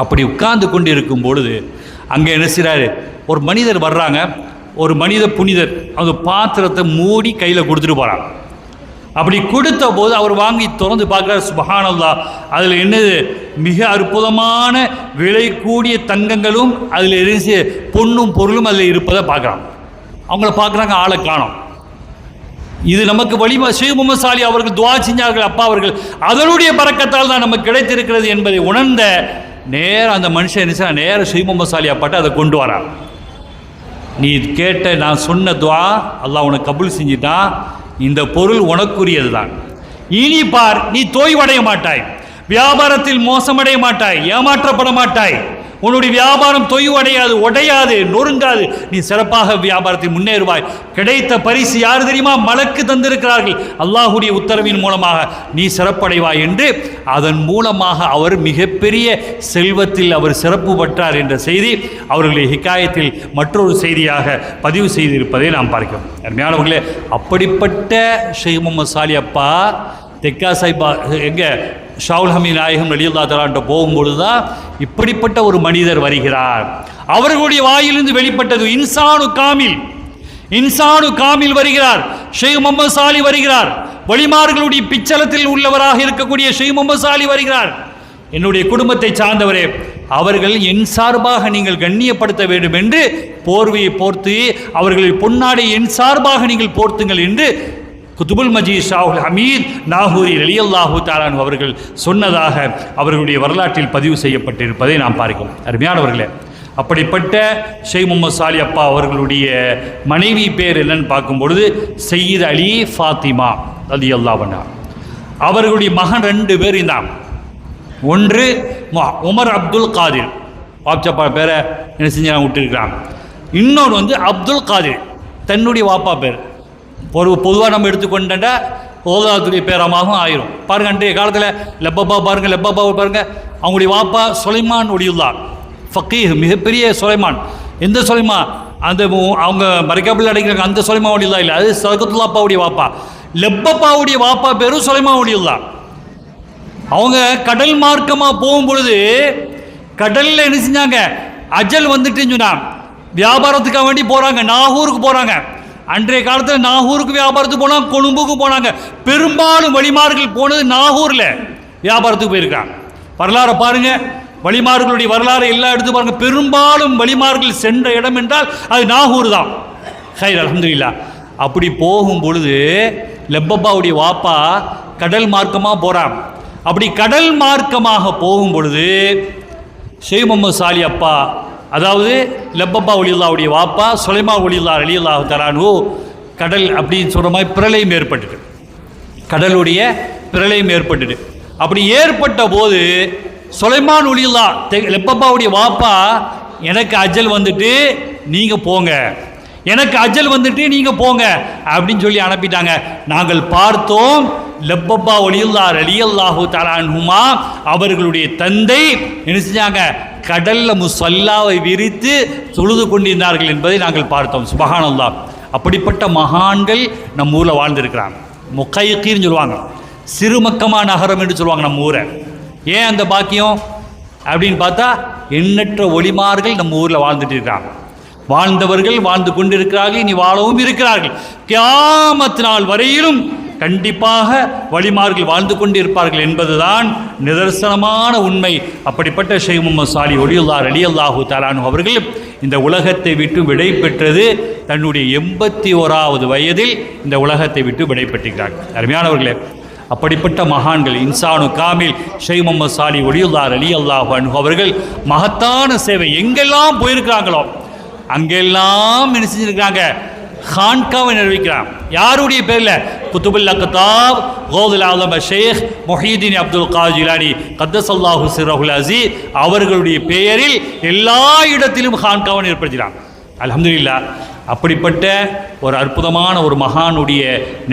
Speaker 1: அப்படி உட்கார்ந்து கொண்டு இருக்கும் பொழுது அங்கே என்ன செய்கிறாரு, ஒரு மனிதர் வர்றாங்க, ஒரு மனித புனிதர் அந்த பாத்திரத்தை மூடி கையில் கொடுத்துட்டு போகிறாங்க. அப்படி கொடுத்த போது அவர் வாங்கி திறந்து பார்க்குறாரு, சுப்ஹானல்லாஹ், அதில் என்னது மிக அற்புதமான விலை கூடிய தங்கங்களும் அதில் இருந்து பொண்ணும் பொருளும் அதில் இருப்பதை பார்க்குறாங்க. அவங்கள பார்க்குறாங்க, ஆளை காணோம். இது நமக்கு வலிமா ஷேக் முகமது சாலி அவர்கள் துவா செஞ்சார்கள், அப்பா அவர்கள் அதனுடைய பரக்கத்தால் தான் நமக்கு கிடைத்திருக்கிறது என்பதை உணர்ந்த நேரம் அந்த மனுஷன் என்ன நேரம் ஷேக் முகமது சாலி அப்பாட்ட அதை கொண்டு வரான். நீ கேட்ட நான் சொன்ன துவா அல்லாஹ் உனக்கு கபூல் செஞ்சிட்டான், இந்த பொருள் உனக்குரியது தான், இனி பார் நீ தோய்வடைய மாட்டாய், வியாபாரத்தில் மோசமடைய மாட்டாய், ஏமாற்றப்பட மாட்டாய், உன்னுடைய வியாபாரம் தொய்வடையாது, உடையாது, நொறுங்காது, நீ சிறப்பாக வியாபாரத்தில் முன்னேறுவாய். கிடைத்த பரிசு யார் தெரியுமா, மலக்கு தந்திருக்கிறார்கள், அல்லாஹுடைய உத்தரவின் மூலமாக நீ சிறப்படைவாய் என்று அதன் மூலமாக அவர் மிகப்பெரிய செல்வத்தில் அவர் சிறப்பு பெற்றார் என்ற செய்தி அவர்களுடைய ஹிகாயத்தில் மற்றொரு செய்தியாக பதிவு செய்திருப்பதை நாம் பார்க்கிறோம். அருமையானவர்களே, அப்படிப்பட்ட ஷேக் முகமது சாலி அப்பா தெக்கா சாஹிப்பா எங்கே ஷாவுல் ஹமீத் நாயகம் ரலியல்லாஹு தஆலா போகும்பொழுது தான் இப்படிப்பட்ட ஒரு மனிதர் வருகிறார். அவர்களுடைய வாயிலிருந்து வெளிப்பட்டது இன்சானு காமில் வருகிறார். ஷேக் முகமது சாலி வருகிறார். வலிமார்களுடைய பிச்சலத்தில் உள்ளவராக இருக்கக்கூடிய ஷேக் முகமது சாலி வருகிறார். என்னுடைய குடும்பத்தை சார்ந்தவரே, அவர்கள் என் சார்பாக நீங்கள் கண்ணியப்படுத்த வேண்டும் என்று போர்வையை போர்த்து அவர்களின் பொன்னாடை என் சார்பாக நீங்கள் போர்த்துங்கள் என்று குதுபுல் மஜீத் ஷாவுல் ஹமீத் நாகூரி ரலியல்லாஹு தஆலா அவர்கள் சொன்னதாக அவர்களுடைய வரலாற்றில் பதிவு செய்யப்பட்டிருப்பதை நாம் பார்க்கிறோம். அருமையானவர்களே, அப்படிப்பட்ட ஷேக் முகமது சாலி அப்பா அவர்களுடைய மனைவி பேர் என்னன்னு பார்க்கும் பொழுது சையீத் அலி ஃபாத்திமா ரலியல்லாஹு அன்ஹா. அவர்களுடைய மகன் 2 பேர் இருந்தாங்க. ஒன்று உமர் அப்துல் காதிர், வாப்சப்பா பேரை என்ன செஞ்சு விட்டுருக்கிறாங்க. இன்னொன்று அப்துல் காதிர், தன்னுடைய வாப்பா பேர். பொதுவாக நம்ம எடுத்துக்கொண்டா ஓதாத்துடைய பேரமாகவும் ஆயிரும். பாருங்கள், அன்றைய காலத்தில் லெப்பப்பா பாருங்கள், அவங்களுடைய வாப்பா சுலைமான் ஒலியுல்லா ஃபக்கீஹ், மிகப்பெரிய சுலைமான். எந்த சுலைமான்? அந்த அவங்க மறைக்காப்பில் அடைக்கிறாங்க அந்த சுலைமான் ஒலியுல்லா இல்லை, அது சதகத்துல்லா அப்பாவுடைய வாப்பா. லெப்பப்பாவுடைய வாப்பா பேரும் சுலைமான் ஒலியுல்லா. அவங்க கடல் மார்க்கமாக போகும் பொழுது கடலில் என்ன செஞ்சாங்க, அஜல் வந்துட்டுன்னு சொன்னாங்க, வியாபாரத்துக்காக வேண்டி போகிறாங்க, நாகூருக்கு போகிறாங்க. அன்றைய காலத்தில் நாகூருக்கு வியாபாரத்துக்கு போனாங்க, கொழும்புக்கு போனாங்க. பெரும்பாலும் வழிமார்கள் போனது நாகூரில் வியாபாரத்துக்கு போயிருக்காங்க. வரலாறு பாருங்க, வழிமார்களுடைய வரலாறு எல்லாம் எடுத்து பாருங்க. பெரும்பாலும் வழிமார்கள் சென்ற இடம் என்றால் அது நாகூர் தான். ஹைர், அல்ஹம்துலில்லாஹ். அப்படி போகும் பொழுது லெப்பப்பாவுடைய வாப்பா கடல் மார்க்கமாக போகிறாங்க. அப்படி கடல் மார்க்கமாக போகும் பொழுது ஷேக் முகமது சாலி அப்பா அதாவது லப்பப்பா ஒலியுல்லாவுடைய வாப்பா சுலைமா ஒலியுல்லா ரலியல்லாஹு தஆலா அன்ஹு கடல் அப்படின்னு சொல்கிற மாதிரி பிரளயம் ஏற்பட்டுட்டு, கடலுடைய பிரளயம் ஏற்பட்டுட்டு, அப்படி ஏற்பட்ட போது சுலைமான் ஒலியுல்லா லப்பப்பாவுடைய வாப்பா எனக்கு அஜல் வந்துட்டு நீங்கள் போங்க, எனக்கு அஜல் வந்துட்டு நீங்கள் போங்க அப்படின்னு சொல்லி அனுப்பிட்டாங்க. நாங்கள் பார்த்தோம் லப்பப்பா ஒலியுல்லா ரலியல்லாஹு தஆலா அன்ஹுமா அவர்களுடைய தந்தை என்ன செஞ்சாங்க, கடல்ல முஸல்லாவை விரித்து தொழுது கொண்டிருந்தார்கள் என்பதை நாங்கள் பார்த்தோம். சுப்ஹானல்லாஹ். அப்படிப்பட்ட மகான்கள் நம்ம ஊரில் வாழ்ந்திருக்கிறாங்க. முக்கையீன்னு சொல்லுவாங்க, சிறுமக்கமா நகரம் என்று சொல்லுவாங்க நம்ம ஊரை. ஏன் அந்த பாக்கியம் அப்படின்னு பார்த்தா எண்ணற்ற ஒளிமார்கள் நம்ம ஊரில் வாழ்ந்துட்டு இருக்காங்க. வாழ்ந்தவர்கள் வாழ்ந்து கொண்டிருக்கிறார்கள், இனி வாழவும் இருக்கிறார்கள். கியாமத் நாள் வரையிலும் கண்டிப்பாக வழிமார்கள் வாழ்ந்து கொண்டிருப்பார்கள் என்பதுதான் நிதர்சனமான உண்மை. அப்படிப்பட்ட ஷேக் முஹம்மது சாலிஹ் ஒலியுல்லா ரலியல்லாஹு தஆலா அன்ஹு அவர்கள் இந்த உலகத்தை விட்டு விடை பெற்றது தன்னுடைய 81வது வயதில் இந்த உலகத்தை விட்டு விடை பெற்றுகிறார்கள். அருமையானவர்களே, அப்படிப்பட்ட மகான்கள் இன்சானு காமில் ஷேக் முஹம்மது சாலிஹ் ஒலியுல்லா ரலியல்லாஹு அன்ஹு அவர்கள் மகத்தான சேவை எங்கெல்லாம் போயிருக்கிறாங்களோ அங்கெல்லாம் என்ன செஞ்சிருக்கிறாங்க, ஹான்காவை நிர்வகிக்கிறான். யாருடைய பேரில்? குத்துபுல் அக்தாப் கௌதுல் ஆலம் ஷேக் முஹியுத்தீன் அப்துல் காதிர் ஜிலானி கத்தஸல்லாஹு சிர்ரஹுல் அஸீஸ் அவர்களுடைய பெயரில் எல்லா இடத்திலும் ஹான்காவை ஏற்படுத்தினாங்க. அல்ஹம்துலில்லாஹ். அப்படிப்பட்ட ஒரு அற்புதமான ஒரு மகானுடைய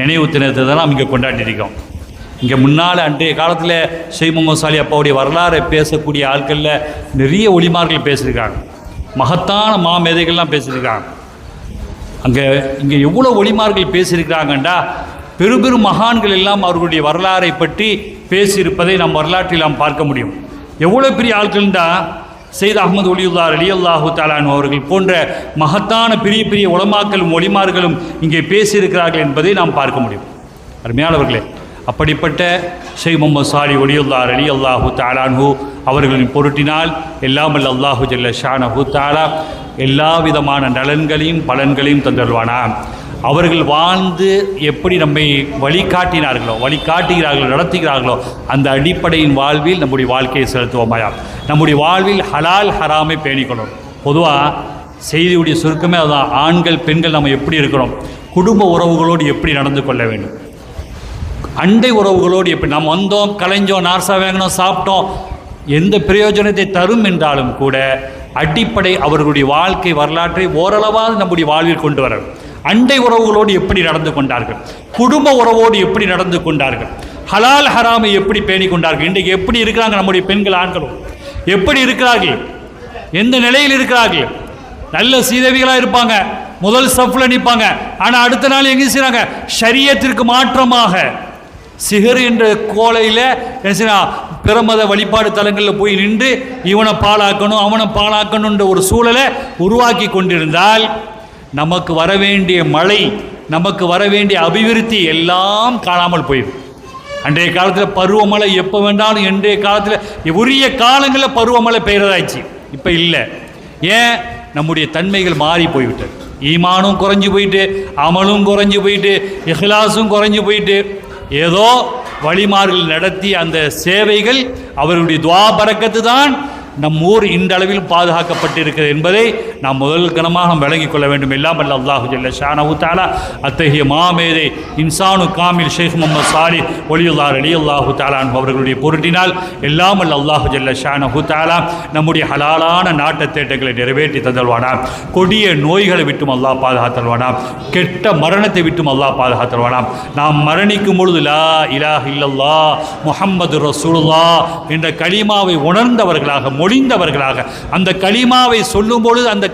Speaker 1: நினைவு தினத்தை தான் நாம் இங்கே கொண்டாடிருக்கோம். இங்கே முன்னால் அன்றைய காலத்தில் ஷேக் முஹம்மது சாலிஹ் அப்பாவுடைய வரலாறை பேசக்கூடிய ஆட்களில் நிறைய ஒளிமார்கள் பேசியிருக்காங்க, மகத்தான மாமேதைகள்லாம் பேசியிருக்காங்க. இங்கே எவ்வளோ ஒளிமார்கள் பேசியிருக்கிறாங்கண்டா, பெரும் மகான்கள் எல்லாம் அவர்களுடைய வரலாறை பற்றி பேசியிருப்பதை நம் வரலாற்றில் நாம் பார்க்க முடியும். எவ்வளோ பெரிய ஆட்கள்டா, சையத் அஹ்மது ஒலியுல்லா ரலியல்லாஹு தஆலா அன்ஹு அவர்கள் போன்ற மகத்தான பெரிய பெரிய உலமாக்களும் ஒளிமார்களும் இங்கே பேசியிருக்கிறார்கள் என்பதை நாம் பார்க்க முடியும். அருமையானவர்களே, அப்படிப்பட்ட ஷேக் முஹம்மது சாலிஹ் ஒலியுல்லா ரலியல்லாஹு தஆலா அன்ஹு அவர்களின் பொருட்டினால் எல்லாம் வல்ல அல்லாஹு ஜல்ல ஷானஹு தஆலா எல்லா விதமான நலன்களையும் பலன்களையும் தந்தருவானா. அவர்கள் வாழ்ந்து எப்படி நம்மை வழிகாட்டுகிறார்களோ நடத்துகிறார்களோ அந்த அடிப்படையின் வாழ்வில் நம்முடைய வாழ்க்கையை செலுத்துவோமாயா. நம்முடைய வாழ்வில் ஹலால் ஹராமை பேணிக்கணும். பொதுவாக செய்தியுடைய சுருக்கமே அதுதான். ஆண்கள் பெண்கள் நம்ம எப்படி இருக்கிறோம், குடும்ப உறவுகளோடு எப்படி நடந்து கொள்ள வேண்டும், அண்டை உறவுகளோடு எப்படி நாம் வந்தோம் கலைஞ்சோம் நார்சா வாங்கினோம் சாப்பிட்டோம் எந்த பிரயோஜனத்தை தரும் என்றாலும் கூட அடிப்படை அவர்களுடைய வாழ்க்கை வரலாற்றை ஓரளவாக நம்முடைய வாழ்வில் கொண்டு வர. அண்டை உறவுகளோடு எப்படி நடந்து கொண்டார்கள், குடும்ப உறவோடு எப்படி நடந்து கொண்டார்கள், ஹலால் ஹராமை எப்படி பேணி கொண்டார்கள், இன்றைக்கு எப்படி இருக்கிறாங்க நம்முடைய பெண்கள் ஆண்களும் எப்படி இருக்கிறார்கள், எந்த நிலையில் இருக்கிறார்கள். நல்ல சீதவிகளாக இருப்பாங்க, முதல் சஃப்ல நிற்பாங்க, ஆனால் அடுத்த நாள் எங்கே செய்கிறாங்க, ஷரியத்திற்கு மாற்றமாக சிகர் என்ற கோலையில் என்ன பிரமத வழிபாடு தலங்களில் போய் நின்று இவனை பாழாக்கணும் அவனை பாழாக்கணுன்ற ஒரு சூழலை உருவாக்கி கொண்டிருந்தால் நமக்கு வர வேண்டிய மழை, நமக்கு வர வேண்டிய அபிவிருத்தி எல்லாம் காணாமல் போயிடும். அன்றைய காலத்தில் பருவமழை எப்போ வேண்டாலும், இன்றைய காலத்தில் உரிய காலங்களில் பருவமழை பெய்கிறதாச்சு, இப்போ இல்லை. ஏன்? நம்முடைய தன்மைகள் மாறி போய்விட்டது. ஈமானும் குறைஞ்சி போயிட்டு, அமலும் குறைஞ்சி போயிட்டு, இஹ்லாஸும் குறைஞ்சி போயிட்டு, ஏதோ வழிமார்கள் நடத்திய அந்த சேவைகள் அவர்களுடைய துஆ பரக்கத்து தான் நம் ஊர் இன்றளவில் பாதுகாக்கப்பட்டிருக்கிறது என்பதை நாம் முதல் கணமாக விளங்கிக் கொள்ள வேண்டும். எல்லாம் வல்ல அல்லாஹு ஜல்ல ஷானஹு தஆலா அத்தகைய மாமேதை இன்சானு காமில் ஷேக் முஹம்மது சாலிஹ் ஒலியுல்லா ரலியல்லாஹு தஆலா அன்ஹு அவர்களுடைய பொருட்டினால் எல்லாம் வல்ல அல்லாஹு ஜல்ல ஷானஹு தஆலா நம்முடைய ஹலாலான நாட்ட தேட்டங்களை நிறைவேற்றி தந்தல்வானா. கொடிய நோய்களை விட்டும் அல்லாஹ் பாதுகாத்தல்வானா. கெட்ட மரணத்தை விட்டும் அல்லாஹ் பாதுகாத்தல்வானா. நாம் மரணிக்கும் பொழுது லா இலாஹ இல்லல்லாஹ் முஹம்மது ரசூலுல்லாஹ் என்ற கலிமாவை உணர்ந்தவர்களாக மொழிந்தவர்களாக அந்த கலிமாவை சொல்லும் பொழுது அந்த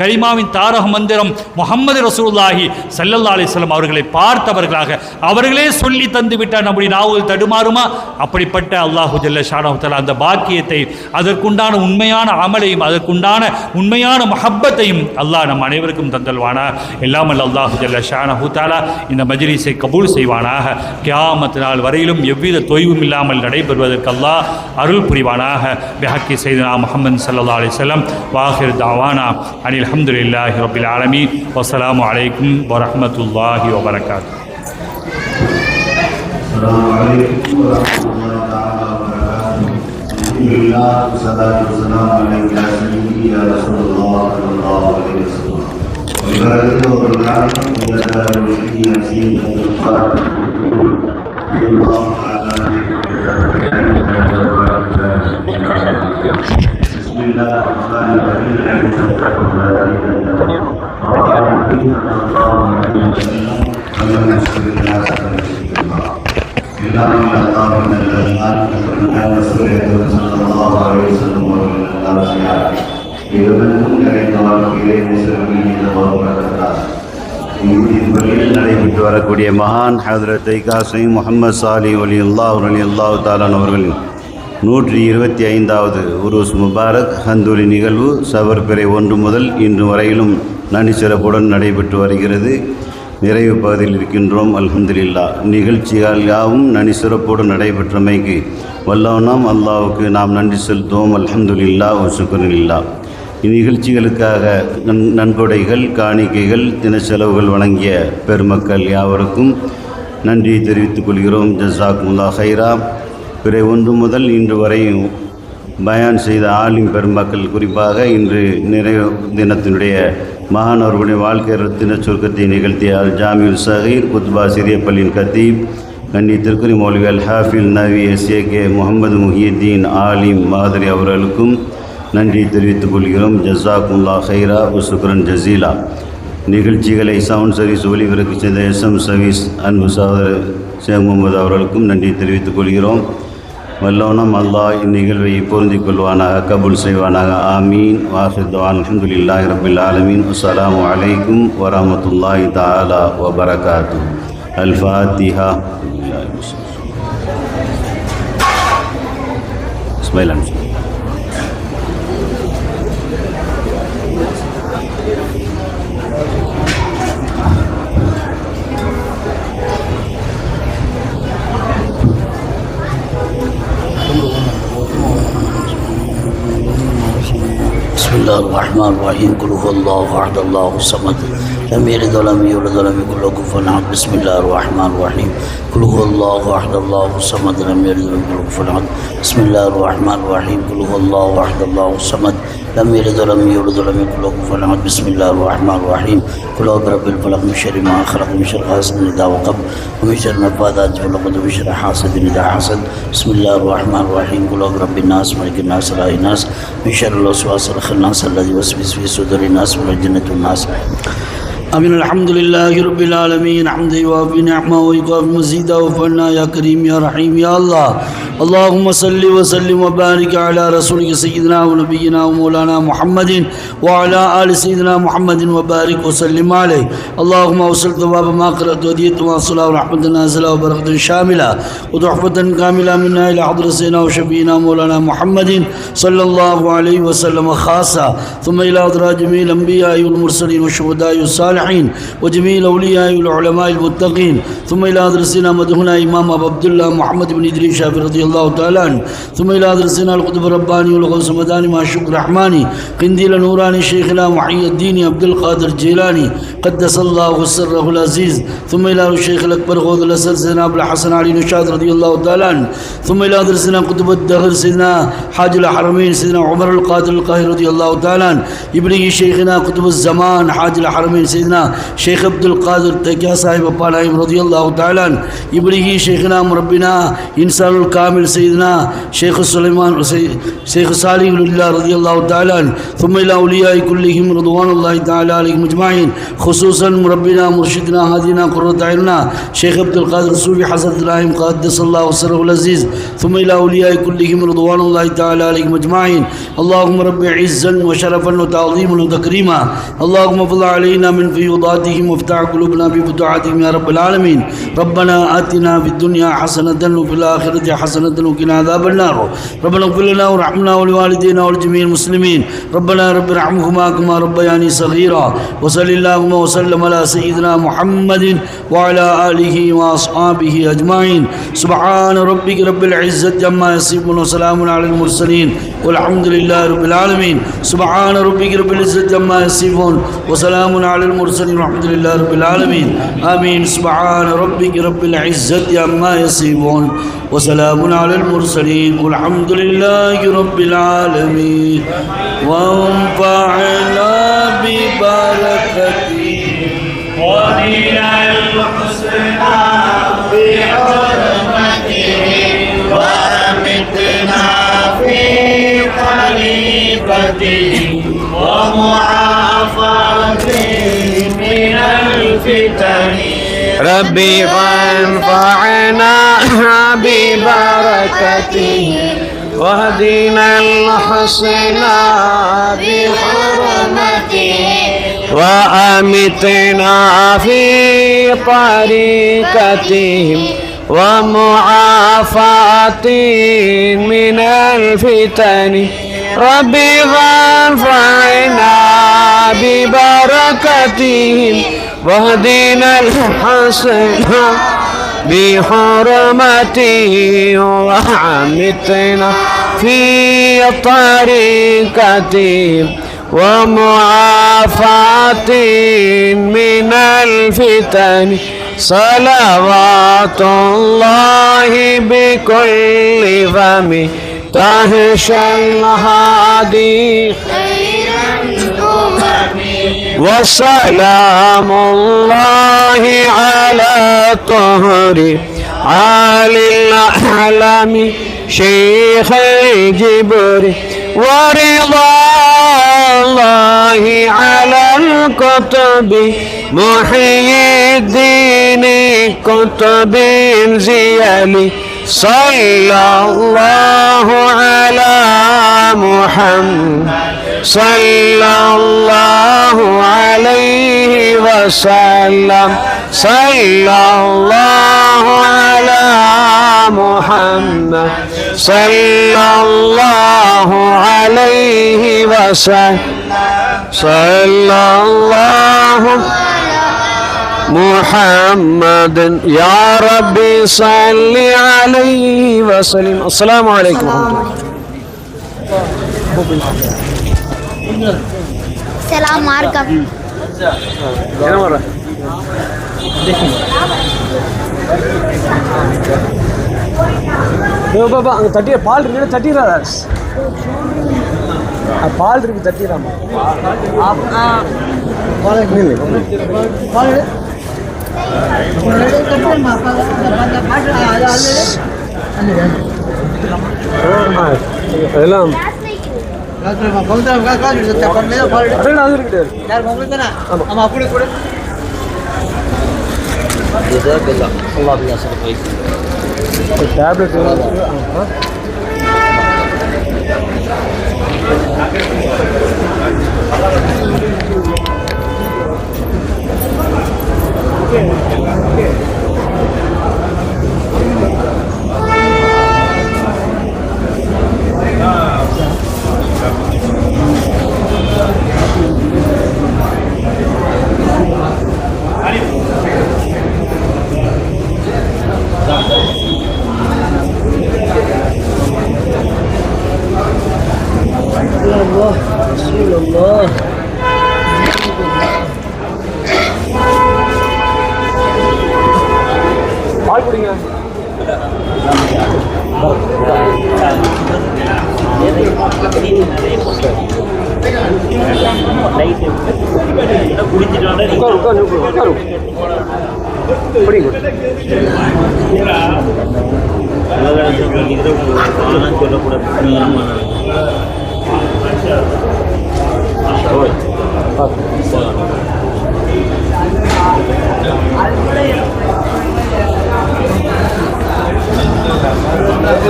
Speaker 1: கலிமாவின் தாரக மந்திரம் முஹம்மது ரசூலுல்லாஹி ஸல்லல்லாஹு அலைஹி வஸல்லம் அவர்களை பார்த்தவர்களாக அவர்களே சொல்லி தந்து விட்டார். நம்முடைய நாவுகள் தடுமாறுமா? அப்படிப்பட்ட அல்லாஹு ஜல்ல ஷானஹு தஆலா அந்த பாக்கியத்தை, அதற்குண்டான உண்மையான அமலையும், அதற்குண்டான உண்மையான மஹப்பத்தையும் அல்லாஹ் நம் அனைவருக்கும் தந்தல்வானா. எல்லாம் அல்லாஹு ஜல்ல ஷானஹு தஆலா இந்த மஜ்லிஸை கபூல் செய்வானாக. கியாமத் நாள் வரையிலும் எவ்வித தொய்வும் இல்லாமல் நடைபெறுவதற்கு அல்லாஹ் அருள் புரிவானாக. பிஹக்கி சையதுனா முஹம்மது ஸல்லல்லாஹு அலைஹி வஸல்லம் வாஹிர் தஅவானா அனில் அல்ஹம்துலில்லாஹி ரப்பில் ஆலமீன். வஸ்ஸலாமு அலைக்கும் வரஹ்மத்துல்லாஹி வபரகாத்துஹு.
Speaker 2: அஸ்ஸலாமு அலைக்கும் வரஹ்மத்துல்லாஹி வபரகாத்துஹு. لله والصلاة والسلام عليك يا سيدي يا رسول الله صلى الله عليه وسلم. وبركاته وبركاته إلى دار المسلمين سيدنا الفاتح الله تعالى. بسم الله الرحمن الرحيم. நடைபெற்று வரக்கூடிய மகான் ஹதரத் காசிம் முஹம்மது சாலி வலியுல்லாஹு தஆலா அவர்களின் 125வது உருஸ் முபாரக் ஹந்தூரி நிகழ்வு சவர்பிறை 1 முதல் இன்று வரையிலும் நனிசிறப்புடன் நடைபெற்று வருகிறது. நிறைவு பகுதியில் இருக்கின்றோம். அல்ஹம்துலில்லாஹ். நிகழ்ச்சிகள் யாவும் நனிசிறப்புடன் நடைபெற்றமைக்கு வல்லவனாம் அல்லாஹ்வுக்கு நாம் நன்றி செலுத்துவோம். அல்ஹம்துலில்லாஹ் வ ஷுக்ருலில்லாஹ். இந்நிகழ்ச்சிகளுக்காக நன்கொடைகள், காணிக்கைகள், தினச்செலவுகள் வழங்கிய பெருமக்கள் யாவருக்கும் நன்றி தெரிவித்துக் கொள்கிறோம். ஜஸாக்குமுல்லாஹ் ஹைரா. பிறை 1 முதல் இன்று வரையும் பயான் செய்த ஆலிம் பெருமக்கள், குறிப்பாக இன்று நிறைவு தினத்தினுடைய மகான் அவர்களுடைய வாழ்க்கை ரத்தின சுருக்கத்தை நிகழ்த்திய ஜாமியுல் சகீர் குத்பா சிறிய பள்ளியின் கத்தீப் கண்ணியத்திற்குரிய மௌலவி அல் ஹாஃபில் நவி SAK முகமது முஹியுத்தீன் ஆலிம் மாதிரி அவர்களுக்கும் நன்றி தெரிவித்துக் கொள்கிறோம். ஜஸாக்குமுல்லாஹ் ஹைரா வ ஷுக்ரன் ஜஸீலா. நிகழ்ச்சிகளை சவுண்ட் சர்வீஸ் ஒளிபரப்பு செய்த SM சர்வீஸ் அன்பு சகோதரர் ஷேக் முகமது அவர்களுக்கும் நன்றி தெரிவித்துக் கொள்கிறோம். வல்லோனம் அல்லாஹ் இந்நிகழ்வை பொருந்திக் கொள்வானாக, கபூல் செய்வானாக. ஆமீன். வாஹிர் துஆன் அல்ஹம்துலில்லாஹி ரப்பில் ஆலமீன். அஸ்ஸலாமு அலைக்கும் வரஹ்மத்துல்லாஹி தஆலா வ பரகாத்துஹு. அல் ஃபாத்திஹா. ஸ்மைல்.
Speaker 3: بسم الله الرحمن الرحيم. قل هو الله احد الله الصمد لم يلد ولم يولد ولم يكن له كفوا احد. بسم الله الرحمن الرحيم. قل هو الله احد الله الصمد لم يلد ولم يكن له كفوا احد. بسم الله الرحمن الرحيم. قل هو الله احد الله الصمد لم يلد ولم يولد ولم يكن له كفوا احد. بسم الله الرحمن الرحيم. قل اعوذ برب الفلق من شر ما خلق من شر غاسق اذا وقب ومن شر النفاثات في العقد ومن شر حاسد اذا حسد. بسم الله الرحمن الرحيم. قل اعوذ برب الناس ملك الناس اله الناس من شر الوسواس الخناس الذي يوسوس في صدور الناس من الجنة والناس. آمين. الحمد لله رب العالمين. حمدا يوافي نعمه ويكافئ مزيدا. وفعلنا يا كريم يا رحيم يا الله. اللهم صل وسلم وبارك على رسولك سيدنا ونبينا ومولانا محمد وعلى آل سيدنا محمد وبارك وسلم عليه. اللهم وصل ثواب ما قرأت وديت وصلاة ورحمة نازلة وبركة شاملة وتحفة كاملة منا إلى حضرة سيدنا وشفينا مولانا محمد صلى الله عليه وسلم خاصة، ثم إلى حضرة جميع الأنبياء والمرسلين والشهداء والصالحين وجميع الأولياء والعلماء المتقين، ثم إلى حضرة سيدنا مدهنا إمام أبو عبد الله محمد بن إدريس الشافعي رضي الله تعالى عنه، ثم إلى حضرة سيدنا القطب الرباني والغوث المداني مع الشكر الرحماني قنديل نوراني شيخنا محي الدين عبد القادر الجيلاني قدس الله سره العزيز، ثم إلى الشيخ الأكبر غوث الأسد سيدنا أبو الحسن علي نشاط رضي الله تعالى عنه، ثم إلى حضرة سيدنا قطب الدهر سيدنا حاج الحرمين سيدنا عمر القادر القاهري رضي الله تعالى عنه، ابنه شيخنا قطب الزمان حاج الحرمين سيدنا شيخ عبد القادر تكيا صاحب النائم رضي الله تعالى عنه، ابنه شيخنا مربنا إنسان الكامل سيدنا شيخ سليمان شيخ صالح الله رضي الله تعالى عنه، ثم إلى أولياء كلهم رضوان الله تعالى عليهم أجمعين، خصوصا مربنا مرشدنا هادينا قرة عيننا شيخ عبد القادر الصوفي حضرة العالم قدس الله سره العزيز، ثم إلى أولياء كلهم رضوان الله تعالى عليهم أجمعين. اللهم رب عزا وشرفا وتعظيما وتكريما، اللهم فضل علينا من فيوضاتهم وافتح قلوبنا بفتوحاتهم يا رب العالمين. ربنا آتنا في الدنيا حسنة وفي الآخرة حسنة وقنا عذاب النار. ربنا اغفر لنا وارحمنا ولوالدينا ولجميع المسلمين. ربنا رب ارحمهما كما ربياني صغيرا. وصل اللهم وسلم على سيدنا محمد وعلى آله وأصحابه أجمعين. سبحان ربك رب العزة عما يصفون وسلام على المرسلين والحمد لله رب العالمين. سبحان ربك رب العزة عما يصفون وسلام على المرسلين. المرسلين والحمد لله رب العالمين آمين سبحان ربك رب العزة عما يصفون وسلام على المرسلين والحمد لله رب العالمين وانفعنا ببركته
Speaker 1: وإلى الحسنى بحرمته وأمتنا في خليفته ومعافاته من الفتن
Speaker 4: ربي فانفعنا ببركته واهدنا الحسنى بحرمته وأمتنا في طريقتهم ومعافاة من الفتن ربي فانفعنا ببركتهم واهدنا الحسنى بحرمته وأمتنا في طريقتهم ومعافاة من الفتن صلوات الله بكل فم تهشى الهادي وسلام الله على طهر عالي الأعلام شيخ الجبر ورضا الله على الكتب محيي الدين كتب زيالي صلى الله على محمد صلى الله عليه وسلم صلى الله على محمد صلى الله عليه وسلم صلى الله محمد يا ربي صل عليه وسلم. السلام عليكم ورحمة الله.
Speaker 5: السلام عليكم.
Speaker 4: كم مرة؟ பாபா அங்கே தட்டிய பால் இருக்கு தட்டிடுறா பால் இருக்கு தட்டிடாமா எல்லாம் டேப்லெட் பால் குடிங்க. உட்காரு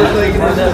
Speaker 4: சொல்லக்கூடாது.